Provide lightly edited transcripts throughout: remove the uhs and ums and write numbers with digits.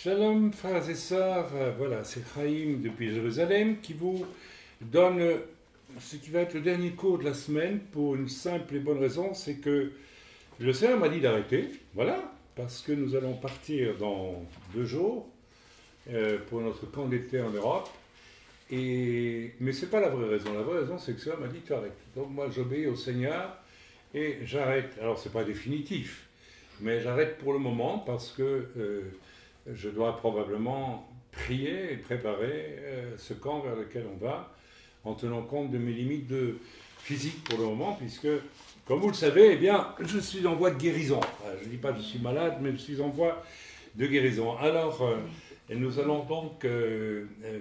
Shalom frères et sœurs, voilà, c'est Chaim depuis Jérusalem qui vous donne ce qui va être le dernier cours de la semaine pour une simple et bonne raison, c'est que le Seigneur m'a dit d'arrêter, voilà, parce que nous allons partir dans 2 jours pour notre camp d'été en Europe, mais ce n'est pas la vraie raison. La vraie raison, c'est que le Seigneur m'a dit tu arrêtes. Donc moi j'obéis au Seigneur et j'arrête. Alors ce n'est pas définitif, mais j'arrête pour le moment parce que je dois probablement prier et préparer ce camp vers lequel on va, en tenant compte de mes limites physiques pour le moment, puisque, comme vous le savez, eh bien, je suis en voie de guérison. Je ne dis pas que je suis malade, mais je suis en voie de guérison. Alors, nous allons donc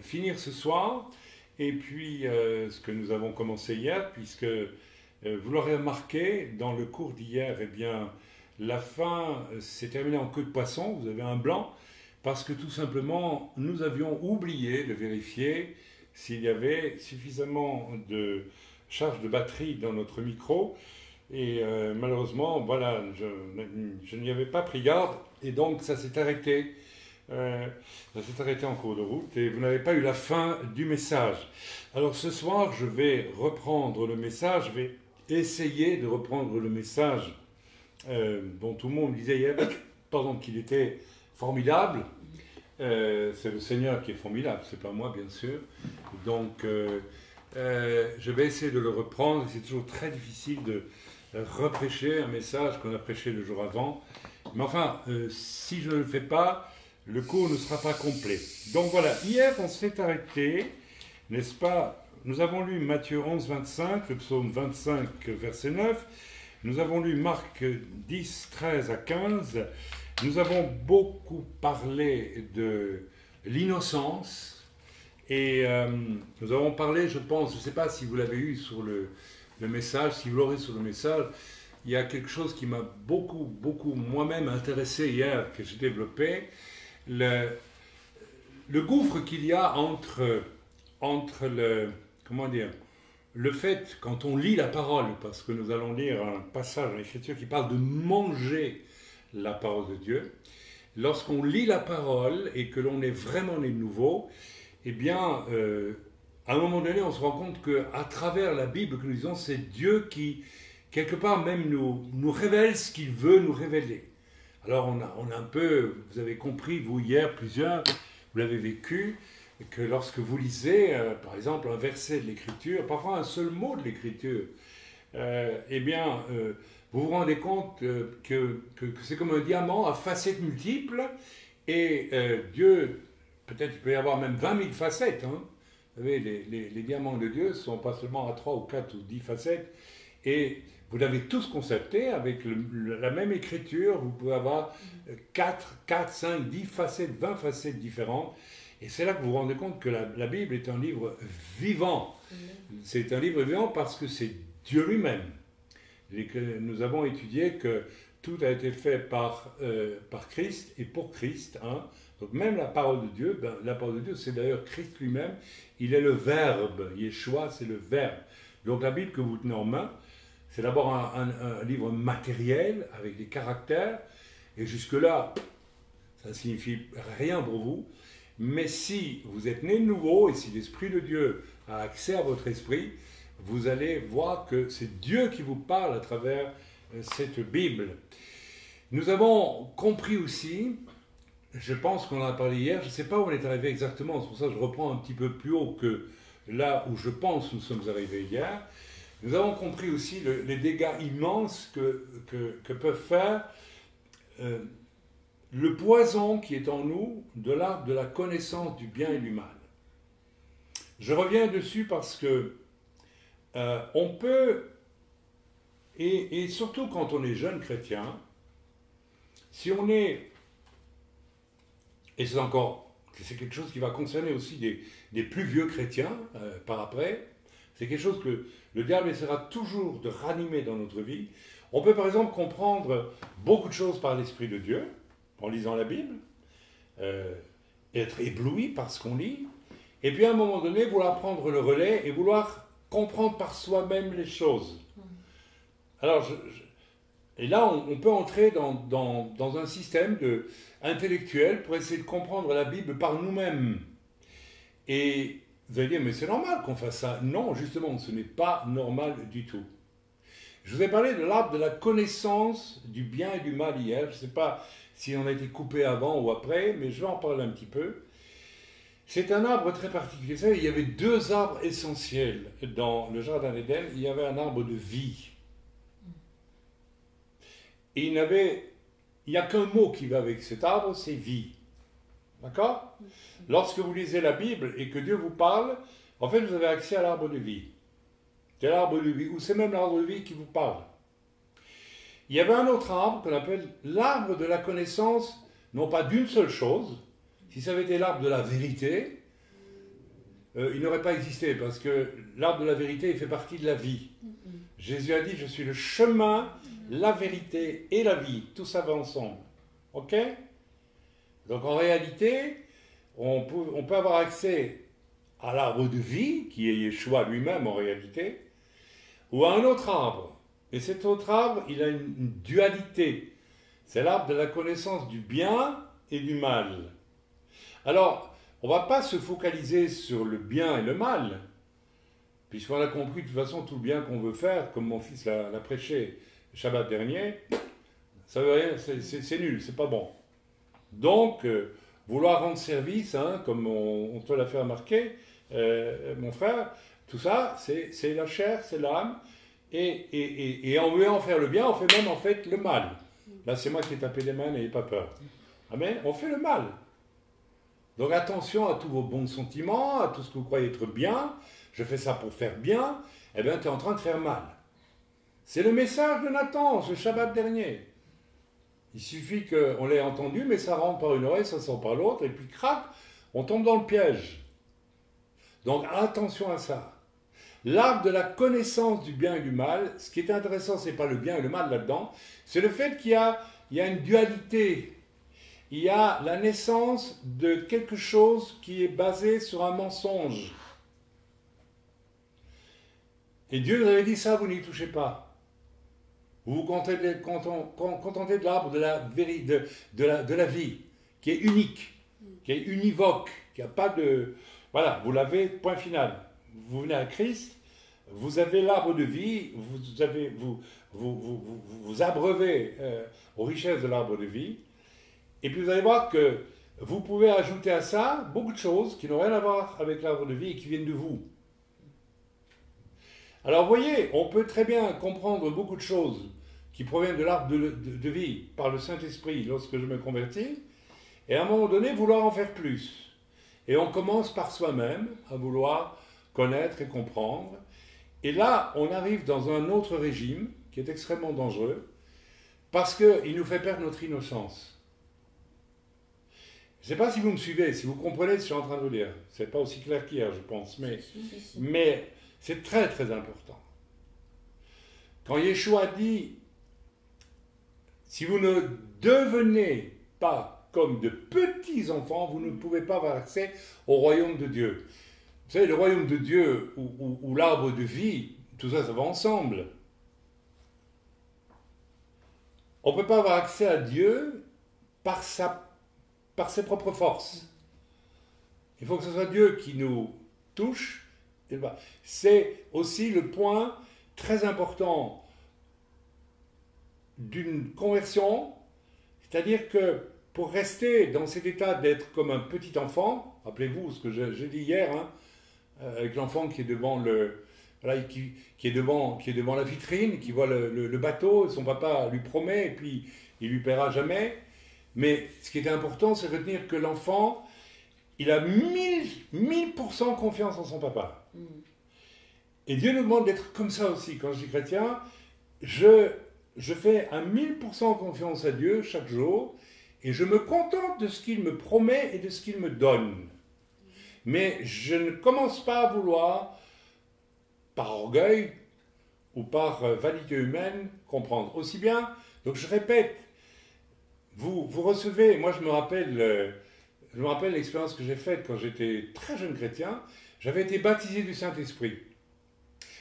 finir ce soir, et puis ce que nous avons commencé hier, puisque vous l'aurez remarqué, dans le cours d'hier, eh bien, la fin s'est terminée en queue de poisson, vous avez un blanc, parce que tout simplement, nous avions oublié de vérifier s'il y avait suffisamment de charge de batterie dans notre micro. Et malheureusement, voilà, je n'y avais pas pris garde, et donc ça s'est arrêté. Ça s'est arrêté en cours de route, et vous n'avez pas eu la fin du message. Alors ce soir, je vais reprendre le message, je vais essayer de reprendre le message dont tout le monde disait hier, pardon, qu'il était formidable. C'est le Seigneur qui est formidable, c'est pas moi bien sûr. Donc je vais essayer de le reprendre. C'est toujours très difficile de reprêcher un message qu'on a prêché le jour avant. Mais enfin, si je ne le fais pas, le cours ne sera pas complet. Donc voilà, hier on s'est arrêté, n'est-ce pas? Nous avons lu Matthieu 11, 25, le psaume 25, verset 9. Nous avons lu Marc 10, 13 à 15. Nous avons beaucoup parlé de l'innocence et nous avons parlé, je pense, je ne sais pas si vous l'avez eu sur le message, si vous l'aurez sur le message, il y a quelque chose qui m'a beaucoup moi-même intéressé hier, que j'ai développé, le gouffre qu'il y a entre comment dire, le fait, quand on lit la parole, parce que nous allons lire un passage dans l'Écriture qui parle de manger la parole de Dieu, lorsqu'on lit la parole et que l'on est vraiment né de nouveau, eh bien, à un moment donné, on se rend compte qu'à travers la Bible que nous lisons, c'est Dieu qui, quelque part même, nous révèle ce qu'il veut nous révéler. Alors, on a un peu, vous avez compris, vous, hier, plusieurs, vous l'avez vécu, que lorsque vous lisez, par exemple, un verset de l'Écriture, parfois un seul mot de l'Écriture, eh bien, vous vous rendez compte que c'est comme un diamant à facettes multiples, et Dieu, peut-être il peut y avoir même 20 000 facettes. Hein. Vous savez, les diamants de Dieu ne sont pas seulement à 3 ou 4 ou 10 facettes, et vous l'avez tous constaté, avec la même écriture, vous pouvez avoir 4, 5, 10 facettes, 20 facettes différentes, et c'est là que vous vous rendez compte que la Bible est un livre vivant. C'est un livre vivant parce que c'est Dieu lui-même. Et que nous avons étudié que tout a été fait par Christ et pour Christ. Hein. Donc même la parole de Dieu, la parole de Dieu, c'est d'ailleurs Christ lui-même. Il est le Verbe. Yeshua, c'est le Verbe. Donc la Bible que vous tenez en main, c'est d'abord un livre matériel avec des caractères. Et jusque-là, ça ne signifie rien pour vous. Mais si vous êtes né de nouveau et si l'Esprit de Dieu a accès à votre esprit, vous allez voir que c'est Dieu qui vous parle à travers cette Bible. Nous avons compris aussi, je pense qu'on en a parlé hier, je ne sais pas où on est arrivé exactement, c'est pour ça que je reprends un petit peu plus haut que là où je pense nous sommes arrivés hier. Nous avons compris aussi les dégâts immenses que peuvent faire le poison qui est en nous de l'arbre de la connaissance du bien et du mal. Je reviens dessus parce que on peut, et surtout quand on est jeune chrétien, si on est, et c'est quelque chose qui va concerner aussi des plus vieux chrétiens par après, c'est quelque chose que le diable essaiera toujours de ranimer dans notre vie. On peut par exemple comprendre beaucoup de choses par l'Esprit de Dieu, en lisant la Bible, être ébloui par ce qu'on lit, et puis à un moment donné, vouloir prendre le relais et vouloir comprendre par soi-même les choses. Alors, Et là, on peut entrer dans un système intellectuel pour essayer de comprendre la Bible par nous-mêmes. Et vous allez dire, mais c'est normal qu'on fasse ça. Non, justement, ce n'est pas normal du tout. Je vous ai parlé de l'arbre de la connaissance du bien et du mal hier. Je ne sais pas si on a été coupé avant ou après, mais je vais en parler un petit peu. C'est un arbre très particulier. Vous savez, il y avait deux arbres essentiels dans le jardin d'Éden. Il y avait un arbre de vie. Et il n'y a qu'un mot qui va avec cet arbre, c'est vie. D'accord? Lorsque vous lisez la Bible et que Dieu vous parle, en fait, vous avez accès à l'arbre de vie. C'est l'arbre de vie, ou c'est même l'arbre de vie qui vous parle. Il y avait un autre arbre qu'on appelle l'arbre de la connaissance, non pas d'une seule chose. Si ça avait été l'arbre de la vérité, il n'aurait pas existé, parce que l'arbre de la vérité, il fait partie de la vie. Jésus a dit, je suis le chemin, la vérité et la vie. Tout ça va ensemble. Ok? Donc en réalité, on peut avoir accès à l'arbre de vie, qui est Yeshua lui-même en réalité, ou à un autre arbre. Et cet autre arbre, il a une dualité. C'est l'arbre de la connaissance du bien et du mal. Alors, on ne va pas se focaliser sur le bien et le mal, puisqu'on a compris de toute façon tout le bien qu'on veut faire, comme mon fils l'a prêché le Shabbat dernier, ça veut rien, c'est nul, c'est pas bon. Donc, vouloir rendre service, hein, comme on te l'a fait remarquer, mon frère, tout ça, c'est la chair, c'est l'âme, et en voulant faire le bien, on fait même en fait le mal. Là, c'est moi qui ai tapé les mains, n'ayez pas peur. Amen. On fait le mal. Donc attention à tous vos bons sentiments, à tout ce que vous croyez être bien. Je fais ça pour faire bien. Eh bien, tu es en train de faire mal. C'est le message de Nathan, ce Shabbat dernier. Il suffit qu'on l'ait entendu, mais ça rentre par une oreille, ça sort par l'autre, et puis crac, on tombe dans le piège. Donc attention à ça. L'arbre de la connaissance du bien et du mal, ce qui est intéressant, ce n'est pas le bien et le mal là-dedans, c'est le fait qu'il y a une dualité. Il y a la naissance de quelque chose qui est basé sur un mensonge. Et Dieu nous avait dit ça, vous n'y touchez pas. Vous vous contentez de l'arbre de la vie, qui est unique, qui est univoque, qui n'a pas de... Voilà, vous l'avez, point final. Vous venez à Christ, vous avez l'arbre de vie, vous abreuvez aux richesses de l'arbre de vie, et puis vous allez voir que vous pouvez ajouter à ça beaucoup de choses qui n'ont rien à voir avec l'arbre de vie et qui viennent de vous. Alors vous voyez, on peut très bien comprendre beaucoup de choses qui proviennent de l'arbre de vie par le Saint-Esprit lorsque je me convertis, et à un moment donné vouloir en faire plus. Et on commence par soi-même à vouloir connaître et comprendre. Et là, on arrive dans un autre régime qui est extrêmement dangereux parce qu'il nous fait perdre notre innocence. Je ne sais pas si vous me suivez, si vous comprenez ce que je suis en train de vous dire. Ce n'est pas aussi clair qu'hier, je pense, mais c'est très très important. Quand Yeshua dit, si vous ne devenez pas comme de petits enfants, vous ne pouvez pas avoir accès au royaume de Dieu. Vous savez, le royaume de Dieu ou l'arbre de vie, tout ça, ça va ensemble. On ne peut pas avoir accès à Dieu par ses propres forces. Il faut que ce soit Dieu qui nous touche. C'est aussi le point très important d'une conversion, c'est-à-dire que pour rester dans cet état d'être comme un petit enfant, rappelez-vous ce que j'ai dit hier, hein, avec l'enfant qui est devant qui est devant la vitrine, qui voit le bateau, son papa lui promet, et puis il lui paiera jamais. Mais ce qui est important, c'est de retenir que l'enfant, il a 1000% confiance en son papa. Et Dieu nous demande d'être comme ça aussi. Quand je dis chrétien, je fais un 1000% confiance à Dieu chaque jour, et je me contente de ce qu'il me promet et de ce qu'il me donne. Mais je ne commence pas à vouloir, par orgueil ou par vanité humaine, comprendre. Aussi bien, donc je répète, vous recevez, moi je me rappelle l'expérience que j'ai faite quand j'étais très jeune chrétien, j'avais été baptisé du Saint-Esprit.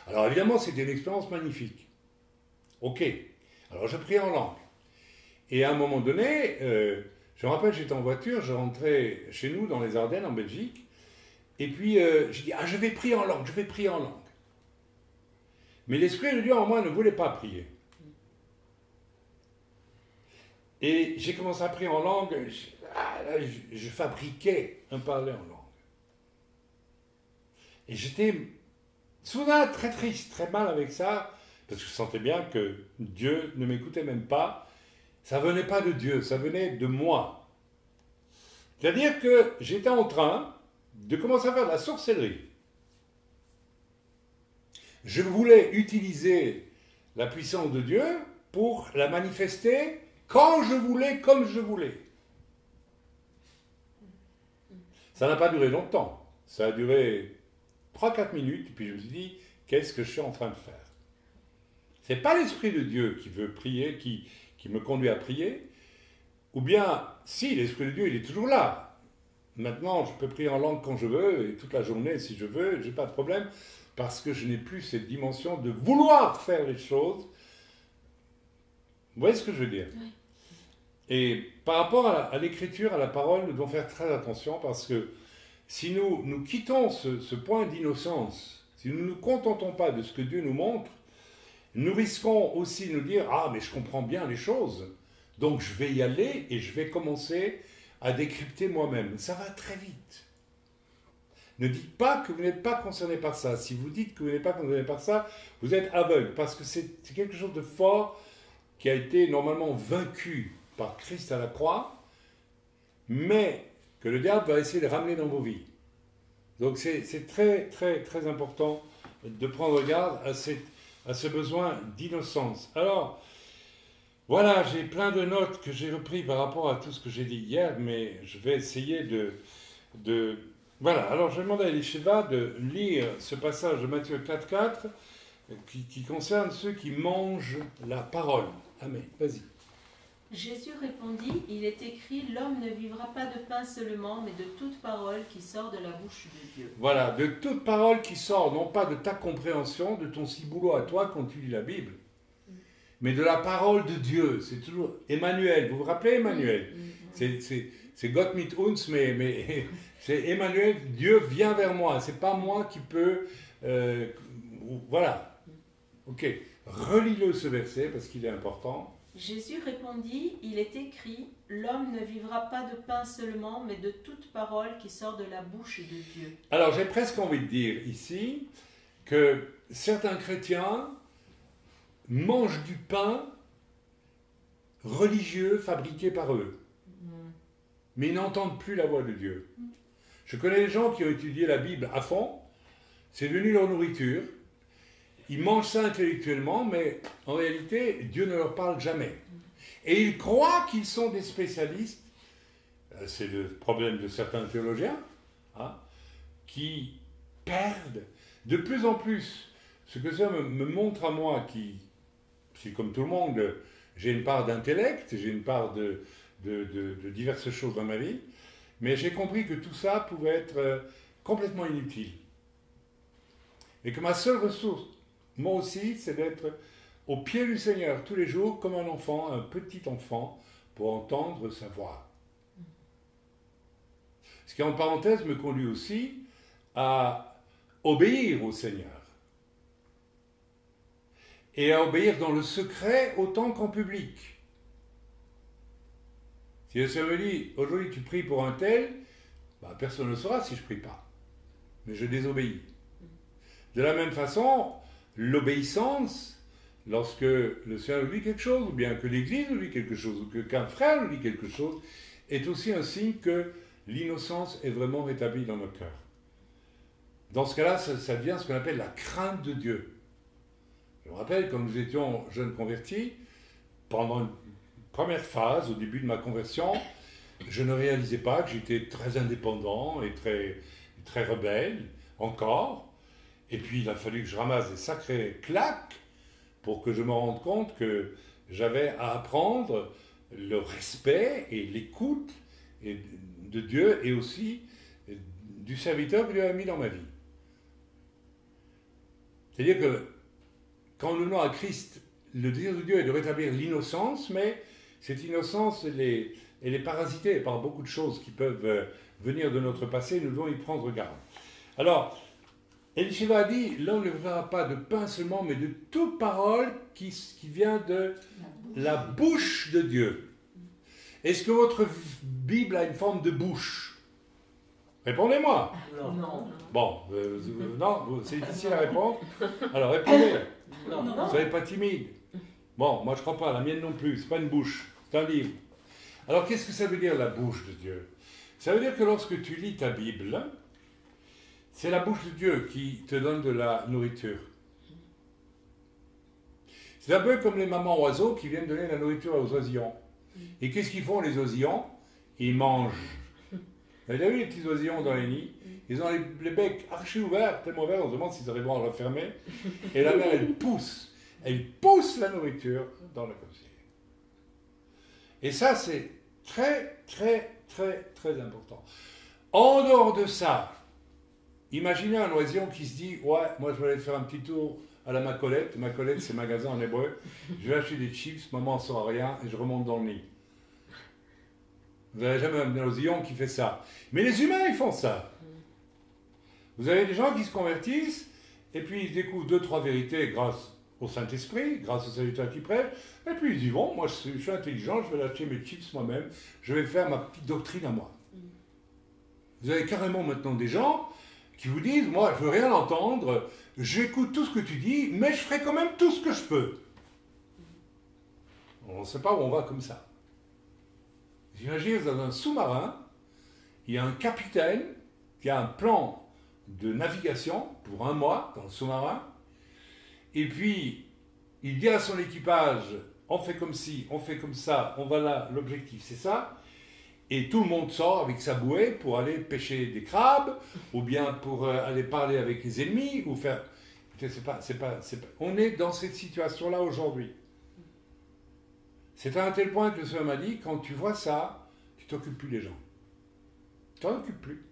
Alors évidemment, c'était une expérience magnifique. Ok. Alors je prie en langue. Et à un moment donné, je me rappelle, j'étais en voiture, je rentrais chez nous dans les Ardennes, en Belgique, et puis je dis, ah, je vais prier en langue, je vais prier en langue. Mais l'Esprit de Dieu en moi ne voulait pas prier. Et j'ai commencé à prier en langue, je fabriquais un parler en langue. Et j'étais soudain très triste, très mal avec ça, parce que je sentais bien que Dieu ne m'écoutait même pas. Ça venait pas de Dieu, ça venait de moi. C'est-à-dire que j'étais en train de commencer à faire de la sorcellerie. Je voulais utiliser la puissance de Dieu pour la manifester quand je voulais, comme je voulais. Ça n'a pas duré longtemps. Ça a duré 3-4 minutes, et puis je me suis dit, qu'est-ce que je suis en train de faire? Ce n'est pas l'Esprit de Dieu qui veut prier, qui me conduit à prier, ou bien, si, l'Esprit de Dieu, il est toujours là. Maintenant, je peux prier en langue quand je veux, et toute la journée, si je veux, je n'ai pas de problème, parce que je n'ai plus cette dimension de vouloir faire les choses. Vous voyez ce que je veux dire? Oui. Et par rapport à l'écriture, à la parole, nous devons faire très attention, parce que si nous quittons ce point d'innocence, si nous ne nous contentons pas de ce que Dieu nous montre, nous risquons aussi de nous dire « Ah, mais je comprends bien les choses, donc je vais y aller et je vais commencer à décrypter moi-même. » Ça va très vite. Ne dites pas que vous n'êtes pas concerné par ça. Si vous dites que vous n'êtes pas concerné par ça, vous êtes aveugle, parce que c'est quelque chose de fort qui a été normalement vaincu par Christ à la croix, mais que le diable va essayer de ramener dans vos vies. Donc c'est très, très, très important de prendre garde à ce besoin d'innocence. Alors, voilà, j'ai plein de notes que j'ai reprises par rapport à tout ce que j'ai dit hier, mais je vais essayer de... Voilà, alors je vais demander à Elisheva de lire ce passage de Matthieu 4,4 qui concerne ceux qui mangent la parole. Amen, vas-y. Jésus répondit, il est écrit, l'homme ne vivra pas de pain seulement, mais de toute parole qui sort de la bouche de Dieu. Voilà, de toute parole qui sort, non pas de ta compréhension, de ton ciboulot à toi quand tu lis la Bible, mais de la parole de Dieu. C'est toujours Emmanuel. Vous vous rappelez Emmanuel? C'est Gott mit uns, mais c'est Emmanuel, Dieu vient vers moi. C'est pas moi qui peux... voilà. Ok. Relis-le ce verset parce qu'il est important. Jésus répondit, il est écrit, l'homme ne vivra pas de pain seulement, mais de toute parole qui sort de la bouche de Dieu. Alors j'ai presque envie de dire ici que certains chrétiens mangent du pain religieux fabriqué par eux, mais ils n'entendent plus la voix de Dieu. Je connais des gens qui ont étudié la Bible à fond, c'est devenu leur nourriture. Ils mangent ça intellectuellement, mais en réalité, Dieu ne leur parle jamais. Et ils croient qu'ils sont des spécialistes, c'est le problème de certains théologiens, hein, qui perdent de plus en plus. Ce que ça me montre à moi, qui, c'est comme tout le monde, j'ai une part d'intellect, j'ai une part de diverses choses dans ma vie, mais j'ai compris que tout ça pouvait être complètement inutile. Et que ma seule ressource, moi aussi, c'est d'être au pied du Seigneur tous les jours comme un enfant, un petit enfant, pour entendre sa voix. Ce qui, en parenthèse, me conduit aussi à obéir au Seigneur. Et à obéir dans le secret autant qu'en public. Si le Seigneur me dit, aujourd'hui tu pries pour un tel, ben, personne ne le saura si je ne prie pas. Mais je désobéis. De la même façon, l'obéissance, lorsque le Seigneur nous dit quelque chose, ou bien que l'Église nous dit quelque chose, ou qu'un frère nous dit quelque chose, est aussi un signe que l'innocence est vraiment rétablie dans nos cœurs. Dans ce cas-là, ça devient ce qu'on appelle la crainte de Dieu. Je me rappelle, quand nous étions jeunes convertis, pendant une première phase, au début de ma conversion, je ne réalisais pas que j'étais très indépendant et très rebelle, encore. Et puis, il a fallu que je ramasse des sacrées claques pour que je me rende compte que j'avais à apprendre le respect et l'écoute de Dieu et aussi du serviteur que Dieu a mis dans ma vie. C'est-à-dire que quand nous venons à Christ, le désir de Dieu est de rétablir l'innocence, mais cette innocence, elle est parasitée par beaucoup de choses qui peuvent venir de notre passé, nous devons y prendre garde. Alors, Elie a dit, l'homme ne vivra pas de pain seulement, mais de toute parole qui vient de la bouche de Dieu. Est-ce que votre Bible a une forme de bouche? Répondez-moi. Non. Bon, non, c'est difficile à répondre. Alors répondez. Non. Vous ne soyez pas timide. Bon, moi je ne crois pas, la mienne non plus. Ce n'est pas une bouche, c'est un livre. Alors qu'est-ce que ça veut dire la bouche de Dieu? Ça veut dire que lorsque tu lis ta Bible, c'est la bouche de Dieu qui te donne de la nourriture. C'est un peu comme les mamans oiseaux qui viennent donner la nourriture aux oisillons. Et qu'est-ce qu'ils font les oisillons? Ils mangent. Vous avez vu les petits oisillons dans les nids? Ils ont les becs archi ouverts, tellement ouverts, on se demande s'ils arriveront à le refermer. Et la mère, elle pousse la nourriture dans le gosier. Et ça, c'est très, très, très, très important. En dehors de ça, imaginez un oisillon qui se dit, ouais, moi je vais aller faire un petit tour à la Macolette. Macolette, c'est magasin en hébreu. Je vais acheter des chips, maman ne saura rien, et je remonte dans le nid. Vous n'avez jamais un oisillon qui fait ça. Mais les humains, ils font ça. Vous avez des gens qui se convertissent, et puis ils découvrent 2-3 vérités grâce au Saint-Esprit, grâce au Saluteur qui prêche, et puis ils y vont. Moi, je suis intelligent, je vais acheter mes chips moi-même, je vais faire ma petite doctrine à moi. Vous avez carrément maintenant des gens qui vous disent, moi, je ne veux rien entendre, j'écoute tout ce que tu dis, mais je ferai quand même tout ce que je peux. On ne sait pas où on va comme ça. J'imagine dans un sous-marin, il y a un capitaine qui a un plan de navigation pour 1 mois dans le sous-marin, et puis il dit à son équipage, on fait comme ci, on fait comme ça, on va là, l'objectif c'est ça, et tout le monde sort avec sa bouée pour aller pêcher des crabes, ou bien pour aller parler avec les ennemis, ou faire... On est dans cette situation-là aujourd'hui. C'est à un tel point que le Seigneur m'a dit, quand tu vois ça, tu t'occupes plus des gens. Tu t'en occupes plus.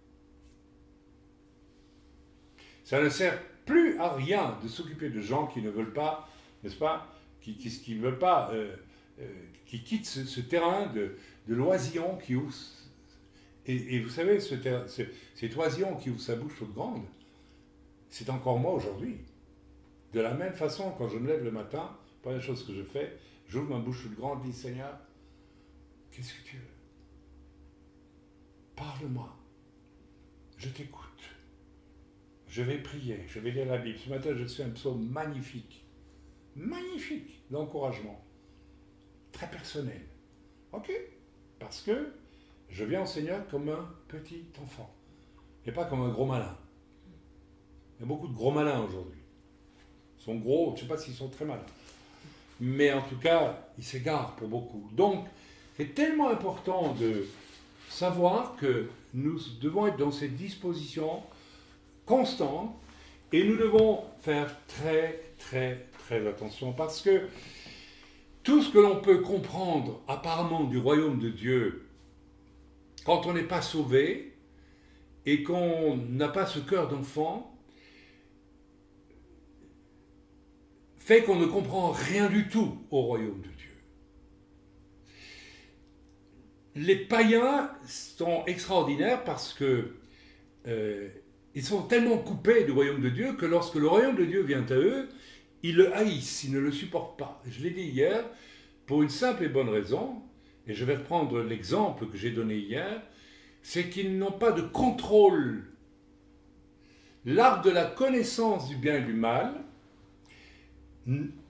Ça ne sert plus à rien de s'occuper de gens qui ne veulent pas, n'est-ce pas, qui ne veulent pas, qui quittent ce terrain de l'oisillon qui ouvre. Et vous savez, cet oisillon qui ouvre sa bouche toute grande, c'est encore moi aujourd'hui. De la même façon, quand je me lève le matin, la première chose que je fais, j'ouvre ma bouche toute grande, je dis Seigneur, qu'est-ce que tu veux? Parle-moi. Je t'écoute. Je vais prier, je vais lire la Bible. Ce matin, je suis un psaume magnifique. Magnifique d'encouragement. Très personnel. Ok? Parce que je viens au Seigneur comme un petit enfant. Et pas comme un gros malin. Il y a beaucoup de gros malins aujourd'hui. Ils sont gros, je ne sais pas s'ils sont très malins. Mais en tout cas, ils s'égarent pour beaucoup. Donc, c'est tellement important de savoir que nous devons être dans cette disposition constante et nous devons faire très, très, très attention parce que tout ce que l'on peut comprendre apparemment du royaume de Dieu, quand on n'est pas sauvé et qu'on n'a pas ce cœur d'enfant, fait qu'on ne comprend rien du tout au royaume de Dieu. Les païens sont extraordinaires parce que ils sont tellement coupés du royaume de Dieu que lorsque le royaume de Dieu vient à eux, ils le haïssent, ils ne le supportent pas. Je l'ai dit hier, pour une simple et bonne raison, et je vais reprendre l'exemple que j'ai donné hier, c'est qu'ils n'ont pas de contrôle. L'arbre de la connaissance du bien et du mal,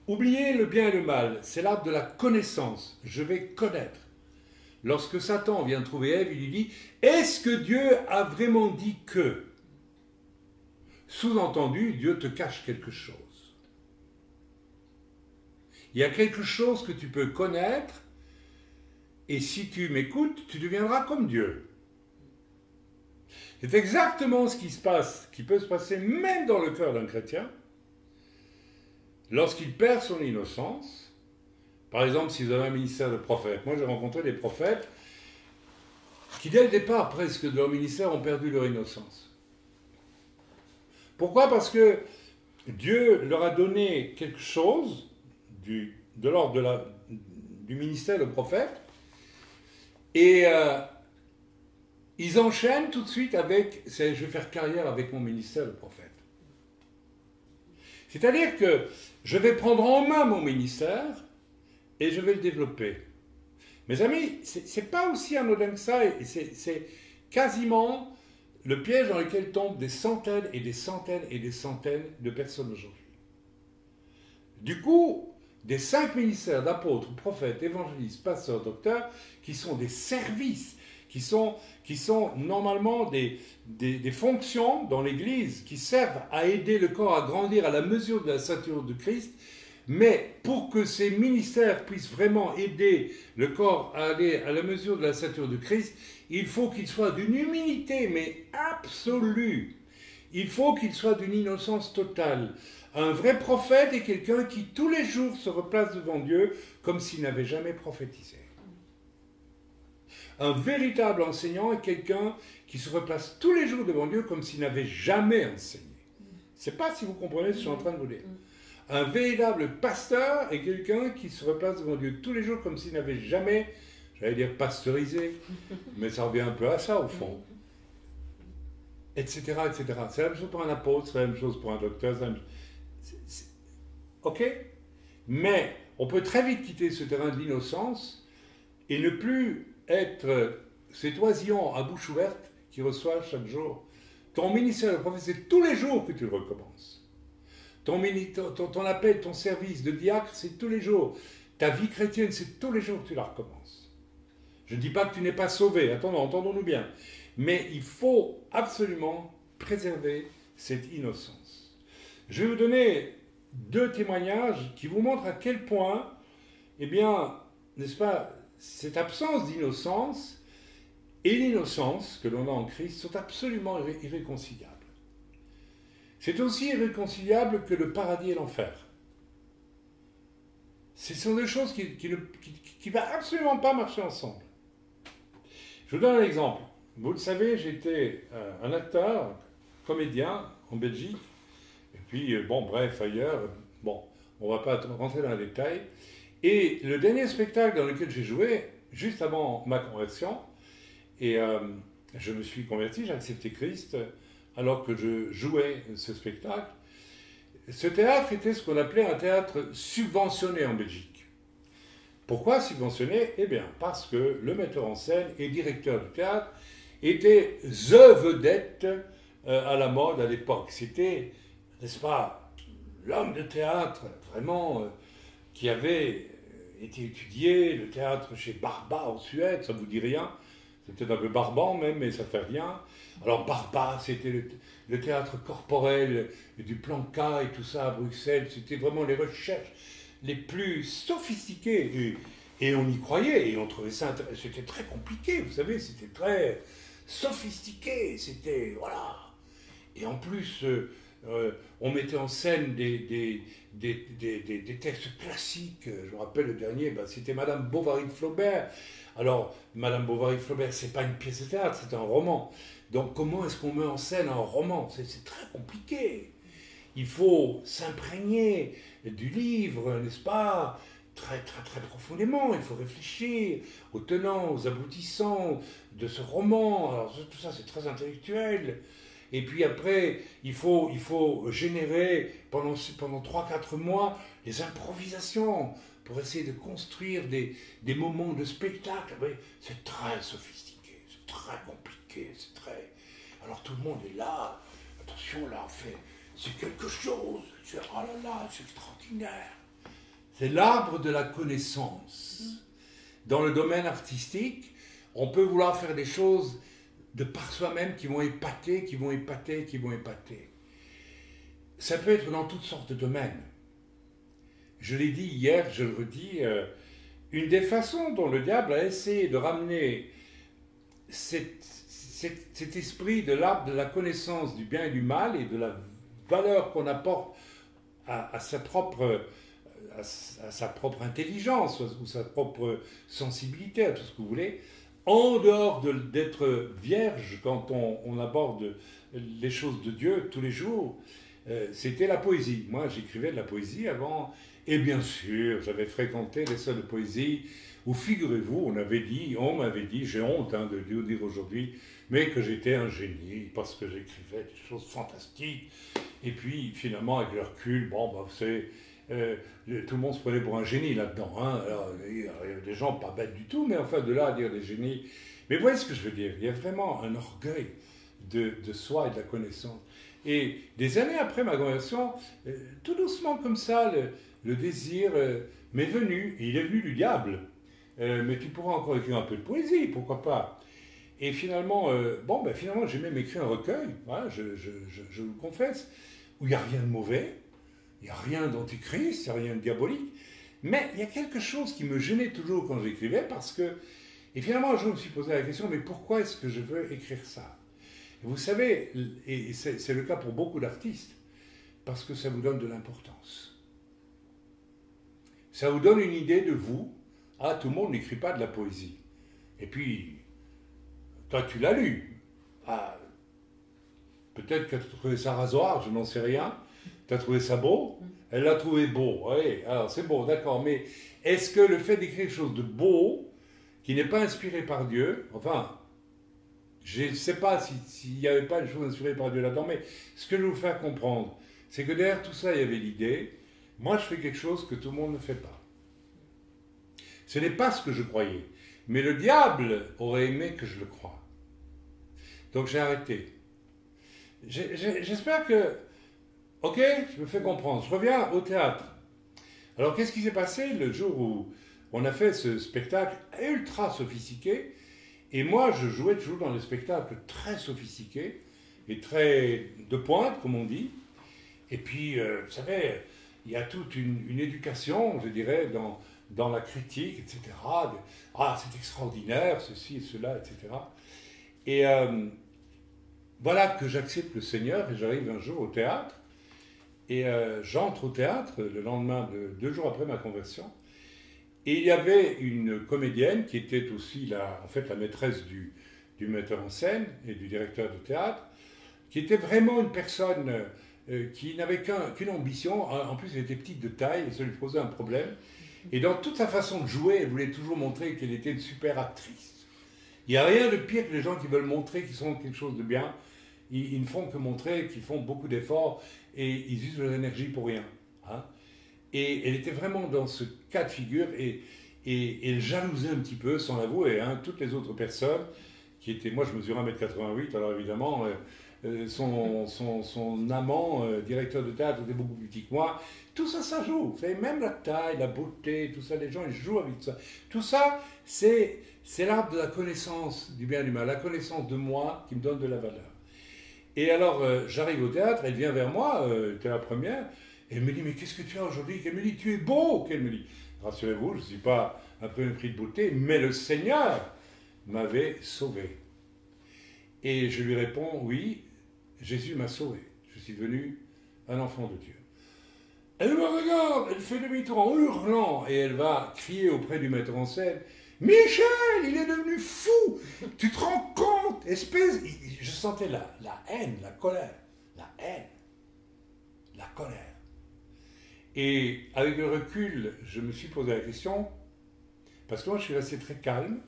oubliez le bien et le mal, c'est l'arbre de la connaissance. Je vais connaître. Lorsque Satan vient trouver Ève, il lui dit « Est-ce que Dieu a vraiment dit que ?» Sous-entendu, Dieu te cache quelque chose. Il y a quelque chose que tu peux connaître, et si tu m'écoutes, tu deviendras comme Dieu. C'est exactement ce qui se passe, qui peut se passer même dans le cœur d'un chrétien, lorsqu'il perd son innocence. Par exemple, si vous avez un ministère de prophète. Moi, j'ai rencontré des prophètes qui, dès le départ, presque de leur ministère, ont perdu leur innocence. Pourquoi? Parce que Dieu leur a donné quelque chose de l'ordre du ministère de prophète. Et ils enchaînent tout de suite avec « je vais faire carrière avec mon ministère de prophète ». C'est-à-dire que je vais prendre en main mon ministère et je vais le développer. Mes amis, c'est pas aussi anodin que ça, et c'est quasiment le piège dans lequel tombent des centaines et des centaines et des centaines de personnes aujourd'hui. Du coup, des 5 ministères d'apôtres, prophètes, évangélistes, pasteurs, docteurs, qui sont des services, qui sont normalement des fonctions dans l'Église, qui servent à aider le corps à grandir à la mesure de la stature de Christ, mais pour que ces ministères puissent vraiment aider le corps à aller à la mesure de la stature de Christ, il faut qu'ils soient d'une humilité, mais absolue. Il faut qu'ils soient d'une innocence totale. Un vrai prophète est quelqu'un qui tous les jours se replace devant Dieu comme s'il n'avait jamais prophétisé. Un véritable enseignant est quelqu'un qui se replace tous les jours devant Dieu comme s'il n'avait jamais enseigné. Je ne sais pas si vous comprenez ce que je suis en train de vous dire. Un véritable pasteur est quelqu'un qui se replace devant Dieu tous les jours comme s'il n'avait jamais, j'allais dire pasteurisé, mais ça revient un peu à ça au fond. Etc., etc. C'est la même chose pour un apôtre, c'est la même chose pour un docteur. Ok? Mais on peut très vite quitter ce terrain de l'innocence et ne plus être cet oisillon à bouche ouverte qui reçoit chaque jour. Ton ministère de prophète, c'est tous les jours que tu le recommences. Ton appel, ton service de diacre, c'est tous les jours. Ta vie chrétienne, c'est tous les jours que tu la recommences. Je ne dis pas que tu n'es pas sauvé, entendons-nous bien. Mais il faut absolument préserver cette innocence. Je vais vous donner 2 témoignages qui vous montrent à quel point, eh bien, n'est-ce pas, cette absence d'innocence et l'innocence que l'on a en Christ sont absolument irréconciliables. C'est aussi irréconciliable que le paradis et l'enfer. Ce sont deux choses qui ne vont absolument pas marcher ensemble. Je vous donne un exemple. Vous le savez, j'étais un acteur, comédien en Belgique, et puis, bref, ailleurs, on ne va pas rentrer dans les détails. Et le dernier spectacle dans lequel j'ai joué, juste avant ma conversion, et je me suis converti, j'ai accepté Christ, alors que je jouais ce spectacle. Ce théâtre était ce qu'on appelait un théâtre subventionné en Belgique. Pourquoi subventionné? Eh bien, parce que le metteur en scène et directeur du théâtre était the vedette à la mode à l'époque. C'était, n'est-ce pas, l'homme de théâtre, vraiment, qui avait été étudié, le théâtre chez Barba en Suède, ça ne vous dit rien? C'est peut-être un peu barbant même, mais ça ne fait rien. Alors Barba, c'était le théâtre corporel du plan K et tout ça à Bruxelles. C'était vraiment les recherches les plus sophistiquées. Et on y croyait, et on trouvait ça... C'était très compliqué, vous savez, c'était très sophistiqué, c'était... Voilà. Et en plus, on mettait en scène des textes classiques. Je me rappelle le dernier, c'était Madame Bovary de Flaubert. Alors, Madame Bovary de Flaubert, c'est pas une pièce de théâtre, c'est un roman. Donc, comment est-ce qu'on met en scène un roman? C'est très compliqué. Il faut s'imprégner du livre, n'est-ce pas? Très, très, très profondément. Il faut réfléchir aux tenants, aux aboutissants de ce roman. Alors, tout ça, c'est très intellectuel. Et puis après, il faut générer pendant 3-4 mois des improvisations pour essayer de construire des moments de spectacle. C'est très sophistiqué, c'est très compliqué, c'est très... Alors tout le monde est là, attention là, c'est quelque chose, oh là là, c'est extraordinaire. C'est l'arbre de la connaissance. Dans le domaine artistique, on peut vouloir faire des choses de par soi-même qui vont épater, qui vont épater, qui vont épater. Ça peut être dans toutes sortes de domaines. Je l'ai dit hier, je le redis, une des façons dont le diable a essayé de ramener cet esprit de l'arbre de la connaissance du bien et du mal et de la valeur qu'on apporte à sa propre intelligence ou sa propre sensibilité, à tout ce que vous voulez, en dehors d'être vierge quand on aborde les choses de Dieu tous les jours, c'était la poésie. Moi, j'écrivais de la poésie avant, Et bien sûr, j'avais fréquenté les salles de poésie où, figurez-vous, on m'avait dit, j'ai honte de le dire aujourd'hui, mais que j'étais un génie parce que j'écrivais des choses fantastiques. Et puis, finalement, avec le recul, bon, bah, vous savez, tout le monde se prenait pour un génie là-dedans. Hein. Alors, il y avait des gens pas bêtes du tout, mais enfin, de là à dire des génies. Mais vous voyez ce que je veux dire? Il y a vraiment un orgueil de soi et de la connaissance. Et des années après ma conversion, tout doucement comme ça, le désir m'est venu. Et il est venu du diable. Mais tu pourras encore écrire un peu de poésie, pourquoi pas? Et finalement, finalement, j'ai même écrit un recueil, voilà, je vous le confesse, où il n'y a rien de mauvais, il n'y a rien d'antichrist, il n'y a rien de diabolique, mais il y a quelque chose qui me gênait toujours quand j'écrivais, parce que, et finalement, je me suis posé la question, mais pourquoi est-ce que je veux écrire ça? Et vous savez, et c'est le cas pour beaucoup d'artistes, parce que ça vous donne de l'importance. Ça vous donne une idée de vous. Ah, tout le monde n'écrit pas de la poésie. Et puis, toi, tu l'as lu. Ah, peut-être que tu as trouvé ça rasoir, je n'en sais rien. Tu as trouvé ça beau? Elle l'a trouvé beau. Allez, alors c'est beau, d'accord. Mais est-ce que le fait d'écrire quelque chose de beau, qui n'est pas inspiré par Dieu, enfin, je ne sais pas s'il n'y avait pas de choses inspirées par Dieu là-dedans, mais ce que je veux vous faire comprendre, c'est que derrière tout ça, il y avait l'idée, moi je fais quelque chose que tout le monde ne fait pas. Ce n'est pas ce que je croyais. Mais le diable aurait aimé que je le croie. Donc j'ai arrêté. J'espère que... Ok, je me fais comprendre. Je reviens au théâtre. Alors qu'est-ce qui s'est passé le jour où on a fait ce spectacle ultra sophistiqué? Et moi, je jouais toujours dans des spectacles très sophistiqués et très de pointe, comme on dit. Et puis, vous savez, il y a toute une éducation, je dirais, dans la critique, etc. Ah, c'est extraordinaire, ceci et cela, etc. Et voilà que j'accepte le Seigneur et j'arrive un jour au théâtre. Et j'entre au théâtre le lendemain, 2 jours après ma conversion. Et il y avait une comédienne qui était aussi la maîtresse du metteur en scène et du directeur de théâtre, qui était vraiment une personne qui n'avait qu'une ambition. En plus, elle était petite de taille et ça lui posait un problème. Et dans toute sa façon de jouer, elle voulait toujours montrer qu'elle était une super actrice. Il n'y a rien de pire que les gens qui veulent montrer qu'ils sont quelque chose de bien. Ils ne font que montrer qu'ils font beaucoup d'efforts et ils usent de l'énergie pour rien. Hein. Et elle était vraiment dans ce cas de figure et elle jalousait un petit peu, sans l'avouer, hein, toutes les autres personnes qui étaient... Moi, je mesure 1m88, alors évidemment, son amant, directeur de théâtre, était beaucoup plus petit que moi. Tout ça, ça joue. Vous savez, même la taille, la beauté, tout ça, les gens, ils jouent avec ça. Tout ça, c'est l'arbre de la connaissance du bien et du mal, la connaissance de moi qui me donne de la valeur. Et alors, j'arrive au théâtre, elle vient vers moi, c'était la première, et elle me dit, mais qu'est-ce que tu as aujourd'hui? Elle me dit, tu es beau. Elle me dit, rassurez-vous, je ne suis pas un premier prix de beauté, mais le Seigneur m'avait sauvé. Et je lui réponds, oui, Jésus m'a sauvé. Je suis devenu un enfant de Dieu. Elle me regarde, elle fait demi-tour en hurlant, et elle va crier auprès du metteur en scène, Michel, il est devenu fou. Tu te rends compte, espèce... Je sentais la haine, la colère. La haine. La colère. Et avec le recul, je me suis posé la question, parce que moi je suis resté très calme.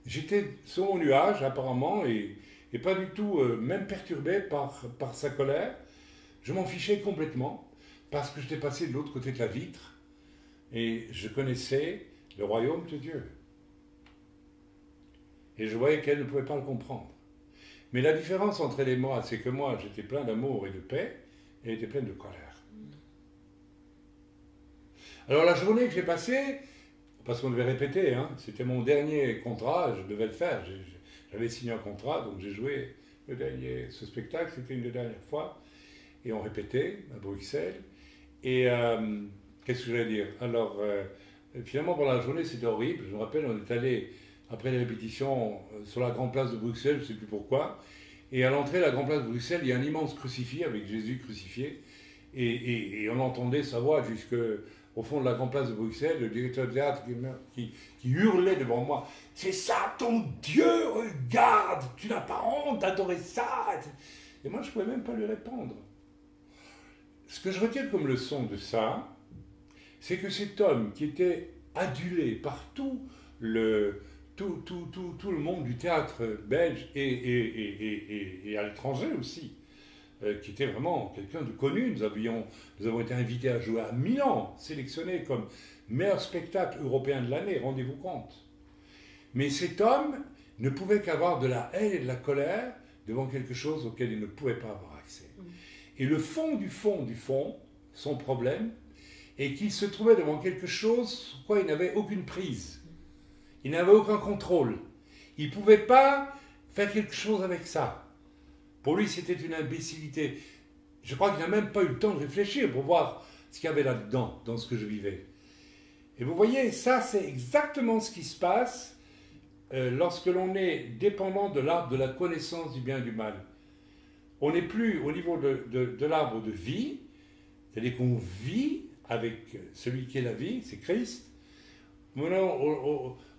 J'étais sur mon nuage apparemment, et pas du tout même perturbé par sa colère. Je m'en fichais complètement, parce que j'étais passé de l'autre côté de la vitre, et je connaissais le royaume de Dieu. Et je voyais qu'elle ne pouvait pas le comprendre. Mais la différence entre elle et moi, c'est que moi, j'étais plein d'amour et de paix, et elle était pleine de colère. Alors la journée que j'ai passée, parce qu'on devait répéter, hein, c'était mon dernier contrat, je devais le faire, j'avais signé un contrat, donc j'ai joué ce spectacle, c'était une des dernières fois, et on répétait à Bruxelles, et qu'est-ce que j'allais dire? Alors, finalement, pendant la journée, c'était horrible, je me rappelle, on est allé, après les répétitions, sur la grande place de Bruxelles, je ne sais plus pourquoi, et à l'entrée de la grande place de Bruxelles, il y a un immense crucifix avec Jésus crucifié, et on entendait sa voix jusqu'au fond de la grande place de Bruxelles, le directeur de théâtre qui hurlait devant moi, « C'est ça ton Dieu, regarde, tu n'as pas honte d'adorer ça !» Et moi, je ne pouvais même pas lui répondre. Ce que je retiens comme leçon de ça, c'est que cet homme qui était adulé par tout le monde du théâtre belge et à l'étranger aussi, qui était vraiment quelqu'un de connu. Nous avons été invités à jouer à Milan, sélectionnés comme meilleur spectacle européen de l'année, rendez-vous compte. Mais cet homme ne pouvait qu'avoir de la haine et de la colère devant quelque chose auquel il ne pouvait pas avoir accès. Et le fond du fond du fond, son problème, est qu'il se trouvait devant quelque chose sur quoi il n'avait aucune prise. Il n'avait aucun contrôle. Il ne pouvait pas faire quelque chose avec ça. Pour lui, c'était une imbécilité. Je crois qu'il n'a même pas eu le temps de réfléchir pour voir ce qu'il y avait là-dedans, dans ce que je vivais. Et vous voyez, ça, c'est exactement ce qui se passe lorsque l'on est dépendant de l'arbre de la connaissance du bien et du mal. On n'est plus au niveau de l'arbre de vie, c'est-à-dire qu'on vit avec celui qui est la vie, c'est Christ. Maintenant,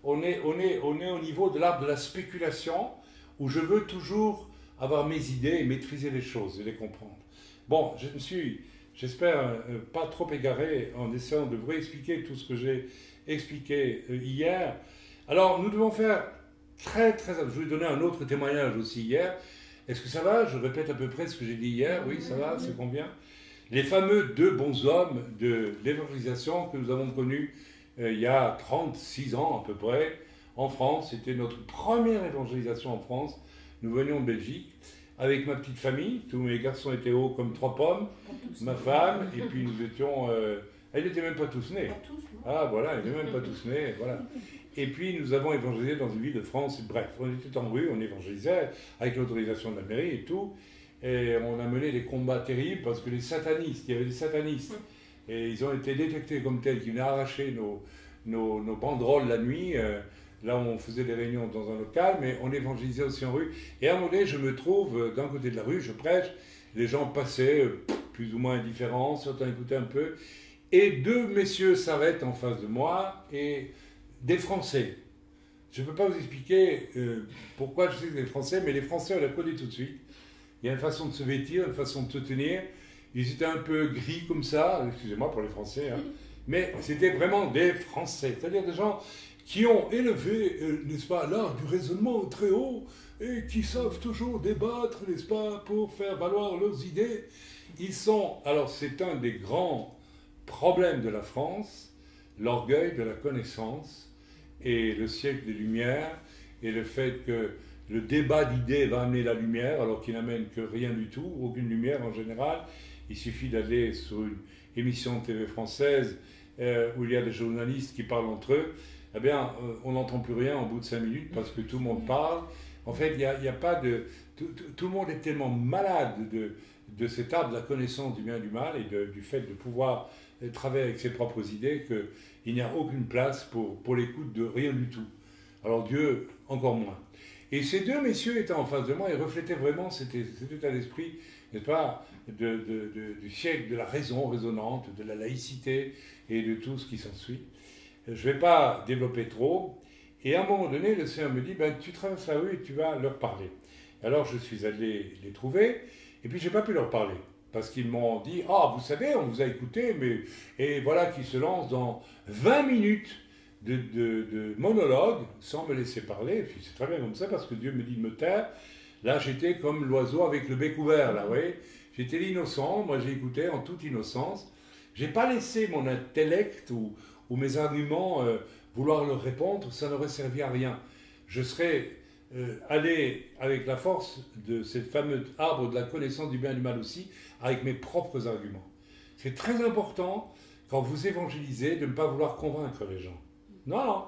on est au niveau de l'arbre de la spéculation, où je veux toujours avoir mes idées et maîtriser les choses et les comprendre. Bon, je ne suis, j'espère, pas trop égaré en essayant de vous réexpliquer tout ce que j'ai expliqué hier. Alors, nous devons faire très... Je vous ai donné un autre témoignage aussi hier. Est-ce que ça va? Je répète à peu près ce que j'ai dit hier. Oui, ça va, c'est combien? Les fameux 2 bons hommes de l'évangélisation que nous avons connus il y a 36 ans à peu près en France. C'était notre première évangélisation en France. Nous venions de Belgique avec ma petite famille. Tous mes garçons étaient hauts comme 3 pommes. Ma femme, et puis nous étions... elle n'était même pas tous nés. Ah voilà, elle n'était même pas tous nés. Voilà. Et puis nous avons évangélisé dans une ville de France. Bref, on était en rue, on évangélisait avec l'autorisation de la mairie et tout. Et on a mené des combats terribles parce que les satanistes, il y avait des satanistes, et ils ont été détectés comme tels qui venaient arracher nos banderoles la nuit. Là, on faisait des réunions dans un local, mais on évangélisait aussi en rue. Et à un moment donné, je me trouve d'un côté de la rue, je prêche, les gens passaient plus ou moins indifférents, certains écoutaient un peu, et 2 messieurs s'arrêtent en face de moi, et des Français. Je ne peux pas vous expliquer pourquoi je sais que c'est des Français, mais les Français, on les connaît tout de suite. Il y a une façon de se vêtir, une façon de se tenir. Ils étaient un peu gris comme ça, excusez-moi pour les Français, hein. Mais c'était vraiment des Français, c'est-à-dire des gens qui ont élevé, n'est-ce pas, l'art du raisonnement très haut et qui savent toujours débattre, n'est-ce pas, pour faire valoir leurs idées. Ils sont, alors c'est un des grands problèmes de la France, l'orgueil de la connaissance et le siècle des Lumières et le fait que le débat d'idées va amener la lumière alors qu'il n'amène que rien du tout, aucune lumière en général. Il suffit d'aller sur une émission de TV française où il y a des journalistes qui parlent entre eux. Eh bien, on n'entend plus rien au bout de 5 minutes parce que tout le monde parle. En fait, il y a pas de... Tout le monde est tellement malade de cet arbre de la connaissance du bien et du mal et du fait de pouvoir travailler avec ses propres idées qu'il n'y a aucune place pour l'écoute de rien du tout. Alors Dieu, encore moins. Et ces 2 messieurs étaient en face de moi et reflétaient vraiment cet état d'esprit, n'est-ce pas, du siècle de la raison raisonnante, de la laïcité et de tout ce qui s'ensuit. Je ne vais pas développer trop. Et à un moment donné, le Seigneur me dit, tu traverses la rue et tu vas leur parler. Alors je suis allé les trouver, et puis je n'ai pas pu leur parler. Parce qu'ils m'ont dit, vous savez, on vous a écouté, mais... Et voilà qu'ils se lancent dans 20 minutes de monologue, sans me laisser parler. Et puis c'est très bien comme ça, parce que Dieu me dit de me taire. Là, j'étais comme l'oiseau avec le bec ouvert, là, vous voyez. J'étais l'innocent, moi j'ai écouté en toute innocence. Je n'ai pas laissé mon intellect ou mes arguments vouloir leur répondre, ça n'aurait servi à rien. Je serais allé avec la force de ce fameux arbre de la connaissance du bien et du mal aussi, avec mes propres arguments. C'est très important, quand vous évangélisez, de ne pas vouloir convaincre les gens. Non,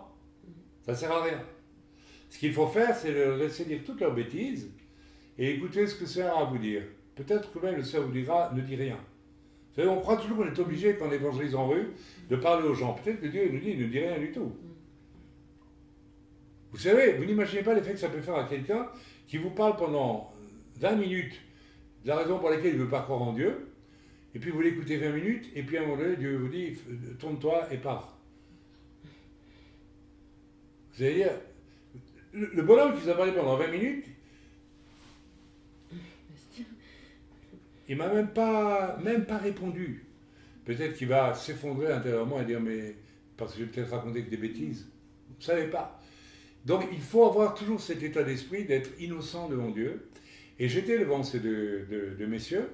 ça ne sert à rien. Ce qu'il faut faire, c'est leur laisser dire toutes leurs bêtises et écouter ce que le Seigneur a à vous dire. Peut-être que même le Seigneur vous dira, ne dis rien. Vous savez, on croit toujours qu'on est obligé, quand on évangélise en rue, de parler aux gens. Peut-être que Dieu nous dit, ne dis rien du tout. Vous savez, vous n'imaginez pas l'effet que ça peut faire à quelqu'un qui vous parle pendant 20 minutes de la raison pour laquelle il ne veut pas croire en Dieu, et puis vous l'écoutez 20 minutes, et puis à un moment donné, Dieu vous dit, tourne-toi et pars. Vous allez dire, le bonhomme qui vous a parlé pendant 20 minutes, il ne m'a même pas répondu. peut-être qu'il va s'effondrer intérieurement et dire, mais parce que je vais peut-être raconter que des bêtises. Vous ne savez pas. Donc il faut avoir toujours cet état d'esprit d'être innocent devant Dieu. Et j'étais devant ces deux messieurs,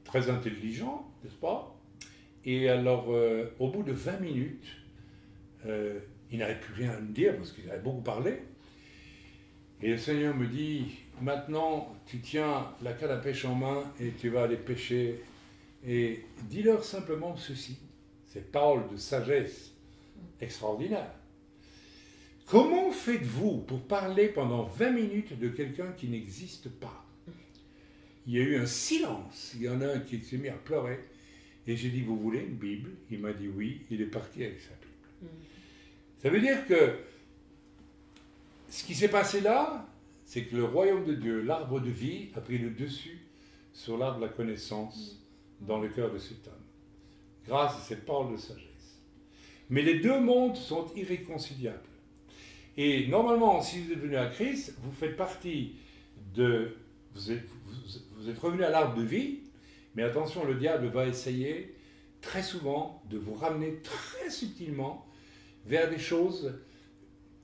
très intelligents, n'est-ce pas? Et alors, au bout de 20 minutes, ils n'avaient plus rien à me dire parce qu'ils avaient beaucoup parlé. Et le Seigneur me dit, maintenant, tu tiens la canne à pêche en main et tu vas aller pêcher. Et dis-leur simplement ceci, ces paroles de sagesse extraordinaires. Comment faites-vous pour parler pendant 20 minutes de quelqu'un qui n'existe pas? Il y a eu un silence. Il y en a un qui s'est mis à pleurer. Et j'ai dit, vous voulez une Bible? Il m'a dit oui. Il est parti avec sa Bible. Ça veut dire que ce qui s'est passé là, c'est que le royaume de Dieu, l'arbre de vie, a pris le dessus sur l'arbre de la connaissance dans le cœur de cet homme. Grâce à cette parole de sagesse. Mais les deux mondes sont irréconciliables. Et normalement, si vous êtes venu à Christ, vous faites partie de... Vous êtes revenu à l'arbre de vie, mais attention, le diable va essayer très souvent de vous ramener très subtilement vers des choses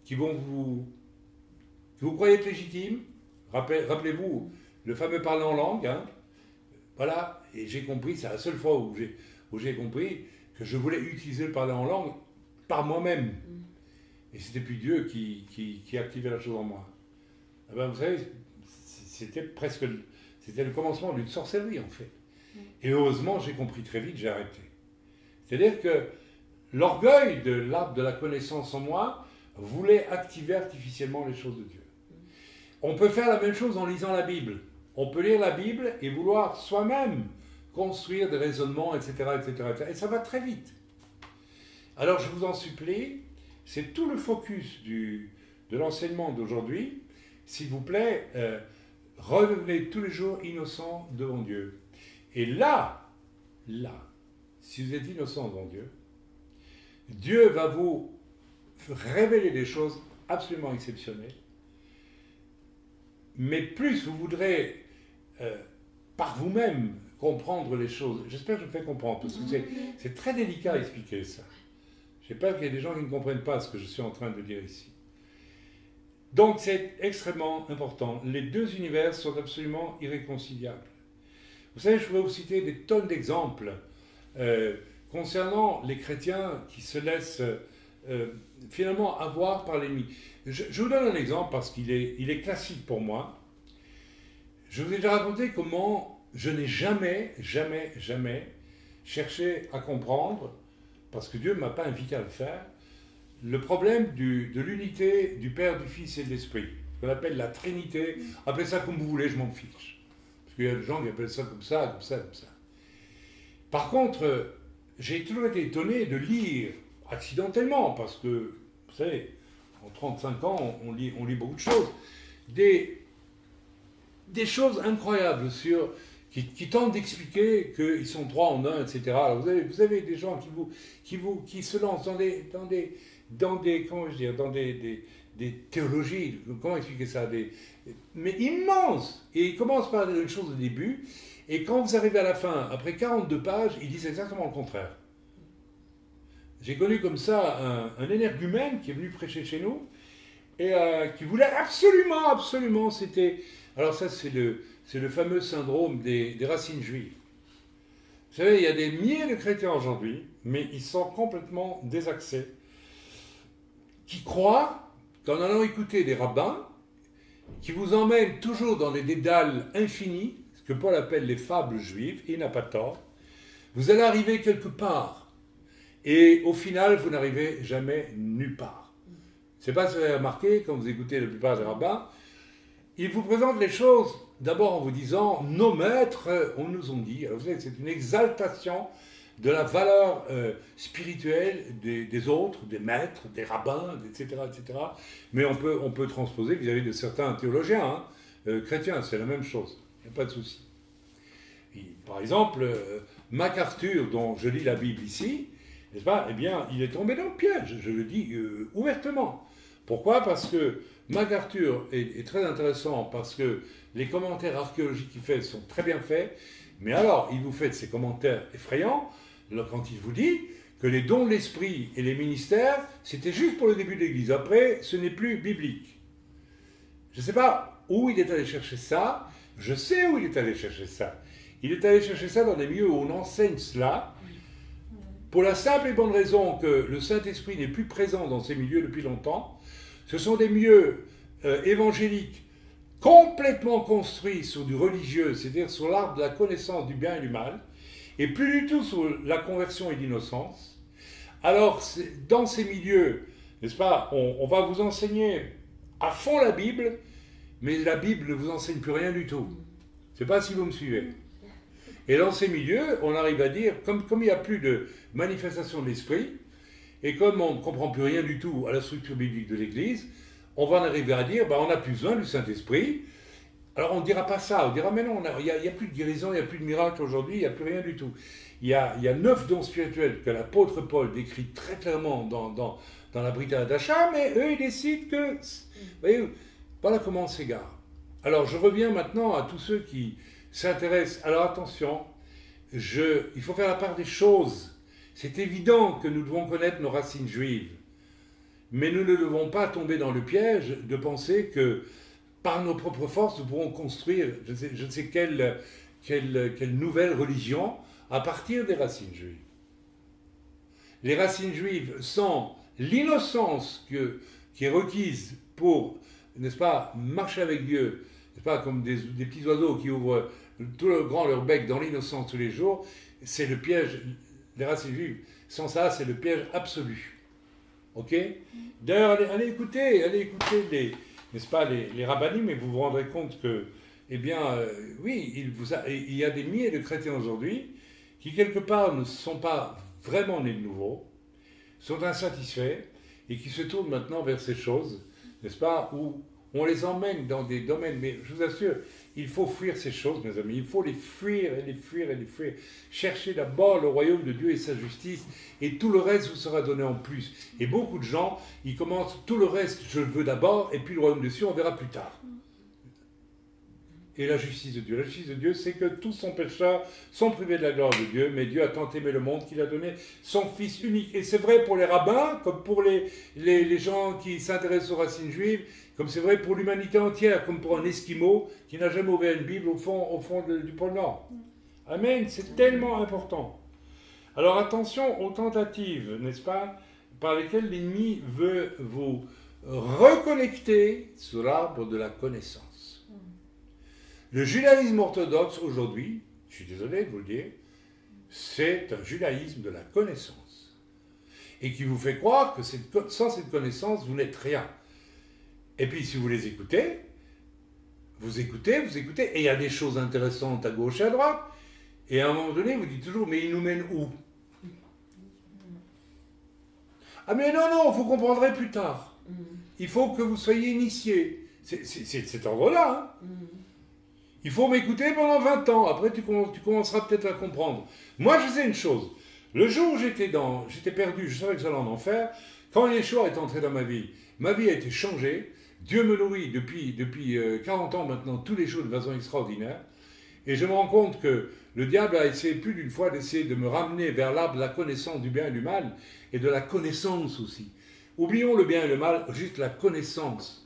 qui vont que vous croyez être légitimes. Rappelez-vous le fameux parler en langue. Hein. Voilà, et j'ai compris, c'est la seule fois où j'ai compris que je voulais utiliser le parler en langue par moi-même. Et c'était plus Dieu qui activait la chose en moi. Eh ben, vous savez, c'était le commencement d'une sorcellerie en fait. Et heureusement, j'ai compris très vite, j'ai arrêté. C'est-à-dire que l'orgueil de l'arbre de la connaissance en moi voulait activer artificiellement les choses de Dieu. On peut faire la même chose en lisant la Bible. On peut lire la Bible et vouloir soi-même construire des raisonnements, etc., etc. Et ça va très vite. Alors je vous en supplie, c'est tout le focus de l'enseignement d'aujourd'hui. S'il vous plaît, redevenez tous les jours innocents devant Dieu. Et là, si vous êtes innocent devant Dieu, Dieu va vous révéler des choses absolument exceptionnelles. Mais plus vous voudrez par vous-même comprendre les choses, j'espère que je me fais comprendre, parce que c'est très délicat à expliquer ça. J'ai peur qu'il y ait des gens qui ne comprennent pas ce que je suis en train de dire ici. Donc c'est extrêmement important. Les deux univers sont absolument irréconciliables. Vous savez, je pourrais vous citer des tonnes d'exemples concernant les chrétiens qui se laissent finalement avoir par l'ennemi. Je vous donne un exemple parce qu'il est classique pour moi. Je vous ai déjà raconté comment je n'ai jamais cherché à comprendre, parce que Dieu ne m'a pas invité à le faire, le problème de l'unité du Père, du Fils et de l'Esprit, qu'on appelle la Trinité. Appelez ça comme vous voulez, je m'en fiche. Parce qu'il y a des gens qui appellent ça comme ça, comme ça, comme ça. Par contre, j'ai toujours été étonné de lire, accidentellement, parce que, vous savez, en 35 ans, on lit beaucoup de choses, des choses incroyables qui tentent d'expliquer qu'ils sont trois en un, etc. Alors vous avez des gens qui se lancent dans des théologies, comment expliquer ça, mais immenses. Et ils commencent par dire une chose au début, et quand vous arrivez à la fin, après 42 pages, ils disent exactement le contraire. J'ai connu comme ça un énergumène qui est venu prêcher chez nous, et qui voulait absolument, c'était... Alors ça, c'est le fameux syndrome des racines juives. Vous savez, il y a des milliers de chrétiens aujourd'hui, mais ils sont complètement désaxés, qui croient qu'en allant écouter des rabbins, qui vous emmènent toujours dans des dédales infinis, ce que Paul appelle les fables juives, et il n'a pas tort, vous allez arriver quelque part, et au final, vous n'arrivez jamais nulle part. C'est pas ce que vous avez remarqué quand vous écoutez la plupart des rabbins, ils vous présentent les choses d'abord en vous disant « Nos maîtres, on nous ont dit ». Alors vous savez, c'est une exaltation de la valeur spirituelle des autres, des maîtres, des rabbins, etc., etc. Mais on peut transposer vis-à-vis de certains théologiens, chrétiens, c'est la même chose, il n'y a pas de souci. Par exemple, MacArthur, dont je lis la Bible ici, n'est-ce pas? Eh bien, il est tombé dans le piège, je le dis ouvertement. Pourquoi? Parce que MacArthur est très intéressant, parce que les commentaires archéologiques qu'il fait sont très bien faits, mais alors, il vous fait de ces commentaires effrayants quand il vous dit que les dons de l'esprit et les ministères, c'était juste pour le début de l'Église. Après, ce n'est plus biblique. Je ne sais pas où il est allé chercher ça. Je sais où il est allé chercher ça. Il est allé chercher ça dans des milieux où on enseigne cela, pour la simple et bonne raison que le Saint-Esprit n'est plus présent dans ces milieux depuis longtemps. Ce sont des milieux évangéliques complètement construits sur du religieux, c'est-à-dire sur l'arbre de la connaissance du bien et du mal, et plus du tout sur la conversion et l'innocence. Alors, dans ces milieux, n'est-ce pas, on va vous enseigner à fond la Bible, mais la Bible ne vous enseigne plus rien du tout. Je ne sais pas si vous me suivez. Et dans ces milieux, on arrive à dire, comme il n'y a plus de manifestation de l'esprit, et comme on ne comprend plus rien du tout à la structure biblique de l'Église, on va en arriver à dire, on n'a plus besoin du Saint-Esprit. Alors on ne dira pas ça, on dira, mais non, il n'y a plus de guérison, il n'y a plus de miracle aujourd'hui, il n'y a plus rien du tout. Il y a 9 dons spirituels que l'apôtre Paul décrit très clairement dans la Brida d'Achat, mais eux, ils décident que... Vous voyez, voilà comment on s'égare. Alors je reviens maintenant à tous ceux qui s'intéressent. Alors attention, il faut faire la part des choses. C'est évident que nous devons connaître nos racines juives, mais nous ne devons pas tomber dans le piège de penser que par nos propres forces, nous pourrons construire je ne sais quelle nouvelle religion à partir des racines juives. Les racines juives, sans l'innocence qui est requise pour, n'est-ce pas, marcher avec Dieu, n'est-ce pas, comme des petits oiseaux qui ouvrent tout le grand leur bec dans l'innocence tous les jours, c'est le piège des racines juives. Sans ça, c'est le piège absolu. Ok? D'ailleurs, allez écouter n'est-ce pas, les rabbinim, et vous vous rendrez compte que, eh bien, oui, il y a des milliers de chrétiens aujourd'hui qui, quelque part, ne sont pas vraiment nés de nouveau, sont insatisfaits, et qui se tournent maintenant vers ces choses, n'est-ce pas, où on les emmène dans des domaines, mais je vous assure, il faut fuir ces choses, mes amis, il faut les fuir et les fuir et les fuir. Cherchez d'abord le royaume de Dieu et sa justice, et tout le reste vous sera donné en plus. Et beaucoup de gens, ils commencent, tout le reste, je le veux d'abord, et puis le royaume des cieux, on verra plus tard. Et la justice de Dieu, c'est que tous sont pécheurs, sont privés de la gloire de Dieu, mais Dieu a tant aimé le monde qu'il a donné son Fils unique. Et c'est vrai pour les rabbins, comme pour les gens qui s'intéressent aux racines juives, comme c'est vrai pour l'humanité entière, comme pour un Esquimau qui n'a jamais ouvert une Bible au fond du pôle Nord. Amen, c'est tellement important. Alors attention aux tentatives, n'est-ce pas, par lesquelles l'ennemi veut vous reconnecter sur l'arbre de la connaissance. Le judaïsme orthodoxe aujourd'hui, je suis désolé de vous le dire, c'est un judaïsme de la connaissance. Et qui vous fait croire que sans cette connaissance, vous n'êtes rien. Et puis si vous les écoutez, vous écoutez, et il y a des choses intéressantes à gauche et à droite, et à un moment donné, vous dites toujours, mais ils nous mènent où? Ah mais non, vous comprendrez plus tard. Il faut que vous soyez initiés. C'est cet ordre-là, hein. Il faut m'écouter pendant 20 ans, après tu commenceras peut-être à comprendre. Moi je sais une chose, le jour où j'étais perdu, je savais que j'allais en enfer, quand Yeshua est entré dans ma vie a été changée, Dieu me nourrit depuis 40 ans maintenant, tous les jours de façon extraordinaire, et je me rends compte que le diable a essayé plus d'une fois d'essayer de me ramener vers l'arbre de la connaissance du bien et du mal, et de la connaissance aussi. Oublions le bien et le mal, juste la connaissance,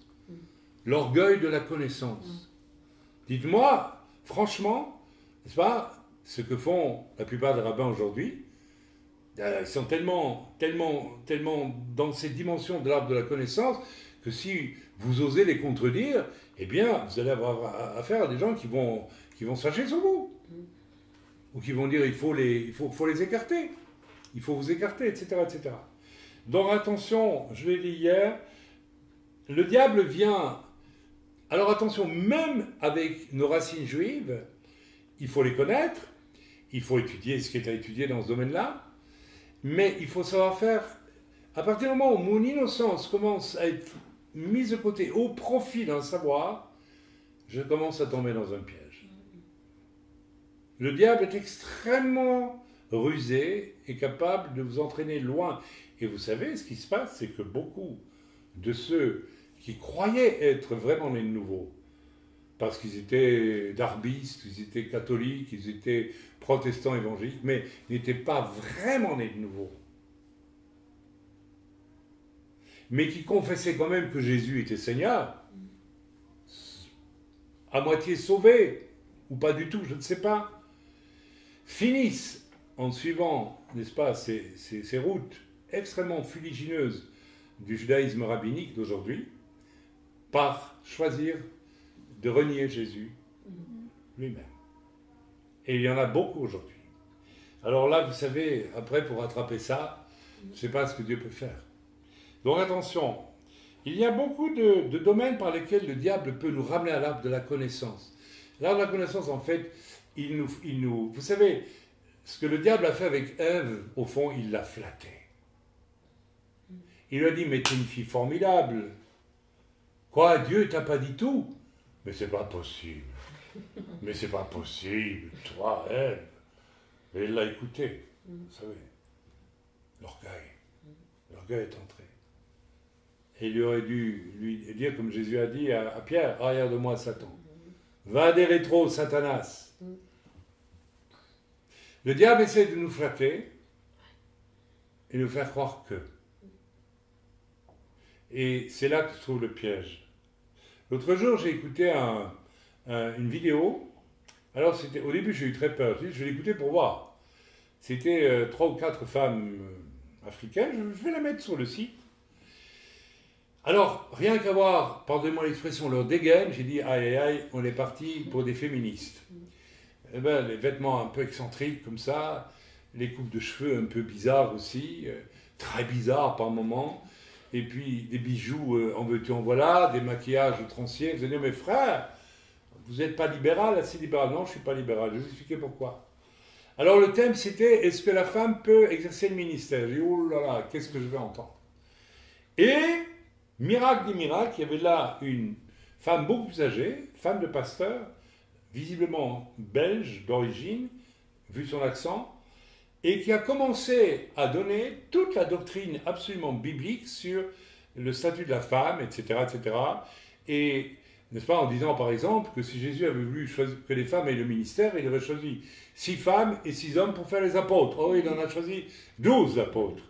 l'orgueil de la connaissance. Dites-moi, franchement, n'est-ce pas, ce que font la plupart des rabbins aujourd'hui, ils sont tellement dans cette dimension de l'arbre de la connaissance que si vous osez les contredire, eh bien, vous allez avoir affaire à des gens qui vont se fâcher sur vous. Ou qui vont dire il faut les écarter. Il faut vous écarter, etc., etc. Donc attention, je l'ai dit hier, le diable vient... Alors attention, même avec nos racines juives, il faut les connaître, il faut étudier ce qui est à étudier dans ce domaine-là, mais il faut savoir faire, à partir du moment où mon innocence commence à être mise de côté au profit d'un savoir, je commence à tomber dans un piège. Le diable est extrêmement rusé et capable de vous entraîner loin. Et vous savez, ce qui se passe, c'est que beaucoup de ceux qui croyaient être vraiment nés de nouveau parce qu'ils étaient darbistes, ils étaient catholiques, ils étaient protestants évangéliques, mais ils n'étaient pas vraiment nés de nouveau. Mais qui confessaient quand même que Jésus était Seigneur, à moitié sauvés, ou pas du tout, je ne sais pas, finissent en suivant, n'est-ce pas, ces routes extrêmement fuligineuses du judaïsme rabbinique d'aujourd'hui, par choisir de renier Jésus lui-même. Et il y en a beaucoup aujourd'hui. Alors là, vous savez, après, pour rattraper ça, je ne sais pas ce que Dieu peut faire. Donc attention, il y a beaucoup de domaines par lesquels le diable peut nous ramener à l'arbre de la connaissance. L'arbre de la connaissance, en fait, vous savez, ce que le diable a fait avec Ève, au fond, il l'a flattée. Il lui a dit, mais t'es une fille formidable. Quoi, Dieu t'a pas dit tout? Mais c'est pas possible. Mais c'est pas possible. Toi, Ève. Et il l'a écouté. Vous savez, l'orgueil. L'orgueil est entré. Et il aurait dû lui dire, comme Jésus a dit à Pierre, arrière de moi, Satan. Va des rétros, Satanas. Le diable essaie de nous flatter et nous faire croire que. Et c'est là que se trouve le piège. L'autre jour, j'ai écouté une vidéo. Alors, au début, j'ai eu très peur. Je l'ai écouté pour voir. C'était 3 ou 4 femmes africaines. Je vais la mettre sur le site. Alors, rien qu'à voir, pardonnez-moi l'expression, leur dégaine, j'ai dit, aïe, aïe, aïe, on est parti pour des féministes. Eh ben, les vêtements un peu excentriques comme ça, les coupes de cheveux un peu bizarres aussi, très bizarres par moments, et puis des bijoux en veux-tu en voilà, des maquillages outranciers. Vous allez dire, mais frère, vous n'êtes pas libéral, assez libéral? Non, je ne suis pas libéral, je vais vous expliquer pourquoi. Alors le thème c'était, est-ce que la femme peut exercer le ministère? J'ai dit, oh là là, qu'est-ce que je vais entendre? Et, miracle des miracles, il y avait là une femme beaucoup plus âgée, femme de pasteur, visiblement belge d'origine, vu son accent, et qui a commencé à donner toute la doctrine absolument biblique sur le statut de la femme, etc., etc. Et, n'est-ce pas, en disant par exemple que si Jésus avait voulu que les femmes aient le ministère, il aurait choisi 6 femmes et 6 hommes pour faire les apôtres. Oh, il en a choisi 12 apôtres.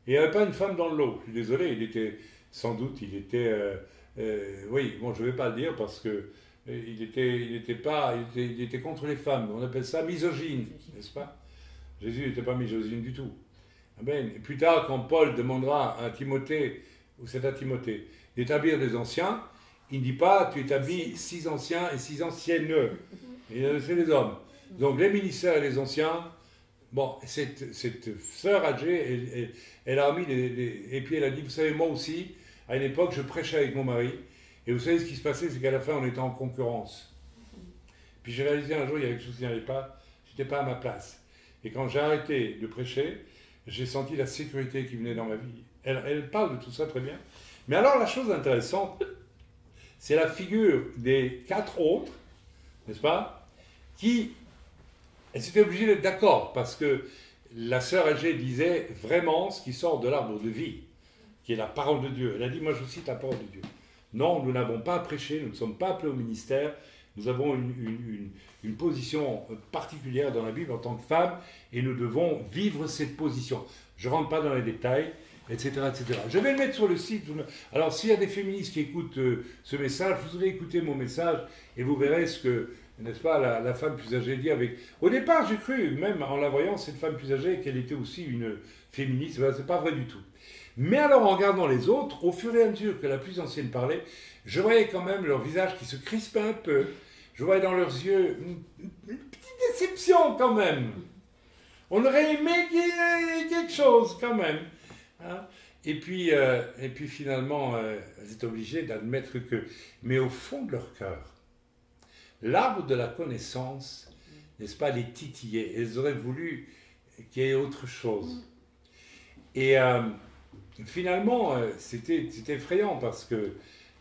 Et il n'y avait pas une femme dans le lot. Je suis désolé, il était, sans doute, oui, bon, je ne vais pas le dire parce que il était contre les femmes. On appelle ça misogyne, n'est-ce pas? Jésus n'était pas misogyne du tout. Amen. Et plus tard, quand Paul demandera à Timothée, ou c'est à Timothée, d'établir des anciens, il ne dit pas tu établis 6 anciens et 6 anciennes. C'est les hommes. Donc les ministères et les anciens, bon, cette sœur âgée, elle a remis et puis elle a dit, vous savez, moi aussi, à une époque, je prêchais avec mon mari. Et vous savez ce qui se passait, c'est qu'à la fin, on était en concurrence. Puis j'ai réalisé un jour, il y avait quelque chose qui n'allait pas, je n'étais pas à ma place. Et quand j'ai arrêté de prêcher, j'ai senti la sécurité qui venait dans ma vie. Elle parle de tout ça très bien. Mais alors, la chose intéressante, c'est la figure des 4 autres, n'est-ce pas, qui, elles étaient obligées d'être d'accord, parce que la sœur âgée disait vraiment ce qui sort de l'arbre de vie, qui est la parole de Dieu. Elle a dit, moi je cite la parole de Dieu. Non, nous n'avons pas prêché, nous ne sommes pas appelés au ministère, nous avons une position particulière dans la Bible en tant que femme, et nous devons vivre cette position. Je ne rentre pas dans les détails, etc., etc. Je vais le mettre sur le site. Alors, s'il y a des féministes qui écoutent ce message, vous aurez écouté mon message, et vous verrez ce que, n'est-ce pas, la femme plus âgée dit avec... Au départ, j'ai cru, même en la voyant, cette femme plus âgée, qu'elle était aussi une féministe. Ben, c'est pas vrai du tout. Mais alors, en regardant les autres, au fur et à mesure que la plus ancienne parlait, je voyais quand même leur visage qui se crispait un peu. Je voyais dans leurs yeux une petite déception quand même. On aurait aimé qu'il y ait quelque chose quand même. Hein? Et puis finalement, elles étaient obligées d'admettre que... Mais au fond de leur cœur, l'arbre de la connaissance, n'est-ce pas, les titillait. Elles auraient voulu qu'il y ait autre chose. Et... finalement, c'était effrayant parce que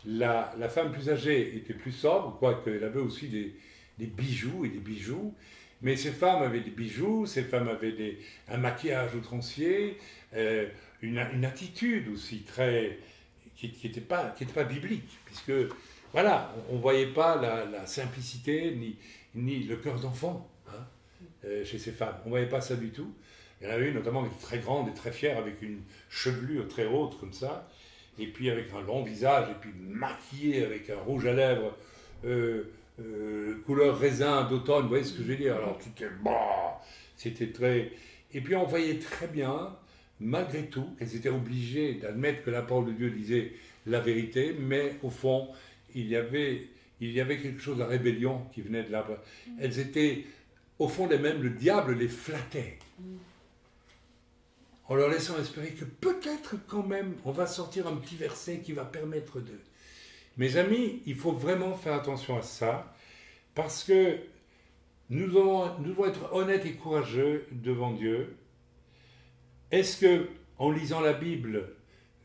la femme plus âgée était plus sobre, quoique elle avait aussi des bijoux et des bijoux. Mais ces femmes avaient des bijoux, ces femmes avaient un maquillage outrancier, une attitude aussi qui n'était pas biblique, puisque voilà, on ne voyait pas la simplicité ni le cœur d'enfant chez ces femmes. On ne voyait pas ça du tout. Il y en avait une notamment qui était très grande et très fière, avec une chevelure très haute comme ça, et puis avec un long visage, et puis maquillée avec un rouge à lèvres couleur raisin d'automne, vous voyez ce que je veux dire? Alors c'était très... Et puis on voyait très bien, malgré tout, qu'elles étaient obligées d'admettre que la parole de Dieu disait la vérité, mais au fond, il y avait quelque chose de rébellion qui venait de là. Elles étaient, au fond d'elles-mêmes, le diable les flattait. En leur laissant espérer que peut-être quand même, on va sortir un petit verset qui va permettre de... Mes amis, il faut vraiment faire attention à ça, parce que nous devons être honnêtes et courageux devant Dieu. Est-ce que, en lisant la Bible,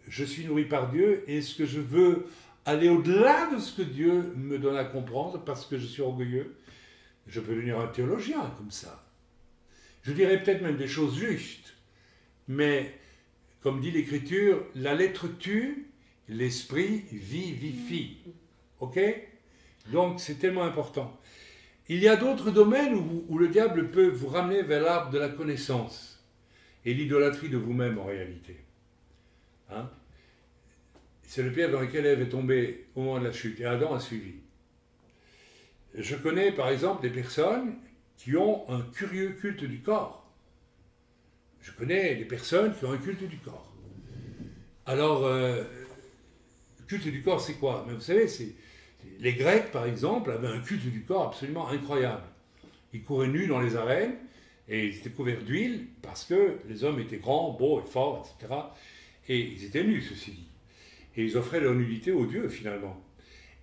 je suis nourri par Dieu? Est-ce que je veux aller au-delà de ce que Dieu me donne à comprendre parce que je suis orgueilleux? Je peux devenir un théologien comme ça. Je dirais peut-être même des choses justes. Mais, comme dit l'Écriture, la lettre tue, l'esprit vivifie. Ok? Donc, c'est tellement important. Il y a d'autres domaines où le diable peut vous ramener vers l'arbre de la connaissance et l'idolâtrie de vous-même en réalité. Hein? C'est le piège dans lequel Ève est tombée au moment de la chute et Adam a suivi. Je connais par exemple des personnes qui ont un curieux culte du corps. Je connais des personnes qui ont un culte du corps. Alors, le culte du corps, c'est quoi? Mais vous savez, les Grecs, par exemple, avaient un culte du corps absolument incroyable. Ils couraient nus dans les arènes et ils étaient couverts d'huile parce que les hommes étaient grands, beaux et forts, etc. Et ils étaient nus, ceci dit. Et ils offraient leur nudité aux dieux, finalement.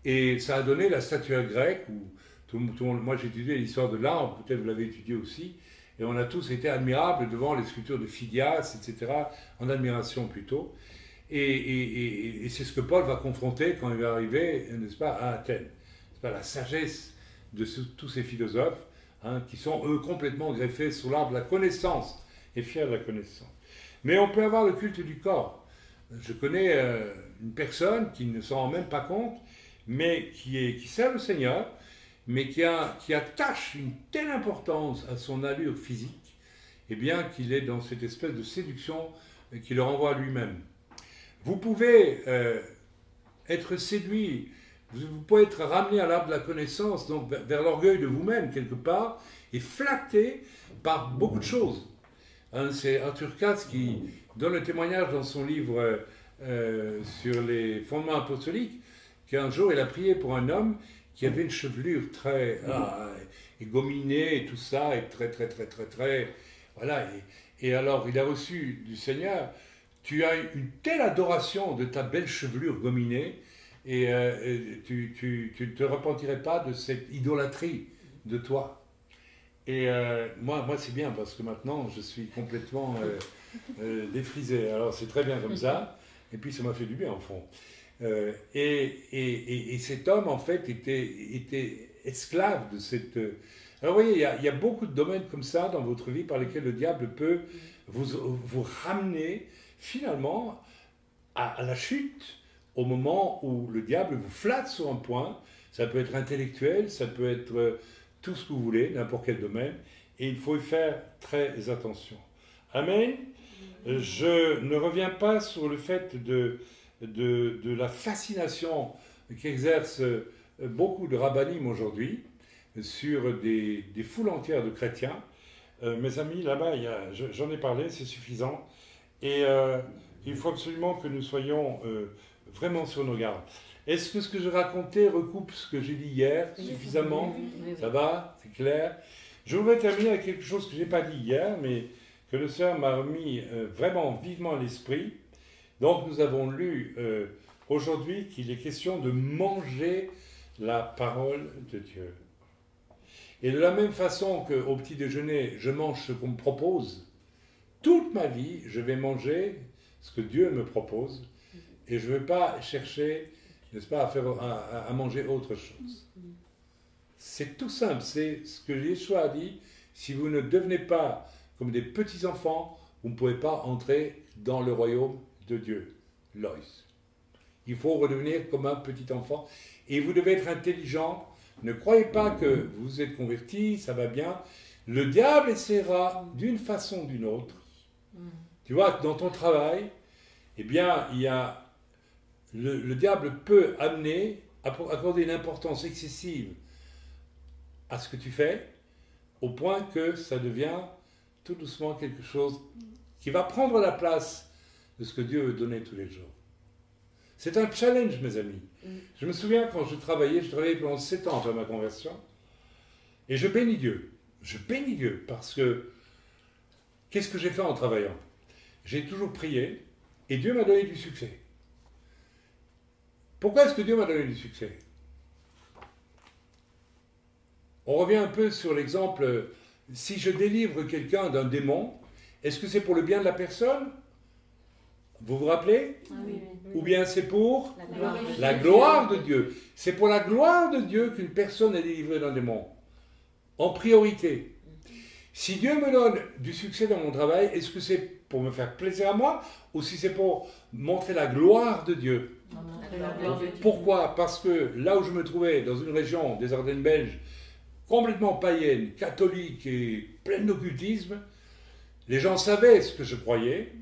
Et ça a donné la statuaire grecque, où tout le monde, moi j'ai étudié l'histoire de l'art, peut-être vous l'avez étudié aussi, et on a tous été admirables devant les sculptures de Phidias, etc., en admiration plutôt. Et c'est ce que Paul va confronter quand il va arriver, n'est-ce pas, à Athènes. C'est pas la sagesse de tous ces philosophes, qui sont eux complètement greffés sur l'arbre de la connaissance, et fiers de la connaissance. Mais on peut avoir le culte du corps. Je connais une personne qui ne s'en rend même pas compte, mais qui sert le Seigneur, mais qui attache une telle importance à son allure physique, eh bien qu'il est dans cette espèce de séduction qui le renvoie à lui-même. Vous pouvez être séduit, vous pouvez être ramené à l'arbre de la connaissance, donc vers l'orgueil de vous-même quelque part, et flatté par beaucoup de choses. C'est Arthur Katz qui donne le témoignage dans son livre sur les fondements apostoliques, qu'un jour il a prié pour un homme qui avait une chevelure très gominée et tout ça, et très, voilà. Et alors il a reçu du Seigneur: tu as une telle adoration de ta belle chevelure gominée, et tu ne te repentirais pas de cette idolâtrie de toi. Et moi c'est bien, parce que maintenant je suis complètement défrisé. Alors c'est très bien comme ça, et puis ça m'a fait du bien au fond. Et cet homme en fait était esclave de cette... Alors vous voyez, il y a beaucoup de domaines comme ça dans votre vie par lesquels le diable peut vous ramener finalement à la chute, au moment où le diable vous flatte sur un point. Ça peut être intellectuel, ça peut être tout ce que vous voulez, n'importe quel domaine, et il faut y faire très attention. Amen. Je ne reviens pas sur le fait de la fascination qu'exercent beaucoup de rabbinim aujourd'hui sur des foules entières de chrétiens. Mes amis, là-bas, j'en ai parlé, c'est suffisant. Et il faut absolument que nous soyons vraiment sur nos gardes. Est-ce que ce que je racontais recoupe ce que j'ai dit hier suffisamment? Ça va? C'est clair? Je voudrais terminer avec quelque chose que je n'ai pas dit hier, mais que le Seigneur m'a remis vraiment vivement à l'esprit. Donc nous avons lu aujourd'hui qu'il est question de manger la parole de Dieu. Et de la même façon qu'au petit déjeuner, je mange ce qu'on me propose, toute ma vie, je vais manger ce que Dieu me propose, et je ne vais pas chercher, n'est-ce pas, à manger autre chose. C'est tout simple, c'est ce que Yeshua a dit: si vous ne devenez pas comme des petits-enfants, vous ne pouvez pas entrer dans le royaume de Dieu. Loïs. Il faut redevenir comme un petit enfant. et vous devez être intelligent. Ne croyez pas que vous êtes converti, ça va bien. Le diable essaiera d'une façon ou d'une autre. Tu vois, dans ton travail, eh bien, il y a le diable peut amener, accorder une importance excessive à ce que tu fais, au point que ça devient tout doucement quelque chose qui va prendre la place de ce que Dieu veut donner tous les jours. C'est un challenge, mes amis. Je me souviens quand je travaillais pendant 7 ans après ma conversion, et je bénis Dieu. Je bénis Dieu parce que qu'est-ce que j'ai fait en travaillant? J'ai toujours prié et Dieu m'a donné du succès. Pourquoi est-ce que Dieu m'a donné du succès? On revient un peu sur l'exemple, si je délivre quelqu'un d'un démon, est-ce que c'est pour le bien de la personne? Vous vous rappelez? Oui. Ou bien c'est pour La gloire de Dieu. C'est pour la gloire de Dieu qu'une personne est délivrée d'un démon. En priorité. Si Dieu me donne du succès dans mon travail, est-ce que c'est pour me faire plaisir à moi ou si c'est pour montrer la gloire de Dieu? Pourquoi? Parce que là où je me trouvais, dans une région des Ardennes belges, complètement païenne, catholique et pleine d'occultisme, les gens savaient ce que je croyais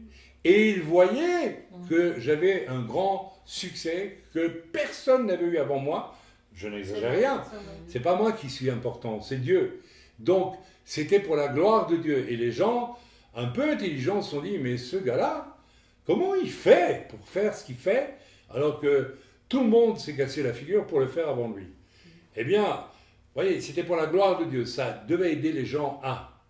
et ils voyaient que j'avais un grand succès que personne n'avait eu avant moi. Je n'exagère rien. C'est pas moi qui suis important, c'est Dieu. Donc, c'était pour la gloire de Dieu. Et les gens, un peu intelligents, se sont dit, mais ce gars-là, comment il fait pour faire ce qu'il fait, alors que tout le monde s'est cassé la figure pour le faire avant lui? Eh bien, vous voyez, c'était pour la gloire de Dieu. Ça devait aider les gens à.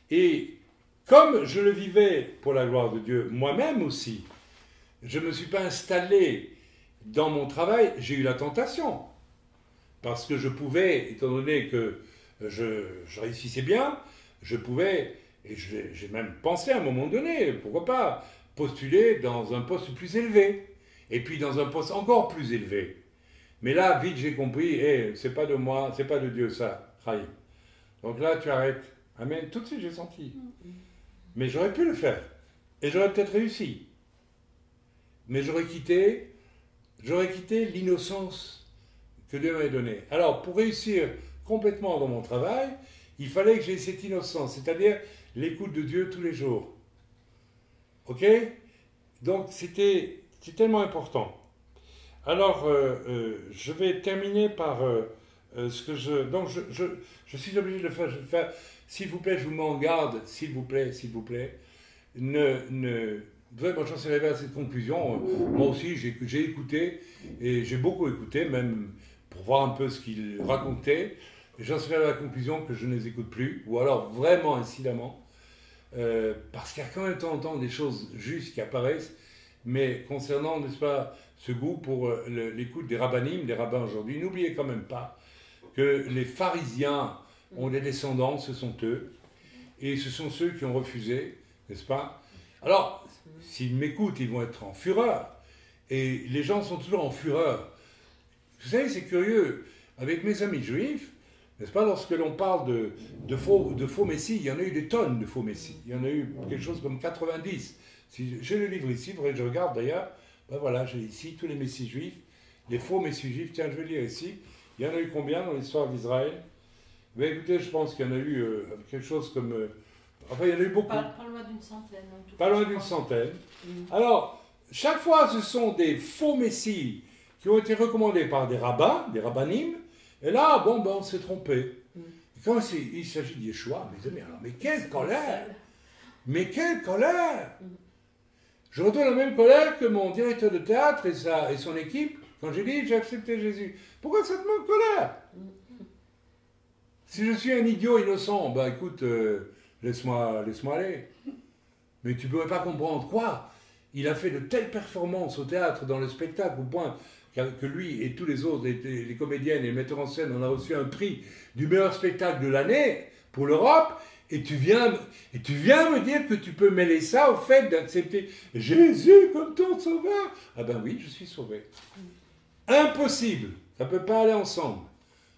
Et comme je le vivais pour la gloire de Dieu, moi-même aussi, je ne me suis pas installé dans mon travail, j'ai eu la tentation. Parce que je pouvais, étant donné que je réussissais bien, je pouvais, et j'ai même pensé à un moment donné, pourquoi pas, postuler dans un poste plus élevé, et puis dans un poste encore plus élevé. Mais là, vite, j'ai compris, c'est pas de moi, c'est pas de Dieu ça, Chaim. Donc là, tu arrêtes. Amen. Tout de suite, j'ai senti. Mais j'aurais pu le faire. Et j'aurais peut-être réussi. Mais j'aurais quitté l'innocence que Dieu m'avait donnée. Alors, pour réussir complètement dans mon travail, il fallait que j'aie cette innocence, c'est-à-dire l'écoute de Dieu tous les jours. Ok? Donc, c'est tellement important. Alors, je vais terminer par ce que je... Donc, je suis obligé de le faire. Je vais le faire. S'il vous plaît, je vous mets en garde, s'il vous plaît. Vous savez, moi, j'en suis arrivé à cette conclusion. Moi aussi, j'ai écouté, et j'ai beaucoup écouté, même pour voir un peu ce qu'ils racontaient. Et j'en suis arrivé à la conclusion que je ne les écoute plus, ou alors vraiment incidemment, parce qu'il y a quand même de temps en temps des choses justes qui apparaissent, mais concernant, n'est-ce pas, ce goût pour l'écoute des rabbinimes, des rabbins aujourd'hui, n'oubliez quand même pas que les pharisiens ont des descendants, ce sont eux, et ce sont ceux qui ont refusé, n'est-ce pas? Alors, s'ils m'écoutent, ils vont être en fureur, et les gens sont toujours en fureur. Vous savez, c'est curieux, avec mes amis juifs, n'est-ce pas, lorsque l'on parle de faux messies, il y en a eu des tonnes de faux messies, il y en a eu quelque chose comme 90. Si j'ai le livre ici, il faudrait que je regarde d'ailleurs, ben voilà, j'ai ici tous les messies juifs, les faux messies juifs, tiens, je vais lire ici, il y en a eu combien dans l'histoire d'Israël? Ben écoutez, je pense qu'il y en a eu quelque chose comme... enfin, il y en a eu beaucoup. Pas loin d'une centaine. En tout pas cas, loin d'une centaine. Alors, chaque fois, ce sont des faux messies qui ont été recommandés par des rabbins, des rabbinimes, et là, bon, ben, on s'est trompé. Et quand il s'agit de Yeshua, mes amis, alors, mais quelle colère! Mais quelle colère! Je retourne la même colère que mon directeur de théâtre et son équipe quand j'ai dit j'ai accepté Jésus. Pourquoi cette même colère? Si je suis un idiot innocent, ben écoute, laisse-moi aller. Mais tu ne peux pas comprendre quoi. Il a fait de telles performances au théâtre, dans le spectacle, au point que lui et tous les autres, les comédiennes et les metteurs en scène, on a reçu un prix du meilleur spectacle de l'année pour l'Europe. Et tu viens me dire que tu peux mêler ça au fait d'accepter Jésus comme ton sauveur. Ah ben oui, je suis sauvé. Impossible. Ça ne peut pas aller ensemble.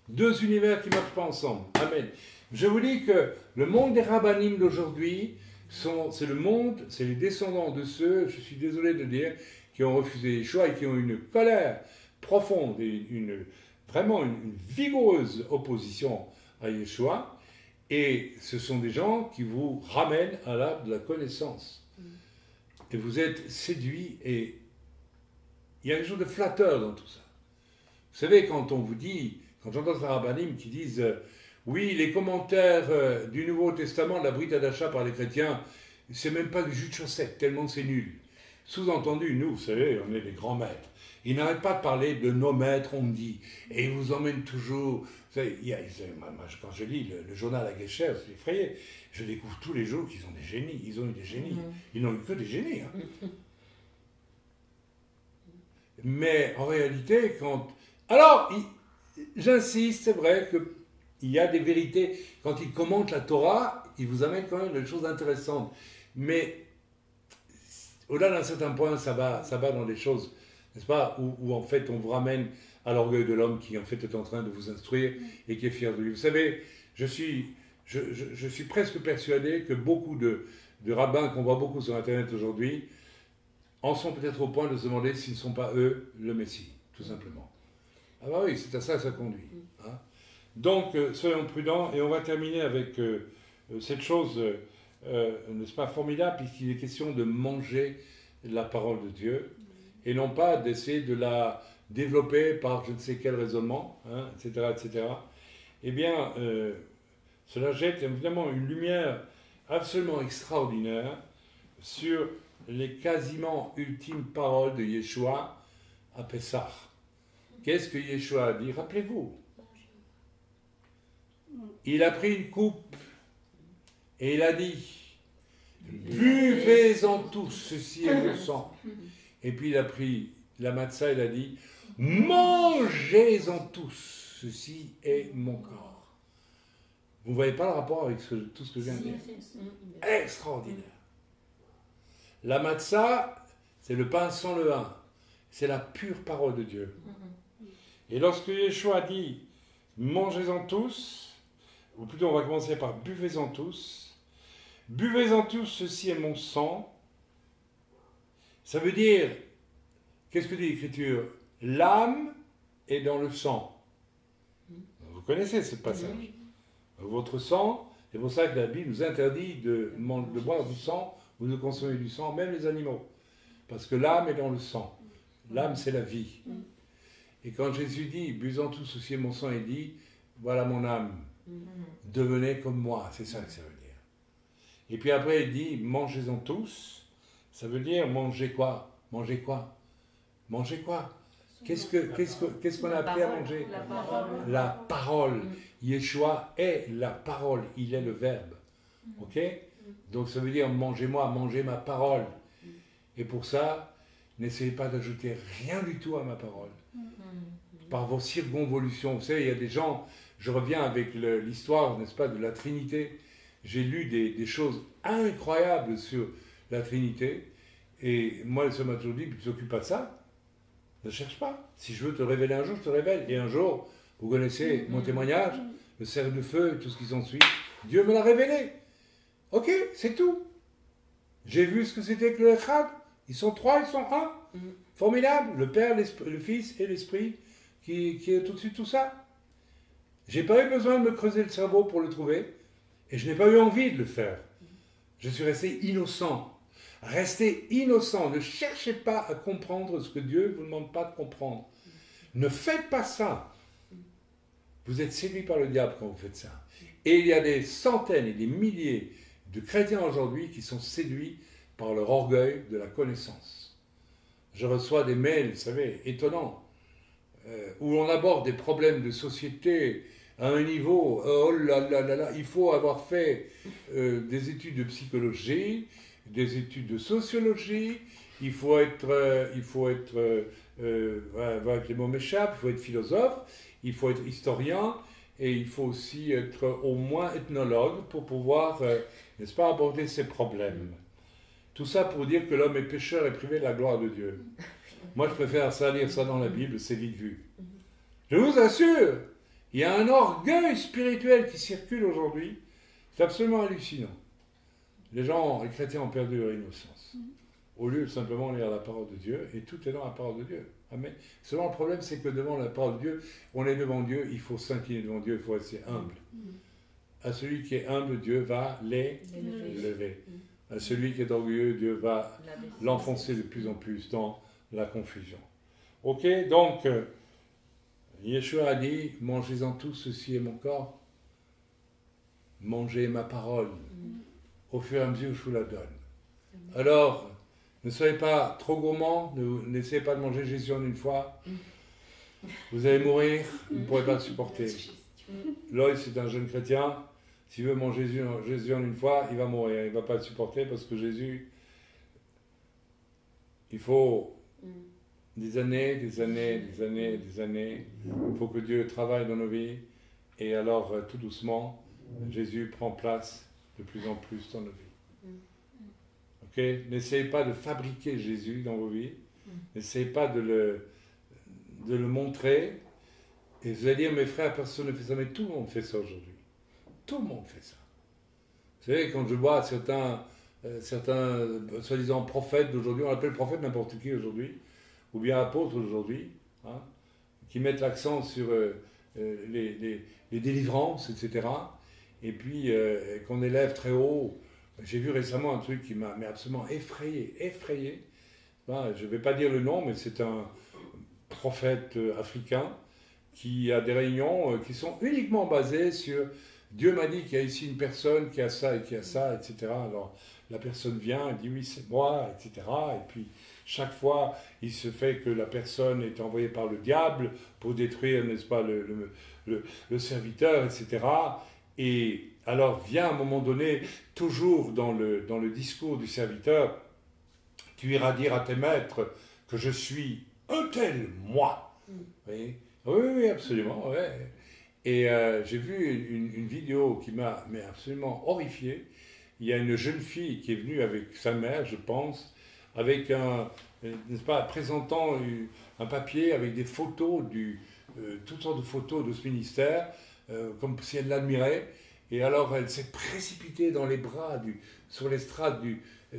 Deux univers qui ne marchent pas ensemble. Amen. Je vous dis que le monde des rabbinimes d'aujourd'hui, c'est le monde, c'est les descendants de ceux, je suis désolé de dire, qui ont refusé les choix et qui ont une colère profonde et vraiment une vigoureuse opposition à Yeshua. Et ce sont des gens qui vous ramènent à l'arbre de la connaissance. Et vous êtes séduits et il y a quelque chose de flatteur dans tout ça. Vous savez, quand on vous dit, quand j'entends ces rabbinim qui disent oui, les commentaires du Nouveau Testament de la Brit Hadasha par les chrétiens, c'est même pas du jus de chaussette, tellement c'est nul. Sous-entendu, nous, vous savez, on est des grands maîtres. Ils n'arrêtent pas de parler de nos maîtres, on me dit, et ils vous emmènent toujours. Vous savez, quand je lis le journal à Gesher, c'est effrayé. Je découvre tous les jours qu'ils ont des génies. Ils ont eu des génies. Ils n'ont eu que des génies. Hein. Mais en réalité, quand... Alors, j'insiste, c'est vrai qu'il y a des vérités. Quand ils commentent la Torah, ils vous amènent quand même des choses intéressantes. Mais au-delà d'un certain point, ça va dans des choses, n'est-ce pas, où en fait on vous ramène à l'orgueil de l'homme qui en fait est en train de vous instruire et qui est fier de lui. Vous savez, je suis presque persuadé que beaucoup de rabbins qu'on voit beaucoup sur Internet aujourd'hui en sont peut-être au point de se demander s'ils ne sont pas eux le Messie, tout simplement. Ah bah oui, c'est à ça que ça conduit. Hein. Donc, soyons prudents et on va terminer avec cette chose, n'est-ce pas, formidable, puisqu'il est question de manger la parole de Dieu et non pas d'essayer de la développer par je ne sais quel raisonnement, hein, etc., etc. Eh bien, cela jette évidemment une lumière absolument extraordinaire sur les quasiment ultimes paroles de Yeshua à Pessah. Qu'est-ce que Yeshua a dit? Rappelez-vous. Il a pris une coupe et il a dit « Buvez-en tous, ceci est mon sang ». Et puis il a pris la matzah et il a dit « Mangez-en tous, ceci est mon corps ». Vous ne voyez pas le rapport avec tout ce que je viens de dire? Extraordinaire. La matzah, c'est le pain sans levain. C'est la pure parole de Dieu. Et lorsque Yeshua dit « Mangez-en tous », ou plutôt on va commencer par « Buvez-en tous ». « Buvez-en tous, ceci est mon sang ». Ça veut dire, qu'est-ce que dit l'Écriture? L'âme est dans le sang. Vous connaissez ce passage. Votre sang, c'est pour ça que la Bible nous interdit de boire du sang ou de consommer du sang, même les animaux. Parce que l'âme est dans le sang. L'âme, c'est la vie. Et quand Jésus dit, buvez-en tous, ceci est mon sang, il dit, voilà mon âme, devenez comme moi. C'est ça que ça veut dire. Et puis après, il dit, mangez-en tous. Ça veut dire, mangez quoi? Mangez quoi? Mangez quoi? Qu'est-ce qu'on a appris à manger? La parole. La parole. Yeshua est la parole, il est le verbe. Ok? Donc ça veut dire, mangez-moi, mangez ma parole. Et pour ça, n'essayez pas d'ajouter rien du tout à ma parole. Par vos circonvolutions. Vous savez, il y a des gens, je reviens avec l'histoire, n'est-ce pas, de la Trinité. J'ai lu des choses incroyables sur la Trinité. Et moi, ça m'a toujours dit, tu t'occupes pas de ça, ne cherche pas. Si je veux te révéler un jour, je te révèle. Et un jour, vous connaissez mon témoignage, le cerf de feu, tout ce qui s'ensuit. Dieu me l'a révélé. Ok, c'est tout. J'ai vu ce que c'était que le Echad. Ils sont trois, ils sont un. Formidable. Le Père, le Fils et l'Esprit qui est au-dessus de tout ça. J'ai pas eu besoin de me creuser le cerveau pour le trouver. Et je n'ai pas eu envie de le faire. Je suis resté innocent. Restez innocent. Ne cherchez pas à comprendre ce que Dieu ne vous demande pas de comprendre. Ne faites pas ça. Vous êtes séduits par le diable quand vous faites ça. Et il y a des centaines et des milliers de chrétiens aujourd'hui qui sont séduits par leur orgueil de la connaissance. Je reçois des mails, vous savez, étonnants, où on aborde des problèmes de société à un niveau, oh là là là là, il faut avoir fait des études de psychologie, des études de sociologie, il faut être avec les mots m'échappent, il faut être philosophe, il faut être historien, et il faut aussi être au moins ethnologue pour pouvoir, n'est-ce pas, aborder ces problèmes. Tout ça pour dire que l'homme est pécheur et privé de la gloire de Dieu. Moi, je préfère ça, lire ça dans la Bible, c'est vite vu. Je vous assure, il y a un orgueil spirituel qui circule aujourd'hui, c'est absolument hallucinant. Les chrétiens ont perdu leur innocence. au lieu de simplement lire la parole de Dieu, et tout est dans la parole de Dieu. Amen. Seulement le problème, c'est que devant la parole de Dieu, on est devant Dieu, il faut s'incliner devant Dieu, il faut rester humble. À celui qui est humble, Dieu va les lever. À celui qui est orgueilleux, Dieu va l'enfoncer de plus en plus dans la confusion. Ok, donc, Yeshua a dit, mangez-en tous, ceci est mon corps. Mangez ma parole, au fur et à mesure que je vous la donne. Alors, ne soyez pas trop gourmands, n'essayez pas de manger Jésus en une fois. Vous allez mourir, vous ne pourrez pas le supporter. Lloyd, c'est un jeune chrétien. S'il veut manger Jésus en une fois, il va mourir. Il ne va pas le supporter parce que Jésus, il faut des années, des années, des années, des années. Il faut que Dieu travaille dans nos vies. Et alors, tout doucement, Jésus prend place de plus en plus dans nos vies. Ok ? N'essayez pas de fabriquer Jésus dans vos vies. N'essayez pas de le montrer. Et vous allez dire, mes frères, personne ne fait ça. Mais tout le monde fait ça aujourd'hui. Tout le monde fait ça. Vous savez, quand je vois certains soi-disant prophètes d'aujourd'hui, on appelle prophète n'importe qui aujourd'hui, ou bien apôtres d'aujourd'hui, hein, qui mettent l'accent sur les délivrances, etc. Et puis qu'on élève très haut. J'ai vu récemment un truc qui m'a absolument effrayé. Hein, je ne vais pas dire le nom, mais c'est un prophète africain qui a des réunions qui sont uniquement basées sur Dieu m'a dit qu'il y a ici une personne qui a ça et qui a ça, etc. Alors la personne vient, elle dit oui c'est moi, etc. Et puis chaque fois il se fait que la personne est envoyée par le diable pour détruire, n'est-ce pas, le serviteur, etc. Et alors vient à un moment donné, toujours dans le discours du serviteur, tu iras dire à tes maîtres que je suis un tel moi. Oui, oui, absolument, ouais. Et j'ai vu une vidéo qui m'a absolument horrifié. Il y a une jeune fille qui est venue avec sa mère, je pense, avec n'est-ce pas, présentant un papier avec des photos, toutes sortes de photos de ce ministère, comme si elle l'admirait. Et alors elle s'est précipitée dans les bras, sur l'estrade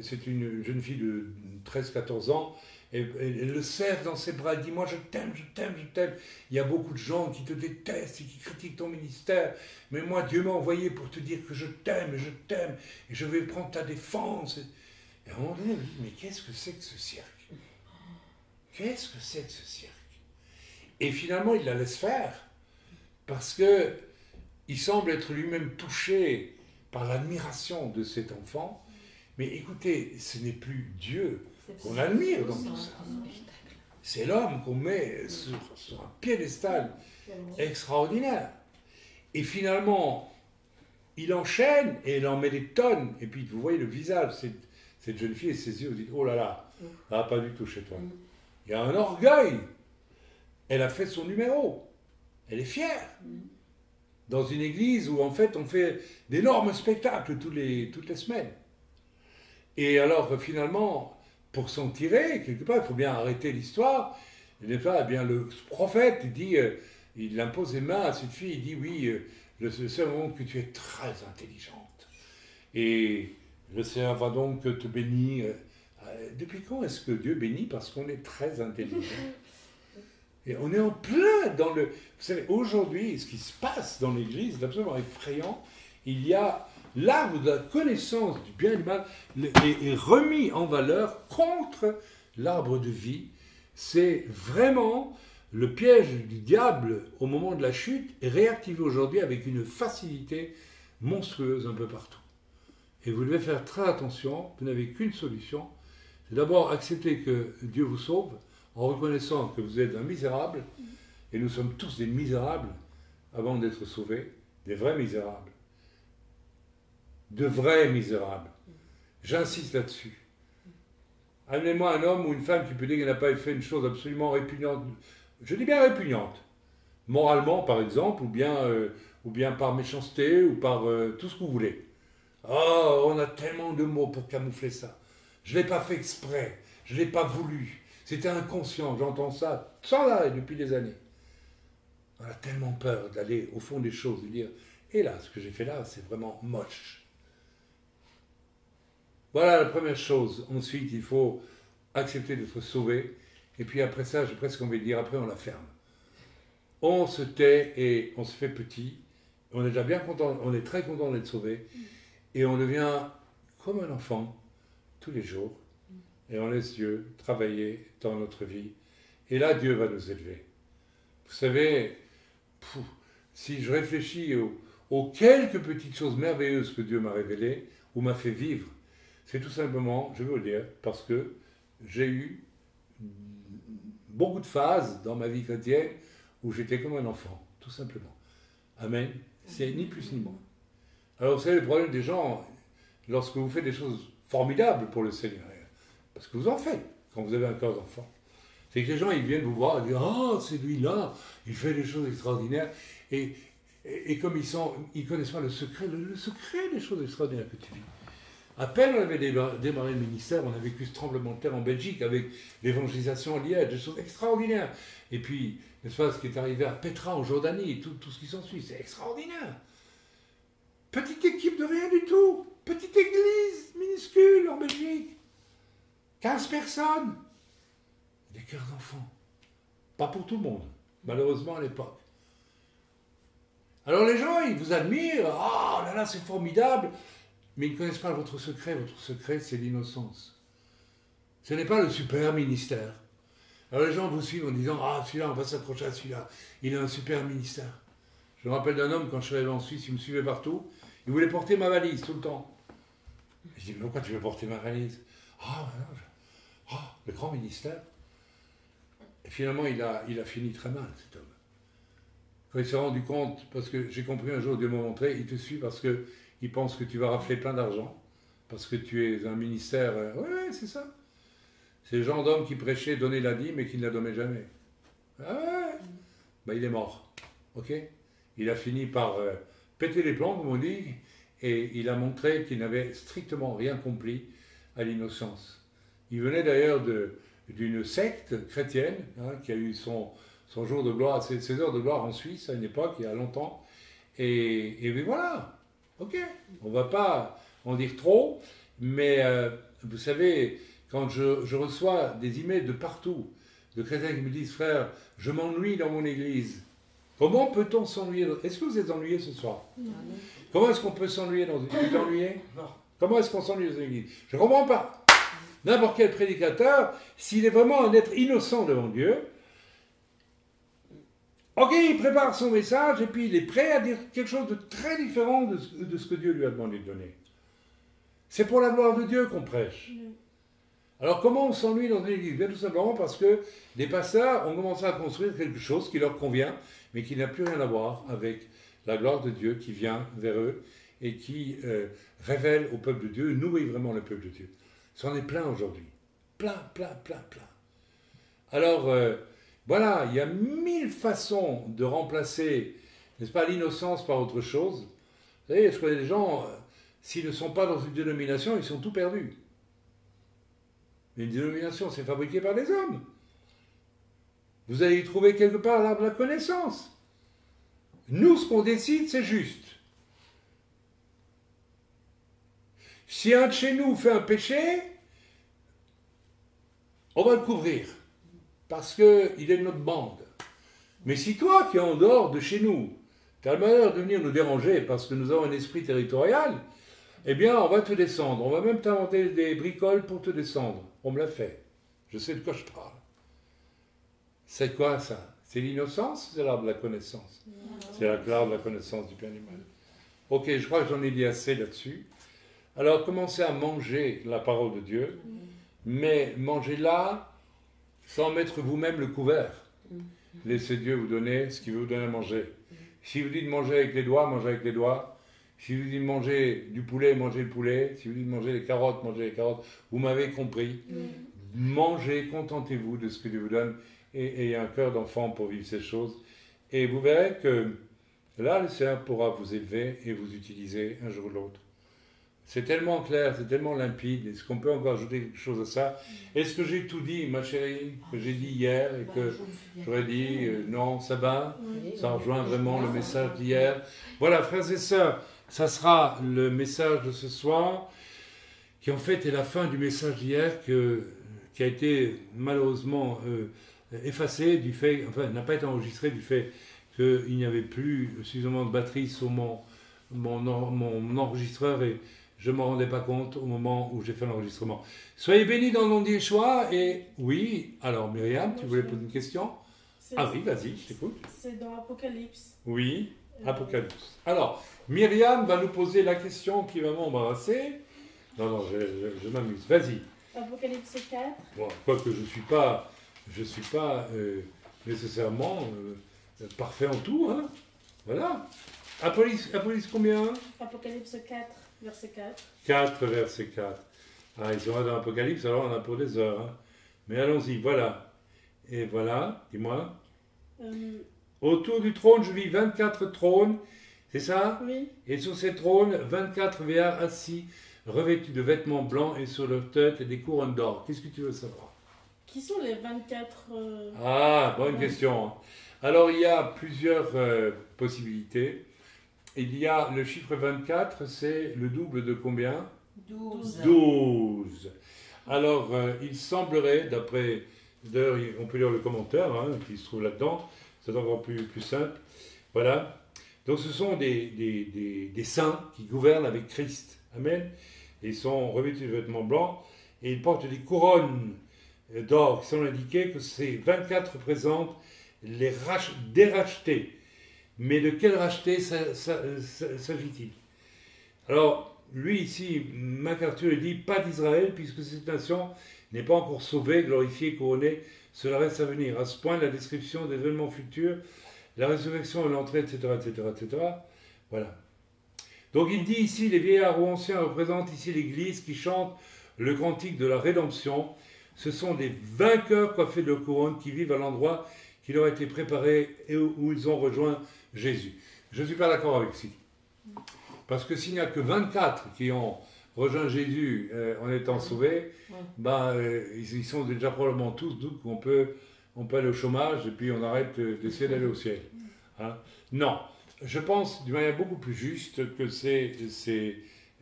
c'est une jeune fille de 13-14 ans, et elle le serre dans ses bras, elle dit « Moi je t'aime, je t'aime, je t'aime. Il y a beaucoup de gens qui te détestent et qui critiquent ton ministère, mais moi Dieu m'a envoyé pour te dire que je t'aime, et je vais prendre ta défense. » Et à un moment donné, elle me dit « Mais qu'est-ce que c'est que ce cirque? Qu'est-ce que c'est que ce cirque ?» Et finalement, il la laisse faire, parce qu'il semble être lui-même touché par l'admiration de cet enfant. Mais écoutez, ce n'est plus Dieu qu'on admire dans tout ça. C'est l'homme qu'on met sur un piédestal extraordinaire. Et finalement, il enchaîne et il en met des tonnes. Et puis vous voyez le visage, cette jeune fille et ses yeux, vous dites, oh là là, ça va pas du tout chez toi. Il y a un orgueil. Elle a fait son numéro. Elle est fière. Dans une église où en fait on fait d'énormes spectacles toutes les semaines. Et alors finalement, pour s'en tirer, quelque part, il faut bien arrêter l'histoire. Eh bien, le prophète, il dit, il impose les mains à cette fille, il dit, oui, le Seigneur montre que tu es très intelligente. Et le Seigneur va donc te bénir. Depuis quand est-ce que Dieu bénit? Parce qu'on est très intelligent. Et on est en plein dans le... Vous savez, aujourd'hui, ce qui se passe dans l'Église est absolument effrayant. Il y a l'arbre de la connaissance du bien et du mal est remis en valeur contre l'arbre de vie. C'est vraiment le piège du diable au moment de la chute est réactivé aujourd'hui avec une facilité monstrueuse un peu partout. Et vous devez faire très attention, vous n'avez qu'une solution, c'est d'abord accepter que Dieu vous sauve en reconnaissant que vous êtes un misérable, et nous sommes tous des misérables avant d'être sauvés, des vrais misérables. De vrais misérables. J'insiste là-dessus. Amenez-moi un homme ou une femme qui peut dire qu'il n'a pas fait une chose absolument répugnante. Je dis bien répugnante. Moralement, par exemple, ou bien par méchanceté, ou par tout ce que vous voulez. Oh, on a tellement de mots pour camoufler ça. Je ne l'ai pas fait exprès. Je ne l'ai pas voulu. C'était inconscient. J'entends ça sans arrêt depuis des années. On a tellement peur d'aller au fond des choses, de dire, et là, ce que j'ai fait là, c'est vraiment moche. Voilà la première chose. Ensuite, il faut accepter d'être sauvé. Et puis après ça, j'ai presque envie de dire, après on la ferme. On se tait et on se fait petit. On est déjà bien content, on est très content d'être sauvé. Et on devient comme un enfant tous les jours. Et on laisse Dieu travailler dans notre vie. Et là, Dieu va nous élever. Vous savez, si je réfléchis aux quelques petites choses merveilleuses que Dieu m'a révélées ou m'a fait vivre, c'est tout simplement, je vais vous le dire, parce que j'ai eu beaucoup de phases dans ma vie chrétienne où j'étais comme un enfant, tout simplement. Amen. C'est ni plus ni moins. Alors vous savez, le problème des gens, lorsque vous faites des choses formidables pour le Seigneur, parce que vous en faites quand vous avez un cœur d'enfant, c'est que les gens, ils viennent vous voir et disent « Ah, c'est lui-là, il fait des choses extraordinaires. » Et comme ils connaissent pas le secret des choses extraordinaires que tu vis. À peine on avait démarré le ministère, on a vécu ce tremblement de terre en Belgique avec l'évangélisation à Liège, des choses extraordinaires. Et puis, n'est-ce pas, ce qui est arrivé à Petra en Jordanie, tout ce qui s'ensuit, c'est extraordinaire. Petite équipe de rien du tout, petite église minuscule en Belgique, 15 personnes, des cœurs d'enfants. Pas pour tout le monde, malheureusement à l'époque. Alors les gens, ils vous admirent, ah là là, c'est formidable. Mais ils ne connaissent pas votre secret. Votre secret, c'est l'innocence. Ce n'est pas le super ministère. Alors les gens vous suivent en disant « Ah, celui-là, on va s'accrocher à celui-là. Il a un super ministère. » Je me rappelle d'un homme, quand je suis arrivé en Suisse, il me suivait partout. Il voulait porter ma valise tout le temps. Je dis « Mais pourquoi tu veux porter ma valise ?»« Ah, le grand ministère. » Et finalement, il a fini très mal, cet homme. Quand il s'est rendu compte, parce que j'ai compris un jour, Dieu m'a montré, il te suit parce que il pense que tu vas rafler plein d'argent, parce que tu es un ministère... Oui, c'est ça. C'est le genre d'homme qui prêchait donner la dîme mais qui ne la donnait jamais. Ah ouais. Ben, il est mort. Ok. Il a fini par péter les plombs, comme on dit, et il a montré qu'il n'avait strictement rien compris à l'innocence. Il venait d'ailleurs d'une secte chrétienne, qui a eu son jour de gloire, ses heures de gloire en Suisse à une époque, il y a longtemps, et voilà. Ok, on ne va pas en dire trop, mais vous savez, quand je reçois des emails de partout, de chrétiens qui me disent « Frère, je m'ennuie dans mon église ». Comment peut-on s'ennuyer? Est-ce que vous êtes ennuyé ce soir? Non. Comment est-ce qu'on peut s'ennuyer dans une église? Tu es ennuyé? Non. Comment est-ce qu'on s'ennuie dans une église? Je ne comprends pas. N'importe quel prédicateur, s'il est vraiment un être innocent devant Dieu, ok, il prépare son message et puis il est prêt à dire quelque chose de très différent de ce que Dieu lui a demandé de donner. C'est pour la gloire de Dieu qu'on prêche. Alors comment on s'ennuie dans une église? Bien tout simplement parce que des pasteurs ont commencé à construire quelque chose qui leur convient, mais qui n'a plus rien à voir avec la gloire de Dieu qui vient vers eux et qui révèle au peuple de Dieu, nourrit vraiment le peuple de Dieu. C'en est plein aujourd'hui. Plein. Alors... voilà, il y a 1000 façons de remplacer, n'est-ce pas, l'innocence par autre chose. Vous savez, je connais des gens, s'ils ne sont pas dans une dénomination, ils sont tout perdus. Mais une dénomination, c'est fabriqué par des hommes. Vous allez y trouver quelque part l'arbre de la connaissance. Nous, ce qu'on décide, c'est juste. Si un de chez nous fait un péché, on va le couvrir. Parce qu'il est de notre bande. Mais si toi, qui es en dehors de chez nous, tu as le malheur de venir nous déranger parce que nous avons un esprit territorial, eh bien, on va te descendre. On va même t'inventer des bricoles pour te descendre. On me l'a fait. Je sais de quoi je parle. C'est quoi ça? C'est l'innocence ou c'est l'arbre de la connaissance? C'est l'arbre de la connaissance du bien et du mal. Ok, je crois que j'en ai dit assez là-dessus. Alors, commencez à manger la parole de Dieu, mais mangez-la sans mettre vous-même le couvert. Laissez Dieu vous donner ce qu'il veut vous donner à manger. Si vous dites de manger avec les doigts, mangez avec les doigts. Si vous dites de manger du poulet, mangez le poulet. Si vous dites de manger les carottes, mangez les carottes. Vous m'avez compris. Mangez, contentez-vous de ce que Dieu vous donne et ayez un cœur d'enfant pour vivre ces choses. Et vous verrez que là, le Seigneur pourra vous élever et vous utiliser un jour ou l'autre. C'est tellement clair, c'est tellement limpide. Est-ce qu'on peut encore ajouter quelque chose à ça? Est-ce que j'ai tout dit, ma chérie, que j'ai dit hier et que j'aurais dit non, ça va? Ça rejoint vraiment le message d'hier. Voilà, frères et sœurs, ça sera le message de ce soir qui en fait est la fin du message d'hier qui a été malheureusement effacé du fait, enfin n'a pas été enregistré du fait qu'il n'y avait plus suffisamment de batterie sur mon enregistreur et je ne m'en rendais pas compte au moment où j'ai fait l'enregistrement. Soyez bénis dans le nom de Yeshua et oui, alors Myriam, tu voulais poser une question? Ah oui, vas-y, je t'écoute. C'est dans Apocalypse. Oui, Apocalypse. Alors, Myriam va nous poser la question qui va m'embarrasser. Non, je m'amuse. Vas-y. Apocalypse 4. Bon, quoique je suis pas nécessairement parfait en tout, hein. Voilà. Apocalypse combien? Apocalypse 4, verset 4. 4, verset 4. Ah, ils sont dans Apocalypse, alors on a pour des heures. Hein. Mais allons-y, voilà. Et voilà, dis-moi. Autour du trône, je vis 24 trônes, c'est ça? Oui. Et sur ces trônes, 24 vieillards assis, revêtus de vêtements blancs et sur leur tête des couronnes d'or. Qu'est-ce que tu veux savoir? Qui sont les 24 Ah, bonne question. Alors, il y a plusieurs possibilités. Il y a le chiffre 24, c'est le double de combien? 12. 12. Alors, il semblerait, d'après, d'ailleurs, on peut lire le commentaire qui se trouve là-dedans, c'est encore plus simple. Voilà. Donc, ce sont des saints qui gouvernent avec Christ. Amen. Ils sont revêtus de vêtements blancs et ils portent des couronnes d'or qui sont indiquées que ces 24 représentent des rachetés. Mais de quel racheté s'agit-il? Alors, lui ici, MacArthur dit pas d'Israël, puisque cette nation n'est pas encore sauvée, glorifiée, couronnée, cela reste à venir. À ce point, la description des événements futurs, la résurrection et l'entrée, etc., etc., etc. Voilà. Donc il dit ici, les vieillards ou anciens représentent ici l'Église qui chante le cantique de la rédemption. Ce sont des vainqueurs coiffés de couronne qui vivent à l'endroit qui leur a été préparé et où ils ont rejoint Jésus. Je ne suis pas d'accord avec ça. Parce que s'il n'y a que 24 qui ont rejoint Jésus en étant sauvés, ils sont déjà probablement tous doutes qu'on peut aller au chômage et puis on arrête d'essayer d'aller au ciel. Hein? Non, je pense d'une manière beaucoup plus juste que c'est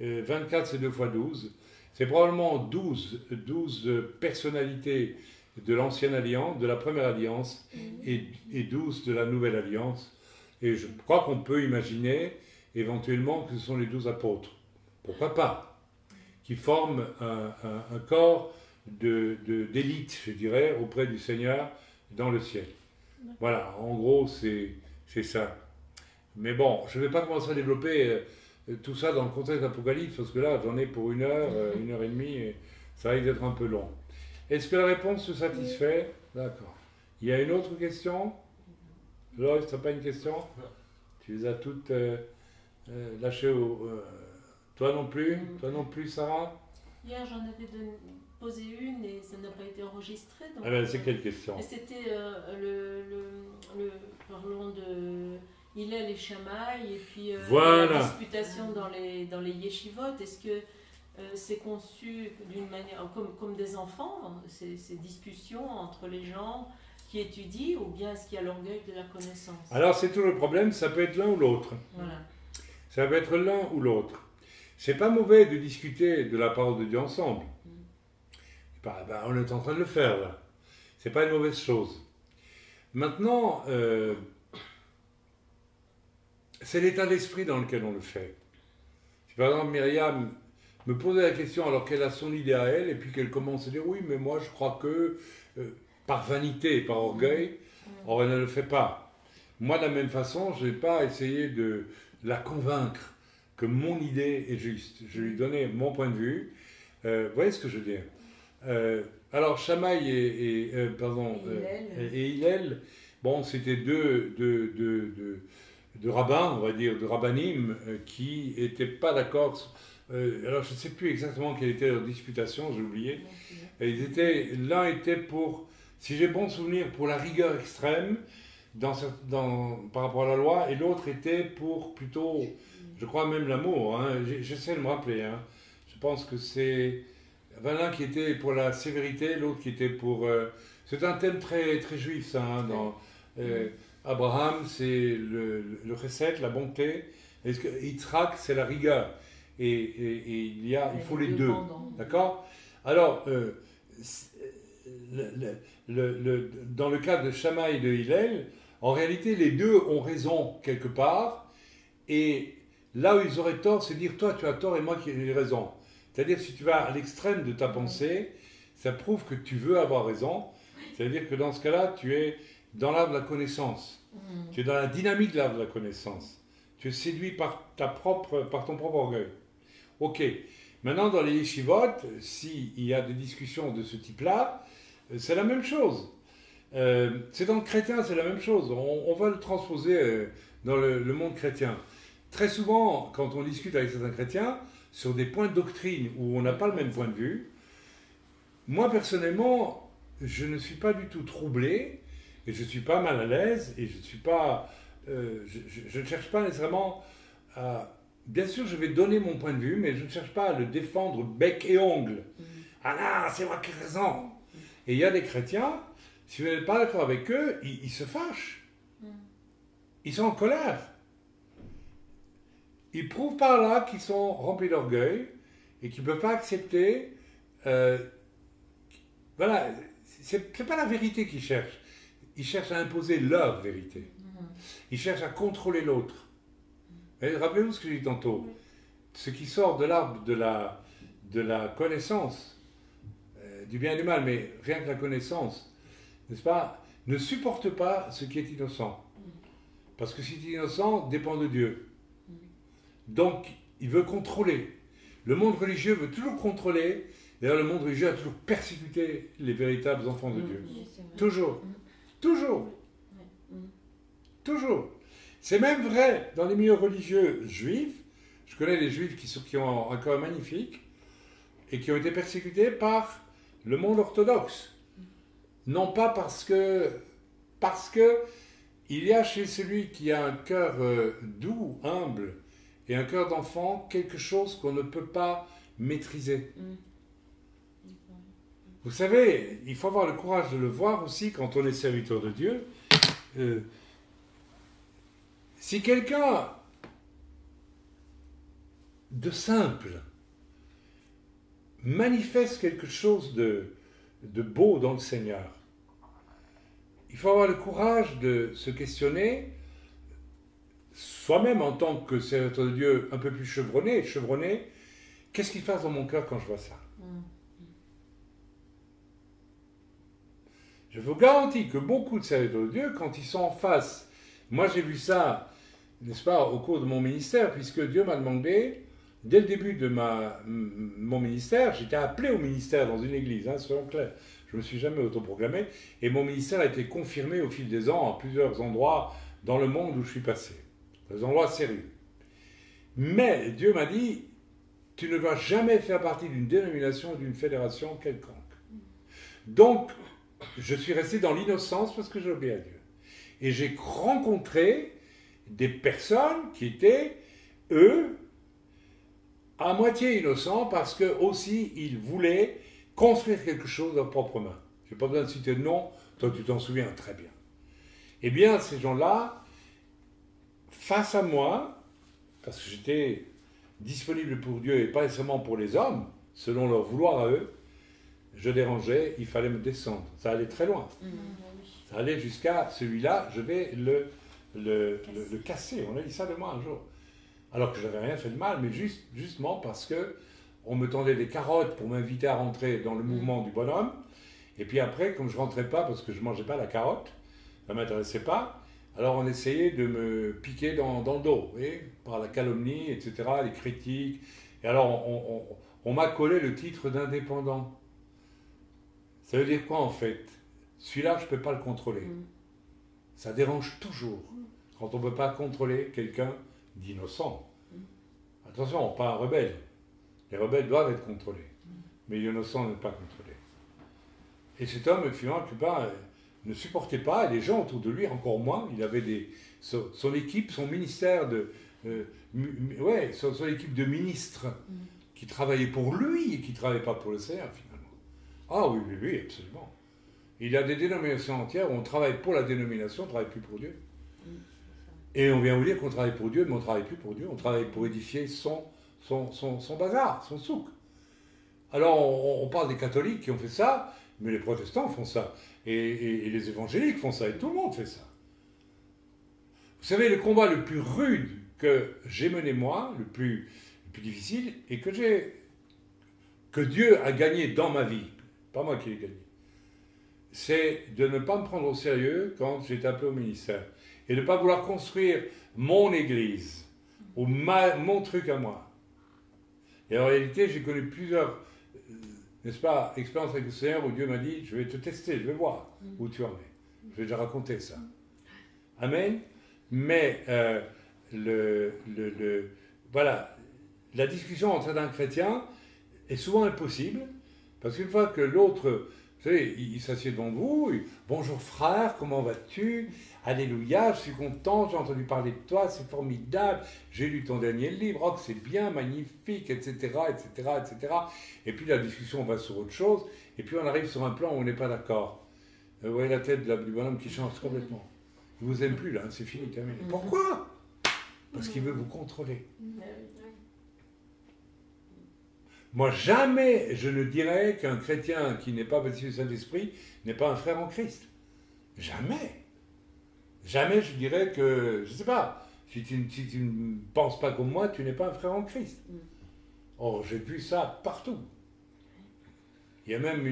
24, c'est 2 fois 12. C'est probablement 12 personnalités de l'ancienne alliance, de la première alliance, et 12 de la nouvelle alliance. Et je crois qu'on peut imaginer éventuellement que ce sont les 12 apôtres. Pourquoi pas? Qui forment un corps d'élite, je dirais, auprès du Seigneur dans le ciel. Voilà, en gros, c'est ça. Mais bon, je ne vais pas commencer à développer tout ça dans le contexte d'Apocalypse, parce que là, j'en ai pour 1 heure, 1 heure et demie, et ça risque d'être un peu long. Est-ce que la réponse te satisfait? D'accord. Il y a une autre question? Loïs, tu n'as pas une question? Tu les as toutes lâchées toi non plus? Toi non plus, Sarah? Hier, j'en avais posé une et ça n'a pas été enregistré. Donc, Ah ben, c'est quelle question? c'était parlons de Hillel et Shammai et puis voilà. La disputation dans les yeshivot. Est-ce que c'est conçu d'une manière comme des enfants, ces discussions entre les gens qui étudient, ou bien est-ce qu'il y a l'orgueil de la connaissance? Alors c'est tout le problème, ça peut être l'un ou l'autre. Voilà. Ça peut être l'un ou l'autre. C'est pas mauvais de discuter de la parole de Dieu ensemble. On est en train de le faire là. C'est pas une mauvaise chose. Maintenant, c'est l'état d'esprit dans lequel on le fait. Si par exemple Myriam me posait la question alors qu'elle a son idée à elle, et puis qu'elle commence à dire oui, mais moi je crois que, par vanité, par orgueil, or elle ne le fait pas. Moi de la même façon, je n'ai pas essayé de la convaincre que mon idée est juste. Je lui donnais mon point de vue. Vous voyez ce que je veux dire? Alors Shammai et Hillel, bon, c'était deux rabbins, on va dire, de rabbinim, qui n'étaient pas d'accord. Alors je ne sais plus exactement quelle était leur disputation, j'ai oublié. L'un était pour, si j'ai bon souvenir, pour la rigueur extrême par rapport à la loi, et l'autre était pour plutôt, je crois même l'amour. Hein, j'essaie de me rappeler. Hein. Je pense que c'est l'un qui était pour la sévérité, l'autre qui était pour. C'est un thème très très juif, ça. Hein, dans Abraham, c'est le chesed, la bonté. Yitzhak, c'est la rigueur. il faut les deux. pendant. D'accord? Alors, dans le cas de Shammai et de Hillel, en réalité, les deux ont raison quelque part, et là où ils auraient tort, c'est dire toi tu as tort et moi qui ai raison. C'est-à-dire si tu vas à l'extrême de ta pensée, ça prouve que tu veux avoir raison. C'est-à-dire que dans ce cas-là, tu es dans l'arbre de la connaissance. Tu es dans la dynamique de l'arbre de la connaissance. Tu es séduit par ton propre orgueil. Ok. Maintenant, dans les yeshivot, s'il y a des discussions de ce type-là, c'est la même chose. C'est dans le chrétien, c'est la même chose. On va le transposer dans le monde chrétien. Très souvent, quand on discute avec certains chrétiens, sur des points de doctrine où on n'a pas le même point de vue, moi personnellement, je ne suis pas du tout troublé, et je ne suis pas mal à l'aise, et je ne suis pas... je ne cherche pas nécessairement à... Bien sûr, je vais donner mon point de vue, mais je ne cherche pas à le défendre bec et ongle. Ah là, c'est moi qui ai raison. Et il y a des chrétiens, si vous n'êtes pas d'accord avec eux, ils se fâchent. Ils sont en colère. Ils prouvent par là qu'ils sont remplis d'orgueil et qu'ils ne peuvent pas accepter... voilà, c'est pas la vérité qu'ils cherchent. Ils cherchent à imposer leur vérité. Ils cherchent à contrôler l'autre. Rappelez-vous ce que j'ai dit tantôt. Ce qui sort de l'arbre de la connaissance, du bien et du mal, mais rien que la connaissance, n'est-ce pas, ne supporte pas ce qui est innocent. Parce que ce qui est innocent dépend de Dieu. Donc, il veut contrôler. Le monde religieux veut toujours contrôler. D'ailleurs, le monde religieux a toujours persécuté les véritables enfants de Dieu. Toujours. Toujours. Toujours. C'est même vrai dans les milieux religieux juifs. Je connais des juifs qui ont un corps magnifique et qui ont été persécutés par le monde orthodoxe. Non pas parce que il y a chez celui qui a un cœur doux, humble et un cœur d'enfant quelque chose qu'on ne peut pas maîtriser. Vous savez, il faut avoir le courage de le voir aussi quand on est serviteur de Dieu. Si quelqu'un de simple manifeste quelque chose de beau dans le Seigneur, il faut avoir le courage de se questionner, soi-même en tant que serviteur de Dieu un peu plus chevronné, qu'est-ce qui se passe dans mon cœur quand je vois ça? Je vous garantis que beaucoup de serviteurs de Dieu, quand ils sont en face, moi j'ai vu ça, n'est-ce pas, au cours de mon ministère, puisque Dieu m'a demandé, dès le début de mon ministère, j'étais appelé au ministère dans une église, soyons clairs, je ne me suis jamais autoproclamé, et mon ministère a été confirmé au fil des ans à plusieurs endroits dans le monde où je suis passé, des endroits sérieux. Mais Dieu m'a dit, tu ne vas jamais faire partie d'une dénomination, d'une fédération quelconque. Donc, je suis resté dans l'innocence parce que j'ai obéi à Dieu. Et j'ai rencontré des personnes qui étaient, eux, à moitié innocents parce que aussi ils voulaient construire quelque chose de leurs propres mains. Je n'ai pas besoin de citer de nom, toi tu t'en souviens très bien. Eh bien, ces gens-là, face à moi, parce que j'étais disponible pour Dieu et pas nécessairement pour les hommes, selon leur vouloir à eux, je dérangeais, il fallait me descendre. Ça allait très loin. Ça allait jusqu'à celui-là, je vais le casser. On a dit ça de moi un jour. Alors que je n'avais rien fait de mal, mais justement parce que on me tendait des carottes pour m'inviter à rentrer dans le mouvement du bonhomme. Et puis après, comme je ne rentrais pas parce que je ne mangeais pas la carotte, ça ne m'intéressait pas, alors on essayait de me piquer dans le dos, par la calomnie, etc., les critiques. Et alors on m'a collé le titre d'indépendant. Ça veut dire quoi en fait? Celui-là, je ne peux pas le contrôler. Ça dérange toujours quand on ne peut pas contrôler quelqu'un d'innocent. Attention, pas un rebelle. Les rebelles doivent être contrôlés. Mais l'innocent n'est pas contrôlé. Et cet homme, finalement, ne supportait pas, et les gens autour de lui encore moins. Il avait son équipe, son ministère son équipe de ministres qui travaillaient pour lui et qui ne travaillaient pas pour le Seigneur, finalement. Ah oui, absolument. Il y a des dénominations entières où on travaille pour la dénomination, on ne travaille plus pour Dieu. Et on vient vous dire qu'on travaille pour Dieu, mais on ne travaille plus pour Dieu, on travaille pour édifier son son bazar, son souk. Alors on parle des catholiques qui ont fait ça, mais les protestants font ça. Et les évangéliques font ça, et tout le monde fait ça. Vous savez, le combat le plus rude que j'ai mené moi, le plus difficile, et que Dieu a gagné dans ma vie, pas moi qui l'ai gagné, c'est de ne pas me prendre au sérieux quand j'étais appelé au ministère, et de ne pas vouloir construire mon église, ou mon truc à moi. Et en réalité, j'ai connu plusieurs, n'est-ce pas, expériences avec le Seigneur où Dieu m'a dit, je vais te tester, je vais voir où tu en es. Je vais déjà raconter ça. Amen. Mais voilà, la discussion entre un chrétien est souvent impossible, parce qu'une fois que l'autre, vous savez, il s'assied devant vous, bonjour frère, comment vas-tu? Alléluia, je suis content, j'ai entendu parler de toi, c'est formidable, j'ai lu ton dernier livre, oh, c'est bien, magnifique, etc., etc., etc. Et puis la discussion va sur autre chose, et puis on arrive sur un plan où on n'est pas d'accord. Vous voyez la tête du bonhomme qui change complètement. Il ne vous aime plus là, c'est fini, terminé. Pourquoi? Parce qu'il veut vous contrôler. Moi, jamais je ne dirais qu'un chrétien qui n'est pas baptisé du Saint-Esprit n'est pas un frère en Christ. Jamais. Jamais je dirais que, je ne sais pas, si tu ne penses pas comme moi, tu n'es pas un frère en Christ. Or, j'ai vu ça partout. Il y a même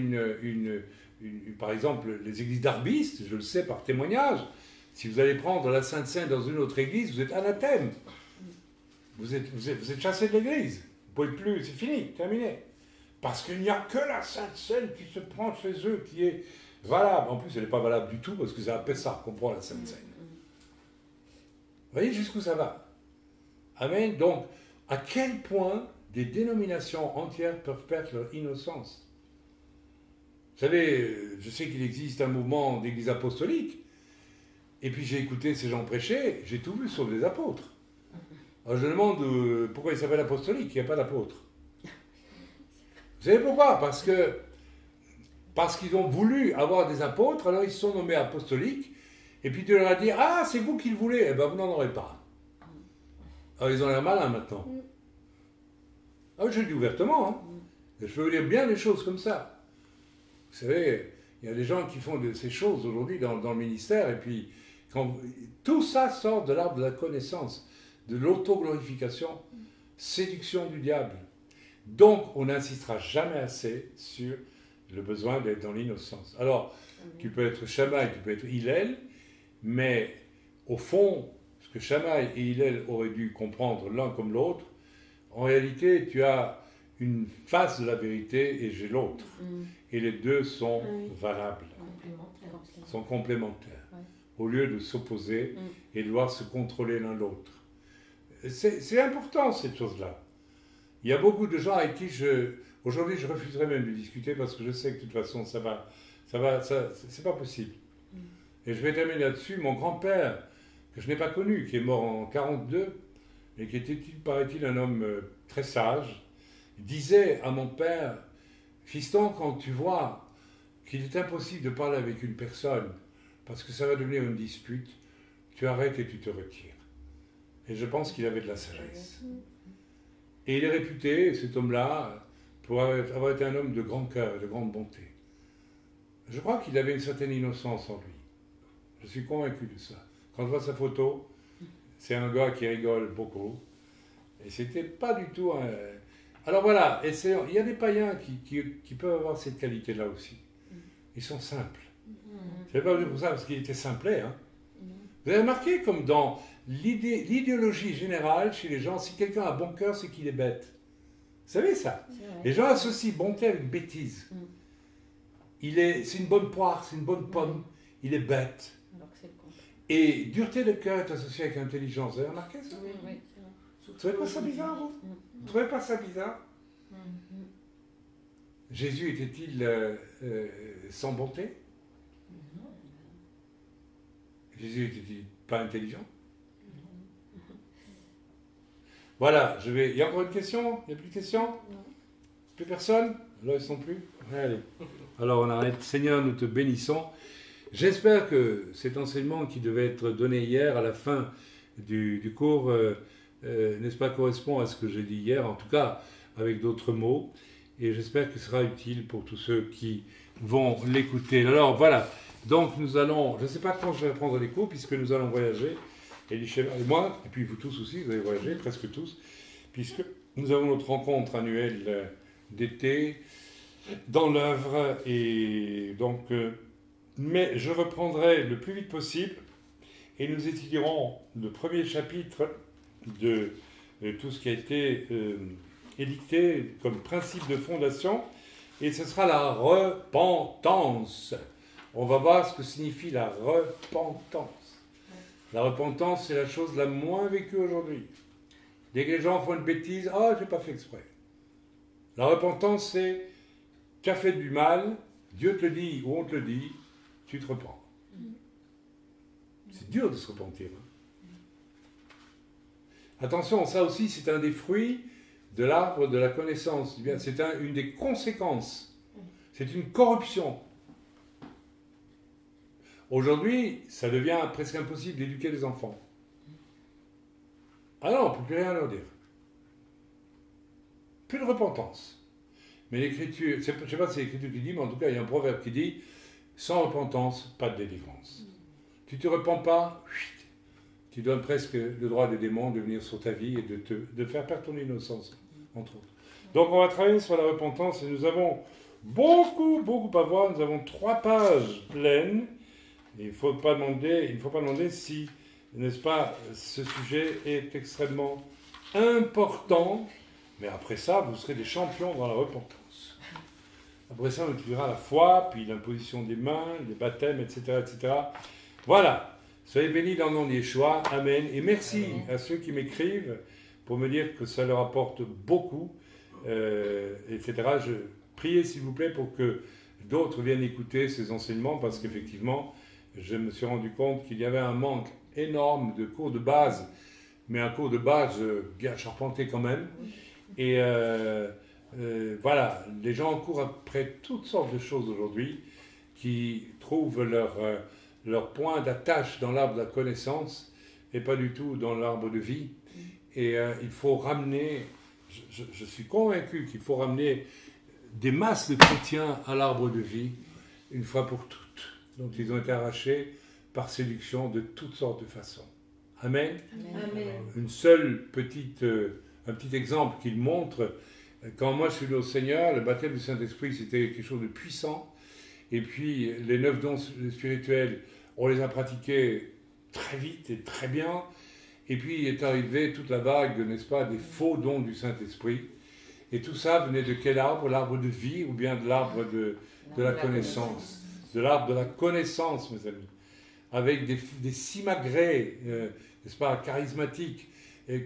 par exemple, les églises d'arbistes, je le sais par témoignage, si vous allez prendre la Sainte Seine dans une autre église, vous êtes anathème. Vous êtes chassé de l'église. Vous ne pouvez plus, c'est fini, terminé. Parce qu'il n'y a que la Sainte Seine qui se prend chez eux, qui est valable. En plus, elle n'est pas valable du tout, parce que c'est un Pessar qu'on prend la Sainte Seine. Vous voyez jusqu'où ça va? Amen. Donc, à quel point des dénominations entières peuvent perdre leur innocence? Vous savez, je sais qu'il existe un mouvement d'église apostolique, et puis j'ai écouté ces gens prêcher, j'ai tout vu sauf des apôtres. Alors je demande pourquoi ils s'appellent apostoliques, il n'y a pas d'apôtres. Vous savez pourquoi? Parce qu'ils ont voulu avoir des apôtres, alors ils se sont nommés apostoliques, et puis tu leur as dit, ah, c'est vous qui le voulez, eh bien vous n'en aurez pas. Alors ils ont l'air malins maintenant. Ah, je le dis ouvertement, hein. Je peux vous dire bien des choses comme ça. Vous savez, il y a des gens qui font ces choses aujourd'hui dans le ministère, et puis tout ça sort de l'arbre de la connaissance, de l'autoglorification, séduction du diable. Donc, on n'insistera jamais assez sur le besoin d'être dans l'innocence. Alors, tu peux être Shammai, tu peux être Hillel, mais au fond, ce que Shammai et Hillel auraient dû comprendre l'un comme l'autre, en réalité, tu as une face de la vérité et j'ai l'autre. Et les deux sont valables, sont complémentaires, au lieu de s'opposer et de devoir se contrôler l'un l'autre. C'est important, cette chose-là. Il y a beaucoup de gens avec qui aujourd'hui, je refuserais même de discuter parce que je sais que de toute façon, c'est pas possible. Et je vais terminer là-dessus. Mon grand-père, que je n'ai pas connu, qui est mort en 1942, et qui était, paraît-il, un homme très sage, disait à mon père, fiston, quand tu vois qu'il est impossible de parler avec une personne parce que ça va devenir une dispute, tu arrêtes et tu te retires. Et je pense qu'il avait de la sagesse. Et il est réputé, cet homme-là, pour avoir été un homme de grand cœur, de grande bonté. Je crois qu'il avait une certaine innocence en lui. Je suis convaincu de ça. Quand je vois sa photo, c'est un gars qui rigole beaucoup. Et c'était pas du tout un... Alors voilà, il y a des païens qui peuvent avoir cette qualité-là aussi. Ils sont simples. Je ne vais pas vous dire pour ça parce qu'il était simplet. Hein. Vous avez remarqué comme dans l'idéologie générale chez les gens, si quelqu'un a bon cœur, c'est qu'il est bête. Vous savez ça? Les gens associent bonté avec bêtise. C'est une bonne poire, c'est une bonne pomme, il est bête. Et dureté de cœur est associée avec intelligence. Vous avez remarqué ça? Oui. Vous ne trouvez pas ça bizarre, vous? Vous ne trouvez pas ça bizarre? Jésus était-il sans bonté? Jésus était-il pas intelligent? Voilà, il y a encore une question? Il n'y a plus de questions? Plus personne? Là, ils ne sont plus? Allez. Alors, on arrête. Seigneur, nous te bénissons. J'espère que cet enseignement qui devait être donné hier à la fin du cours n'est-ce pas, correspond à ce que j'ai dit hier, en tout cas avec d'autres mots, et j'espère que ce sera utile pour tous ceux qui vont l'écouter. Alors voilà, donc nous allons, je ne sais pas quand je vais prendre les cours, puisque nous allons voyager, Elie et moi, et puis vous tous aussi, vous allez voyager, presque tous, puisque nous avons notre rencontre annuelle d'été dans l'œuvre, et donc, mais je reprendrai le plus vite possible, et nous étudierons le premier chapitre de tout ce qui a été édicté comme principe de fondation, et ce sera la repentance. On va voir ce que signifie la repentance. La repentance, c'est la chose la moins vécue aujourd'hui. Dès que les gens font une bêtise, « Ah, je n'ai pas fait exprès ». La repentance, c'est « Tu as fait du mal, Dieu te le dit ou on te le dit, tu te repens ». C'est dur de se repentir. Attention, ça aussi, c'est un des fruits de l'arbre de la connaissance. C'est une des conséquences. C'est une corruption. Aujourd'hui, ça devient presque impossible d'éduquer les enfants. Ah non, on ne peut plus rien leur dire. Plus de repentance. Mais l'Écriture, je ne sais pas si c'est l'Écriture qui dit, mais en tout cas, il y a un proverbe qui dit « Sans repentance, pas de délivrance ». Tu ne te repens pas, tu donnes presque le droit des démons de venir sur ta vie et de faire perdre ton innocence, entre autres. Donc on va travailler sur la repentance et nous avons beaucoup à voir. Nous avons 3 pages pleines. Il ne faut pas demander si, n'est-ce pas, ce sujet est extrêmement important. Mais après ça, vous serez des champions dans la repentance. Après ça, on étudiera la foi, puis l'imposition des mains, les baptêmes, etc. Voilà. Soyez bénis dans le nom de Yeshua. Amen. Et merci à ceux qui m'écrivent pour me dire que ça leur apporte beaucoup, etc. Je priez, s'il vous plaît, pour que d'autres viennent écouter ces enseignements, parce qu'effectivement, je me suis rendu compte qu'il y avait un manque énorme de cours de base, mais un cours de base bien charpenté quand même. Et voilà, les gens courent après toutes sortes de choses aujourd'hui, qui trouvent leur point d'attache dans l'arbre de la connaissance et pas du tout dans l'arbre de vie. Et il faut ramener, je suis convaincu qu'il faut ramener des masses de chrétiens à l'arbre de vie, une fois pour toutes, dont ils ont été arrachés par séduction de toutes sortes de façons. Amen. Amen. Une seule un petit exemple qu'il montre, quand moi je suis venu au Seigneur, le baptême du Saint-Esprit, c'était quelque chose de puissant. Et puis, les 9 dons spirituels, on les a pratiqués très vite et très bien. Et puis, est arrivée toute la vague, n'est-ce pas, des faux dons du Saint-Esprit. Et tout ça venait de quel arbre? L'arbre de vie ou bien de l'arbre de la connaissance? De l'arbre de la connaissance, mes amis. Avec des simagrées, n'est-ce pas, charismatiques,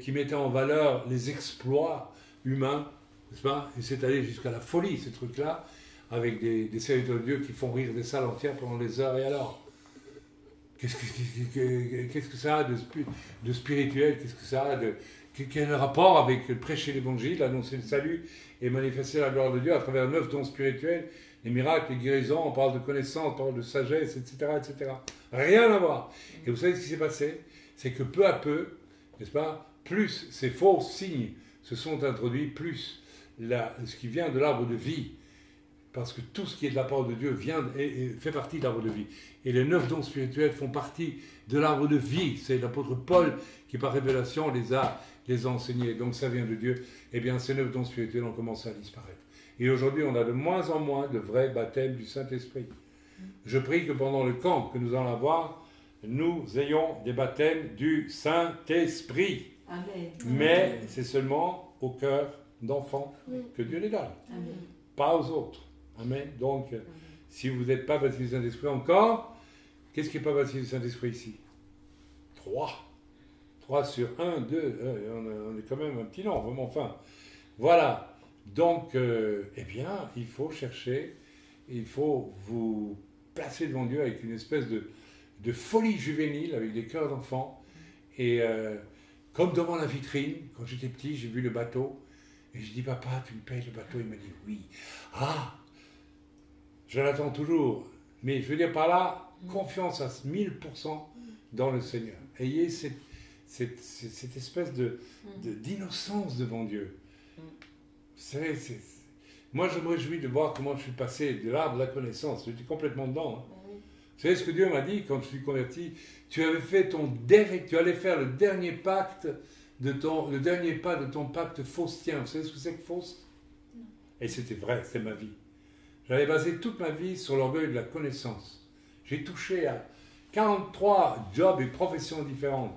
qui mettaient en valeur les exploits humains, n'est-ce pas? Et c'est allé jusqu'à la folie, ces trucs-là, avec des serviteurs de Dieu qui font rire des salles entières pendant des heures. Et alors, qu'est-ce que ça a de spirituel? Qu'est-ce que ça a quel rapport avec prêcher l'évangile, annoncer le salut et manifester la gloire de Dieu à travers 9 dons spirituels, les miracles, les guérisons, on parle de connaissance, on parle de sagesse, etc. Rien à voir. Et vous savez ce qui s'est passé? C'est que peu à peu, n'est-ce pas, plus ces faux signes se sont introduits, plus ce qui vient de l'arbre de vie, parce que tout ce qui est de la part de Dieu fait partie de l'arbre de vie. Et les 9 dons spirituels font partie de l'arbre de vie. C'est l'apôtre Paul qui, par révélation, les a enseignés. Donc ça vient de Dieu. Eh bien, ces 9 dons spirituels ont commencé à disparaître. Et aujourd'hui, on a de moins en moins de vrais baptêmes du Saint-Esprit. Je prie que pendant le camp que nous allons avoir, nous ayons des baptêmes du Saint-Esprit. Amen. Mais c'est seulement au cœur d'enfants que Dieu les donne. Amen. Pas aux autres. Amen. Donc, si vous n'êtes pas baptisé du Saint-Esprit encore, qu'est-ce qui n'est pas baptisé du Saint-Esprit ici? 3. 3 sur 1, 2. On est quand même un petit nombre, mais enfin. Voilà. Donc, eh bien, il faut chercher, il faut vous placer devant Dieu avec une espèce de folie juvénile, avec des cœurs d'enfants. Et comme devant la vitrine, quand j'étais petit, j'ai vu le bateau. Et je dis, papa, tu me payes le bateau? Il m'a dit, oui. Ah, je l'attends toujours. Mais je veux dire par là, confiance à 1000% dans le Seigneur. Ayez cette espèce d'innocence devant Dieu. Vous savez, moi je me réjouis de voir comment je suis passé de l'arbre de la connaissance. J'étais complètement dedans. Hein. Vous savez ce que Dieu m'a dit quand je suis converti? Tu allais faire le dernier pacte le dernier pas de ton pacte faustien. Vous savez ce que c'est que Faust? Et c'était vrai, c'est ma vie. J'avais basé toute ma vie sur l'orgueil de la connaissance. J'ai touché à 43 jobs et professions différentes.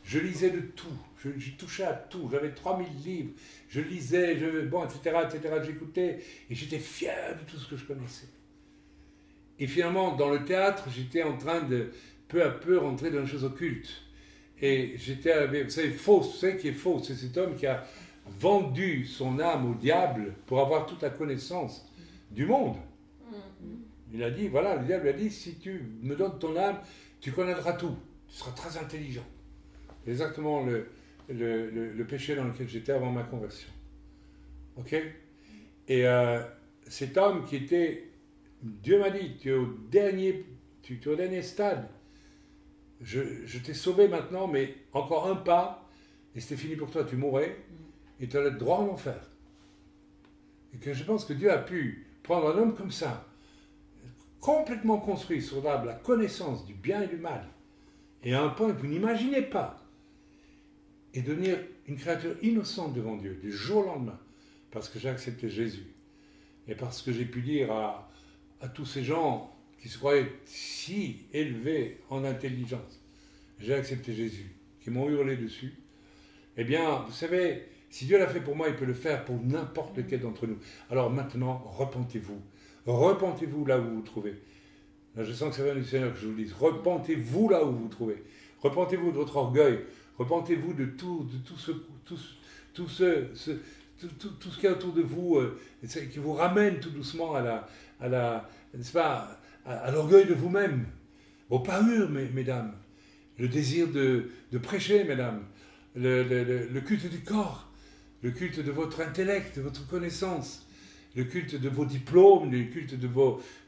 Je lisais de tout, j'ai touché à tout, j'avais 3000 livres, je lisais, etc. J'écoutais et j'étais fier de tout ce que je connaissais. Et finalement, dans le théâtre, j'étais en train de peu à peu rentrer dans les choses occultes. Et j'étais avec, vous savez, Faust, vous savez qui est Faust, c'est cet homme qui a vendu son âme au diable pour avoir toute la connaissance du monde. Il a dit, voilà, le diable a dit, si tu me donnes ton âme, tu connaîtras tout, tu seras très intelligent. C'est exactement le péché dans lequel j'étais avant ma conversion. Ok? Et cet homme qui était, Dieu m'a dit, tu es au dernier stade. Je t'ai sauvé maintenant, mais encore un pas, et c'était fini pour toi, tu mourrais, et tu allais droit en enfer. Et que je pense que Dieu a pu prendre un homme comme ça, complètement construit sur l'arbre, la connaissance du bien et du mal, et à un point que vous n'imaginez pas, et devenir une créature innocente devant Dieu, du jour au lendemain, parce que j'ai accepté Jésus, et parce que j'ai pu dire à tous ces gens qui se croyaient si élevés en intelligence, j'ai accepté Jésus, qui m'ont hurlé dessus, eh bien, vous savez, si Dieu l'a fait pour moi, il peut le faire pour n'importe lequel d'entre nous. Alors maintenant, repentez-vous. Repentez-vous là où vous vous trouvez. Là, je sens que ça vient du Seigneur que je vous le dise. Repentez-vous là où vous vous trouvez. Repentez-vous de votre orgueil. Repentez-vous de tout ce qui est autour de vous, qui vous ramène tout doucement n'est-ce pas, à l'orgueil de vous-même, aux parures, mesdames, le désir de prêcher, mesdames, le culte du corps, le culte de votre intellect, de votre connaissance, le culte de vos diplômes, le culte de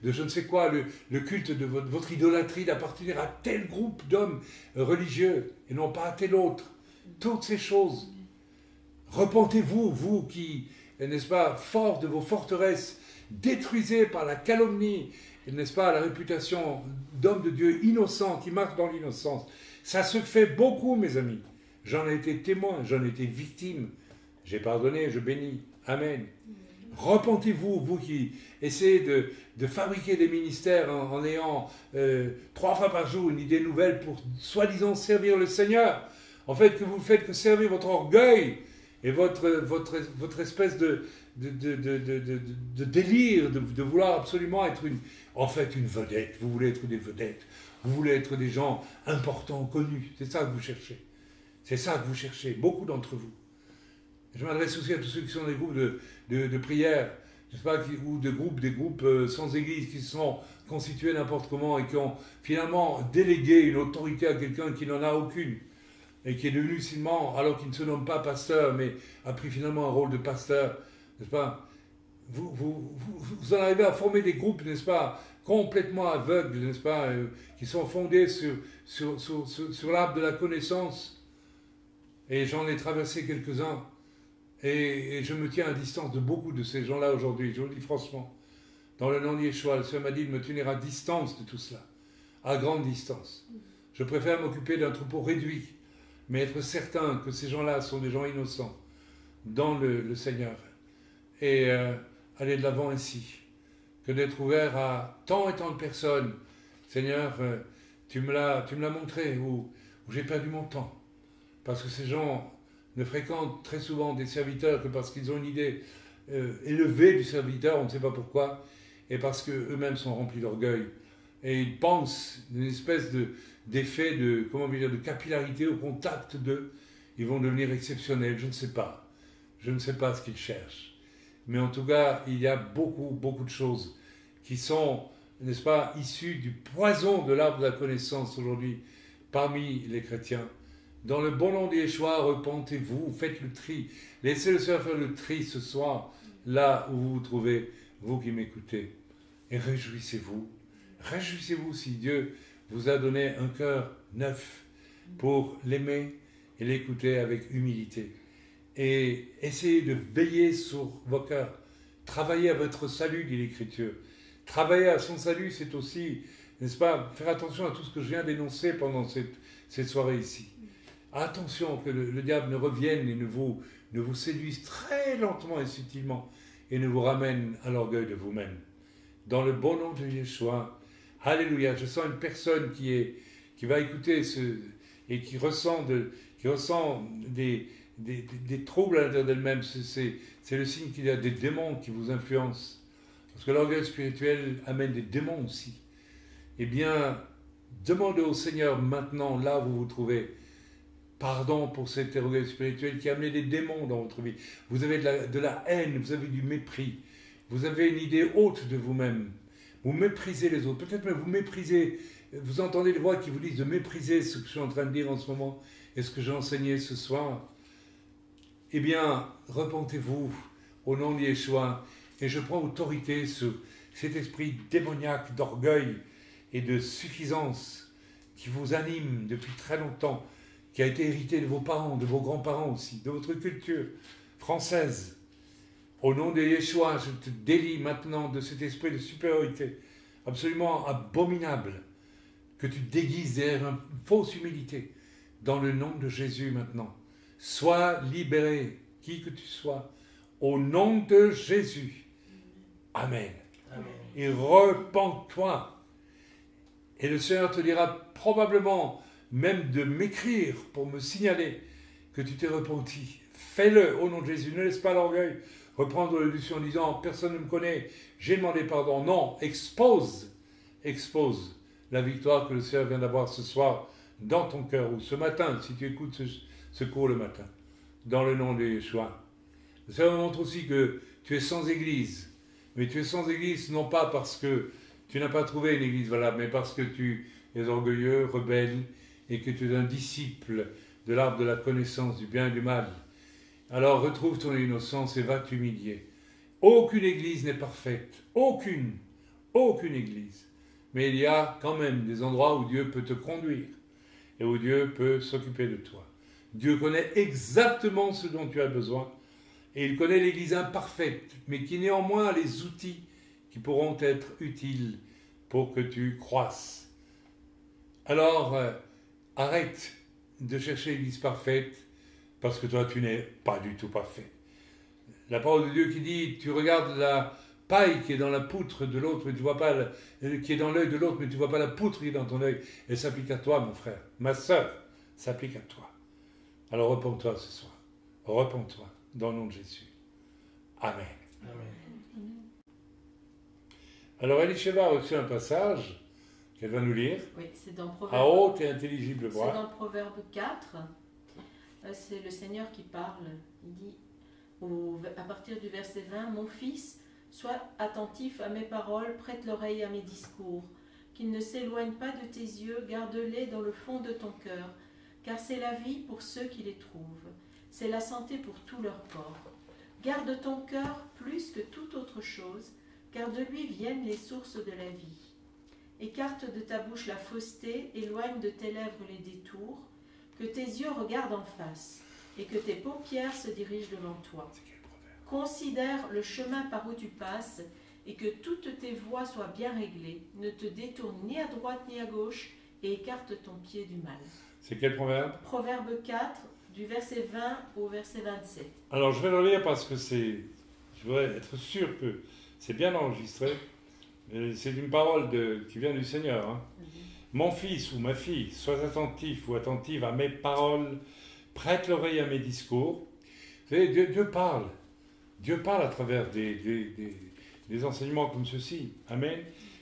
je ne sais quoi, le culte de votre idolâtrie d'appartenir à tel groupe d'hommes religieux et non pas à tel autre. Toutes ces choses. Repentez-vous, vous qui, n'est-ce pas, forts de vos forteresses, détruisez par la calomnie, n'est-ce pas, la réputation d'hommes de Dieu innocents qui marchent dans l'innocence. Ça se fait beaucoup, mes amis. J'en ai été témoin, j'en ai été victime. J'ai pardonné, je bénis. Amen. Repentez-vous, vous qui essayez de fabriquer des ministères en ayant 3 fois par jour une idée nouvelle pour soi-disant servir le Seigneur. En fait, que vous faites que servir votre orgueil et votre espèce de délire de vouloir absolument être une vedette. Vous voulez être des vedettes. Vous voulez être des gens importants, connus. C'est ça que vous cherchez. C'est ça que vous cherchez, beaucoup d'entre vous. Je m'adresse aussi à tous ceux qui sont dans des groupes de prière, je sais pas, ou des groupes sans église qui se sont constitués n'importe comment et qui ont finalement délégué une autorité à quelqu'un qui n'en a aucune et qui est devenu seulement, alors qu'il ne se nomme pas pasteur, mais a pris finalement un rôle de pasteur, n'est-ce pas? Vous en arrivez à former des groupes, n'est-ce pas, complètement aveugles, n'est-ce pas, qui sont fondés sur l'arbre de la connaissance. Et j'en ai traversé quelques-uns. Et je me tiens à distance de beaucoup de ces gens-là aujourd'hui, je vous le dis franchement. Dans le nom de Yeshua, le Seigneur m'a dit de me tenir à distance de tout cela, à grande distance. Je préfère m'occuper d'un troupeau réduit, mais être certain que ces gens-là sont des gens innocents dans le Seigneur. Et aller de l'avant ainsi, que d'être ouvert à tant et tant de personnes. Seigneur, tu me l'as montré, où j'ai perdu mon temps. Parce que ces gens ne fréquentent très souvent des serviteurs que parce qu'ils ont une idée élevée du serviteur, on ne sait pas pourquoi, et parce qu'eux-mêmes sont remplis d'orgueil. Et ils pensent d'une espèce d'effet de capillarité au contact d'eux. Ils vont devenir exceptionnels, je ne sais pas. Je ne sais pas ce qu'ils cherchent. Mais en tout cas, il y a beaucoup, beaucoup de choses qui sont, n'est-ce pas, issues du poison de l'arbre de la connaissance aujourd'hui parmi les chrétiens. Dans le bon nom de Yeshua, repentez-vous, faites le tri. Laissez le Seigneur faire le tri ce soir, là où vous vous trouvez, vous qui m'écoutez. Et réjouissez-vous. Réjouissez-vous si Dieu vous a donné un cœur neuf pour l'aimer et l'écouter avec humilité. Et essayez de veiller sur vos cœurs. Travaillez à votre salut, dit l'Écriture. Travailler à son salut, c'est aussi, n'est-ce pas, faire attention à tout ce que je viens d'énoncer pendant cette soirée ici. Attention que le diable ne revienne et ne vous séduise très lentement et subtilement et ne vous ramène à l'orgueil de vous-même. Dans le bon nom de Yeshua, alléluia, je sens une personne qui va écouter et qui ressent des troubles à l'intérieur d'elle-même. C'est le signe qu'il y a des démons qui vous influencent. Parce que l'orgueil spirituel amène des démons aussi. Eh bien, demandez au Seigneur maintenant, là où vous vous trouvez, pardon pour cet orgueil spirituel qui a amené des démons dans votre vie. Vous avez de la haine, vous avez du mépris. Vous avez une idée haute de vous-même. Vous méprisez les autres. Peut-être même vous méprisez. Vous entendez des voix qui vous disent de mépriser ce que je suis en train de dire en ce moment et ce que j'ai enseigné ce soir. Eh bien, repentez-vous au nom de Yeshua. Et je prends autorité sur cet esprit démoniaque d'orgueil et de suffisance qui vous anime depuis très longtemps, qui a été hérité de vos parents, de vos grands-parents aussi, de votre culture française. Au nom de Yeshua, je te délie maintenant de cet esprit de supériorité absolument abominable que tu déguises derrière une fausse humilité. Dans le nom de Jésus maintenant, sois libéré, qui que tu sois, au nom de Jésus. Amen. Amen. Et repens-toi. Et le Seigneur te dira probablement même de m'écrire pour me signaler que tu t'es repenti. Fais-le au nom de Jésus. Ne laisse pas l'orgueil reprendre le dessus en disant « Personne ne me connaît, j'ai demandé pardon ». Non, expose la victoire que le Seigneur vient d'avoir ce soir dans ton cœur ou ce matin, si tu écoutes ce cours le matin, dans le nom de Yeshua. Le Seigneur montre aussi que tu es sans église. Mais tu es sans église non pas parce que tu n'as pas trouvé une église valable, mais parce que tu es orgueilleux, rebelle, et que tu es un disciple de l'arbre de la connaissance du bien et du mal. Alors retrouve ton innocence et va t'humilier. Aucune église n'est parfaite. Aucune église. Mais il y a quand même des endroits où Dieu peut te conduire et où Dieu peut s'occuper de toi. Dieu connaît exactement ce dont tu as besoin. Et il connaît l'Église imparfaite, mais qui néanmoins a les outils qui pourront être utiles pour que tu croisses. Alors, arrête de chercher l'Église parfaite, parce que toi, tu n'es pas du tout parfait. La parole de Dieu qui dit, tu regardes la paille qui est dans la poutre de l'autre, mais tu vois pas qui est dans l'œil de l'autre, mais tu ne vois pas la poutre qui est dans ton œil. Elle s'applique à toi, mon frère. Ma sœur s'applique à toi. Alors, repens-toi ce soir. Repens-toi. Dans le nom de Jésus. Amen. Amen. Alors Elisheva a reçu un passage qu'elle va nous lire Oui, c'est dans à Proverbe. haute et intelligible C'est voix. dans Proverbe 4. C'est le Seigneur qui parle. Il dit, à partir du verset 20, « Mon fils, sois attentif à mes paroles, prête l'oreille à mes discours, qu'ils ne s'éloignent pas de tes yeux, garde-les dans le fond de ton cœur, car c'est la vie pour ceux qui les trouvent. C'est la santé pour tout leur corps. Garde ton cœur plus que toute autre chose, car de lui viennent les sources de la vie. Écarte de ta bouche la fausseté, éloigne de tes lèvres les détours, que tes yeux regardent en face, et que tes paupières se dirigent devant toi. Considère le chemin par où tu passes, et que toutes tes voies soient bien réglées. Ne te détourne ni à droite ni à gauche, et écarte ton pied du mal. » C'est quel proverbe? Proverbe 4, du verset 20 au verset 27. Alors je vais le lire parce que je voudrais être sûr que c'est bien enregistré. C'est une parole qui vient du Seigneur. Hein. Mon fils ou ma fille, sois attentif ou attentive à mes paroles, prête l'oreille à mes discours. Vous savez, Dieu parle. Dieu parle à travers des enseignements comme ceci. Amen.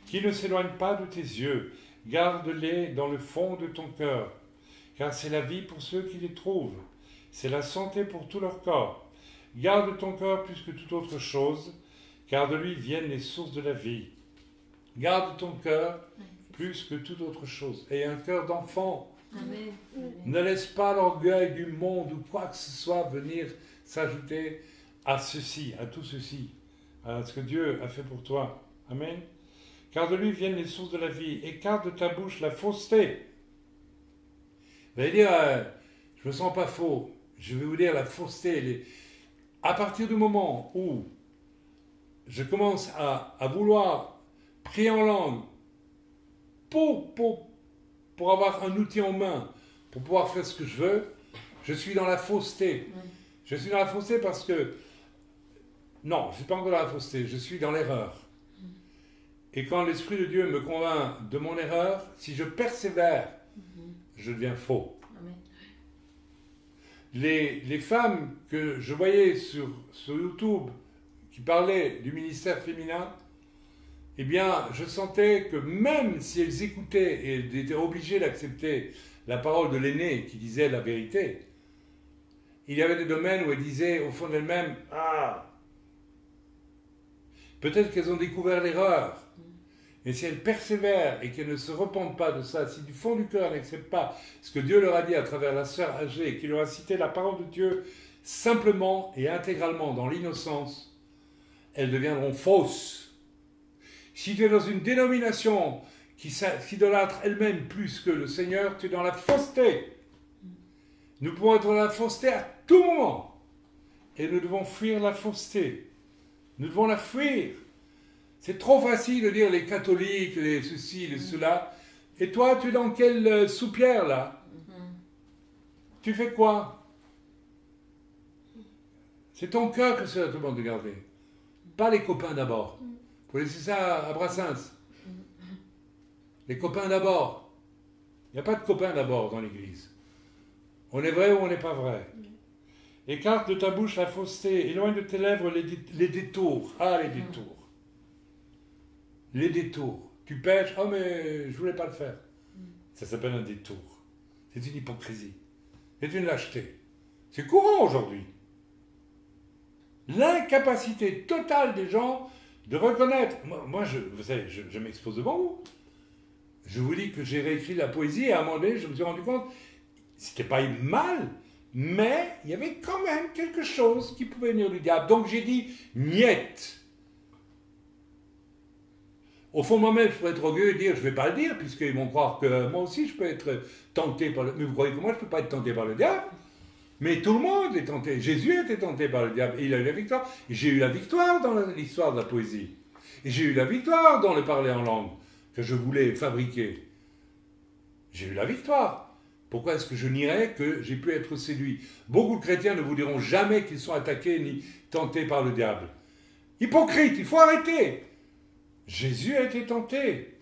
Qui ne s'éloignent pas de tes yeux, garde-les dans le fond de ton cœur, car c'est la vie pour ceux qui les trouvent. C'est la santé pour tout leur corps. Garde ton cœur plus que toute autre chose, car de lui viennent les sources de la vie. Garde ton cœur plus que toute autre chose. Et un cœur d'enfant. Amen. Ne laisse pas l'orgueil du monde ou quoi que ce soit venir s'ajouter à ceci, à tout ceci, à ce que Dieu a fait pour toi. Amen. Car de lui viennent les sources de la vie. Écarte de ta bouche la fausseté. Vous allez dire, je je me sens pas faux. Je vais vous dire la fausseté. À partir du moment où je commence à vouloir prier en langue pour avoir un outil en main, pour pouvoir faire ce que je veux, je suis dans la fausseté. Je suis dans la fausseté parce que, non, je ne suis pas encore dans la fausseté, je suis dans l'erreur. Et quand l'Esprit de Dieu me convainc de mon erreur, si je persévère, je deviens faux. Amen. Les femmes que je voyais sur YouTube qui parlaient du ministère féminin, eh bien, je sentais que même si elles écoutaient et elles étaient obligées d'accepter la parole de l'aîné qui disait la vérité, il y avait des domaines où elles disaient au fond d'elles-mêmes, « Ah, peut-être qu'elles ont découvert l'erreur. » Et si elles persévèrent et qu'elles ne se repentent pas de ça, si du fond du cœur elles n'acceptent pas ce que Dieu leur a dit à travers la sœur âgée, qui leur a cité la parole de Dieu simplement et intégralement dans l'innocence, elles deviendront fausses. Si tu es dans une dénomination qui idolâtre elle-même plus que le Seigneur, tu es dans la fausseté. Nous pouvons être dans la fausseté à tout moment. Et nous devons fuir la fausseté. Nous devons la fuir. C'est trop facile de dire les catholiques, les ceci, les cela. Et toi, tu es dans quelle soupière, là? Tu fais quoi? C'est ton cœur que cela te demande de garder. Pas les copains d'abord. Il faut laisser ça à Brassens. Les copains d'abord. Il n'y a pas de copains d'abord dans l'Église. On est vrai ou on n'est pas vrai. Écarte de ta bouche la fausseté, éloigne de tes lèvres les détours. Ah, les détours. Les détours. Tu pêches, oh mais je voulais pas le faire. Ça s'appelle un détour. C'est une hypocrisie. C'est une lâcheté. C'est courant aujourd'hui. L'incapacité totale des gens de reconnaître. Moi vous savez, je m'expose devant vous. Je vous dis que j'ai réécrit la poésie et à un moment donné, je me suis rendu compte, c'était pas mal, mais il y avait quand même quelque chose qui pouvait venir du diable. Donc j'ai dit, niet. Au fond, moi-même, je pourrais être orgueilleux et dire, je ne vais pas le dire, puisqu'ils vont croire que moi aussi, je peux être tenté par le... Mais vous croyez que moi, je ne peux pas être tenté par le diable? Mais tout le monde est tenté. Jésus a été tenté par le diable, et il a eu la victoire. Et j'ai eu la victoire dans l'histoire de la poésie. Et j'ai eu la victoire dans le parler en langue, que je voulais fabriquer. J'ai eu la victoire. Pourquoi est-ce que je nierais que j'ai pu être séduit? Beaucoup de chrétiens ne vous diront jamais qu'ils sont attaqués ni tentés par le diable. Hypocrite, il faut arrêter. Jésus a été tenté.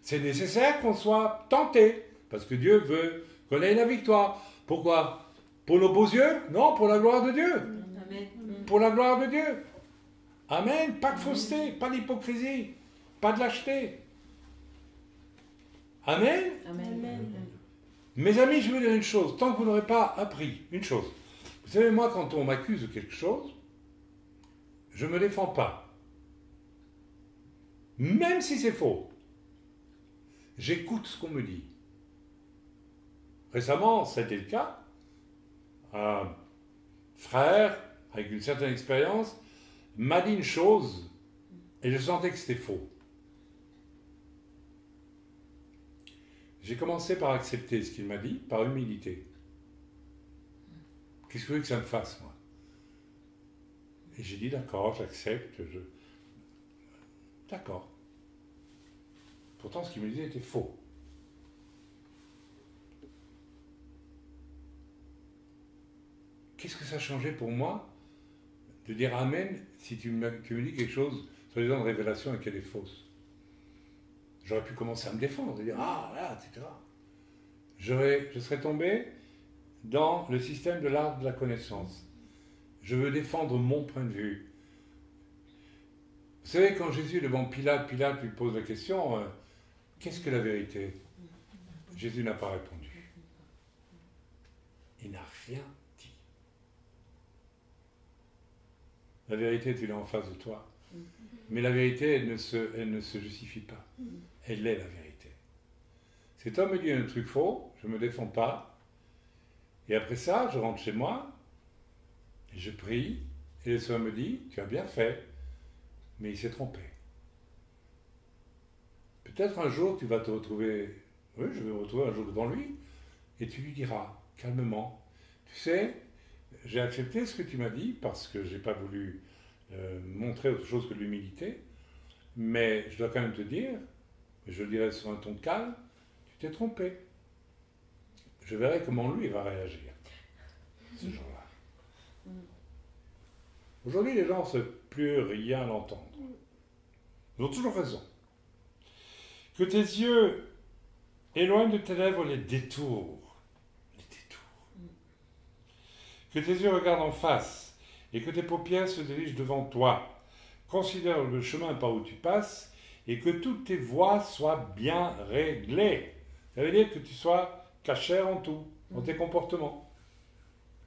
C'est nécessaire qu'on soit tenté, parce que Dieu veut qu'on ait la victoire. Pourquoi? Pour nos beaux yeux? Non, pour la gloire de Dieu. Amen. Pour la gloire de Dieu. Amen. Pas de fausseté, pas d'hypocrisie, pas de lâcheté. Amen. Amen. Mes amis, je veux dire une chose, tant que vous n'aurez pas appris une chose. Vous savez, moi, quand on m'accuse de quelque chose, je ne me défends pas. Même si c'est faux, j'écoute ce qu'on me dit. Récemment, c'était le cas. Un frère, avec une certaine expérience, m'a dit une chose et je sentais que c'était faux. J'ai commencé par accepter ce qu'il m'a dit, par humilité. Qu'est-ce que vous voulez que ça me fasse, moi? Et j'ai dit, d'accord, j'accepte, D'accord. Pourtant, ce qu'il me disait était faux. Qu'est-ce que ça changeait pour moi de dire Amen si tu me dis quelque chose sur les de révélation et qu'elle est fausse? J'aurais pu commencer à me défendre, et dire ah, là, etc. Je serais tombé dans le système de l'art de la connaissance. Je veux défendre mon point de vue. Vous savez, quand Jésus est devant Pilate, Pilate lui pose la question qu'est-ce que la vérité? Jésus n'a pas répondu. Il n'a rien dit. La vérité, tu l'as en face de toi. Mais la vérité, elle ne se justifie pas. Elle est la vérité. Cet homme me dit un truc faux, je ne me défends pas. Et après ça, je rentre chez moi, et je prie, et le Seigneur me dit, tu as bien fait, mais il s'est trompé. Peut-être un jour, tu vas te retrouver, oui, je vais me retrouver un jour devant lui, et tu lui diras, calmement. Tu sais, j'ai accepté ce que tu m'as dit parce que je n'ai pas voulu montrer autre chose que de l'humilité, mais je dois quand même te dire, et je le dirai sur un ton calme, tu t'es trompé. Je verrai comment lui va réagir ce jour-là. Aujourd'hui, les gens ne savent plus rien entendre. Ils ont toujours raison. Que tes yeux éloignent de tes lèvres les détours. Les détours. Que tes yeux regardent en face et que tes paupières se dirigent devant toi. Considère le chemin par où tu passes et que toutes tes voies soient bien réglées. Ça veut dire que tu sois cachère en tout, dans tes comportements.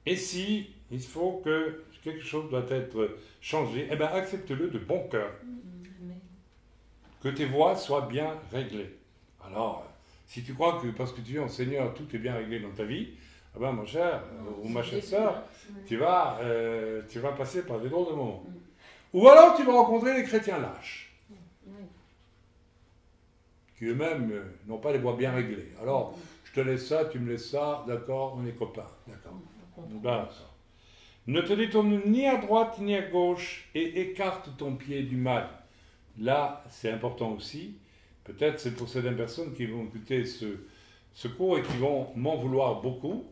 Et si il faut que quelque chose doit être changé, eh bien accepte-le de bon cœur. Que tes voies soient bien réglées. Alors, si tu crois que parce que tu es en Seigneur, tout est bien réglé dans ta vie, eh ben, mon cher ou ma chère sœur, tu vas passer par des drôles de moments. Ou alors tu vas rencontrer des chrétiens lâches, qui eux-mêmes n'ont pas les voies bien réglées. Alors, je te laisse ça, tu me laisses ça, d'accord, on est copains, d'accord. D'accord. Ne te détourne ni à droite ni à gauche et écarte ton pied du mal. Là, c'est important aussi. Peut-être c'est pour certaines personnes qui vont écouter ce cours et qui vont m'en vouloir beaucoup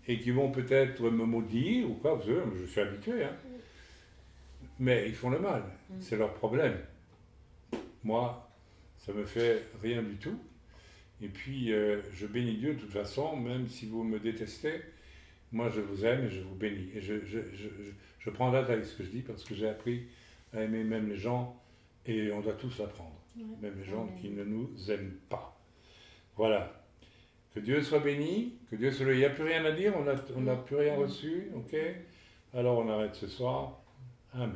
et qui vont peut-être me maudire ou quoi. Vous savez, je suis habitué. Hein. Mais ils font le mal. C'est leur problème. Moi, ça me fait rien du tout. Et puis, je bénis Dieu de toute façon, même si vous me détestez. Moi, je vous aime et je vous bénis. Et je prends date avec ce que je dis parce que j'ai appris à aimer même les gens et on doit tous l'apprendre. Même les gens qui ne nous aiment pas. Voilà. Que Dieu soit béni, que Dieu soit... Il n'y a plus rien à dire, on n'a plus rien reçu, ok? Alors on arrête ce soir. Amen.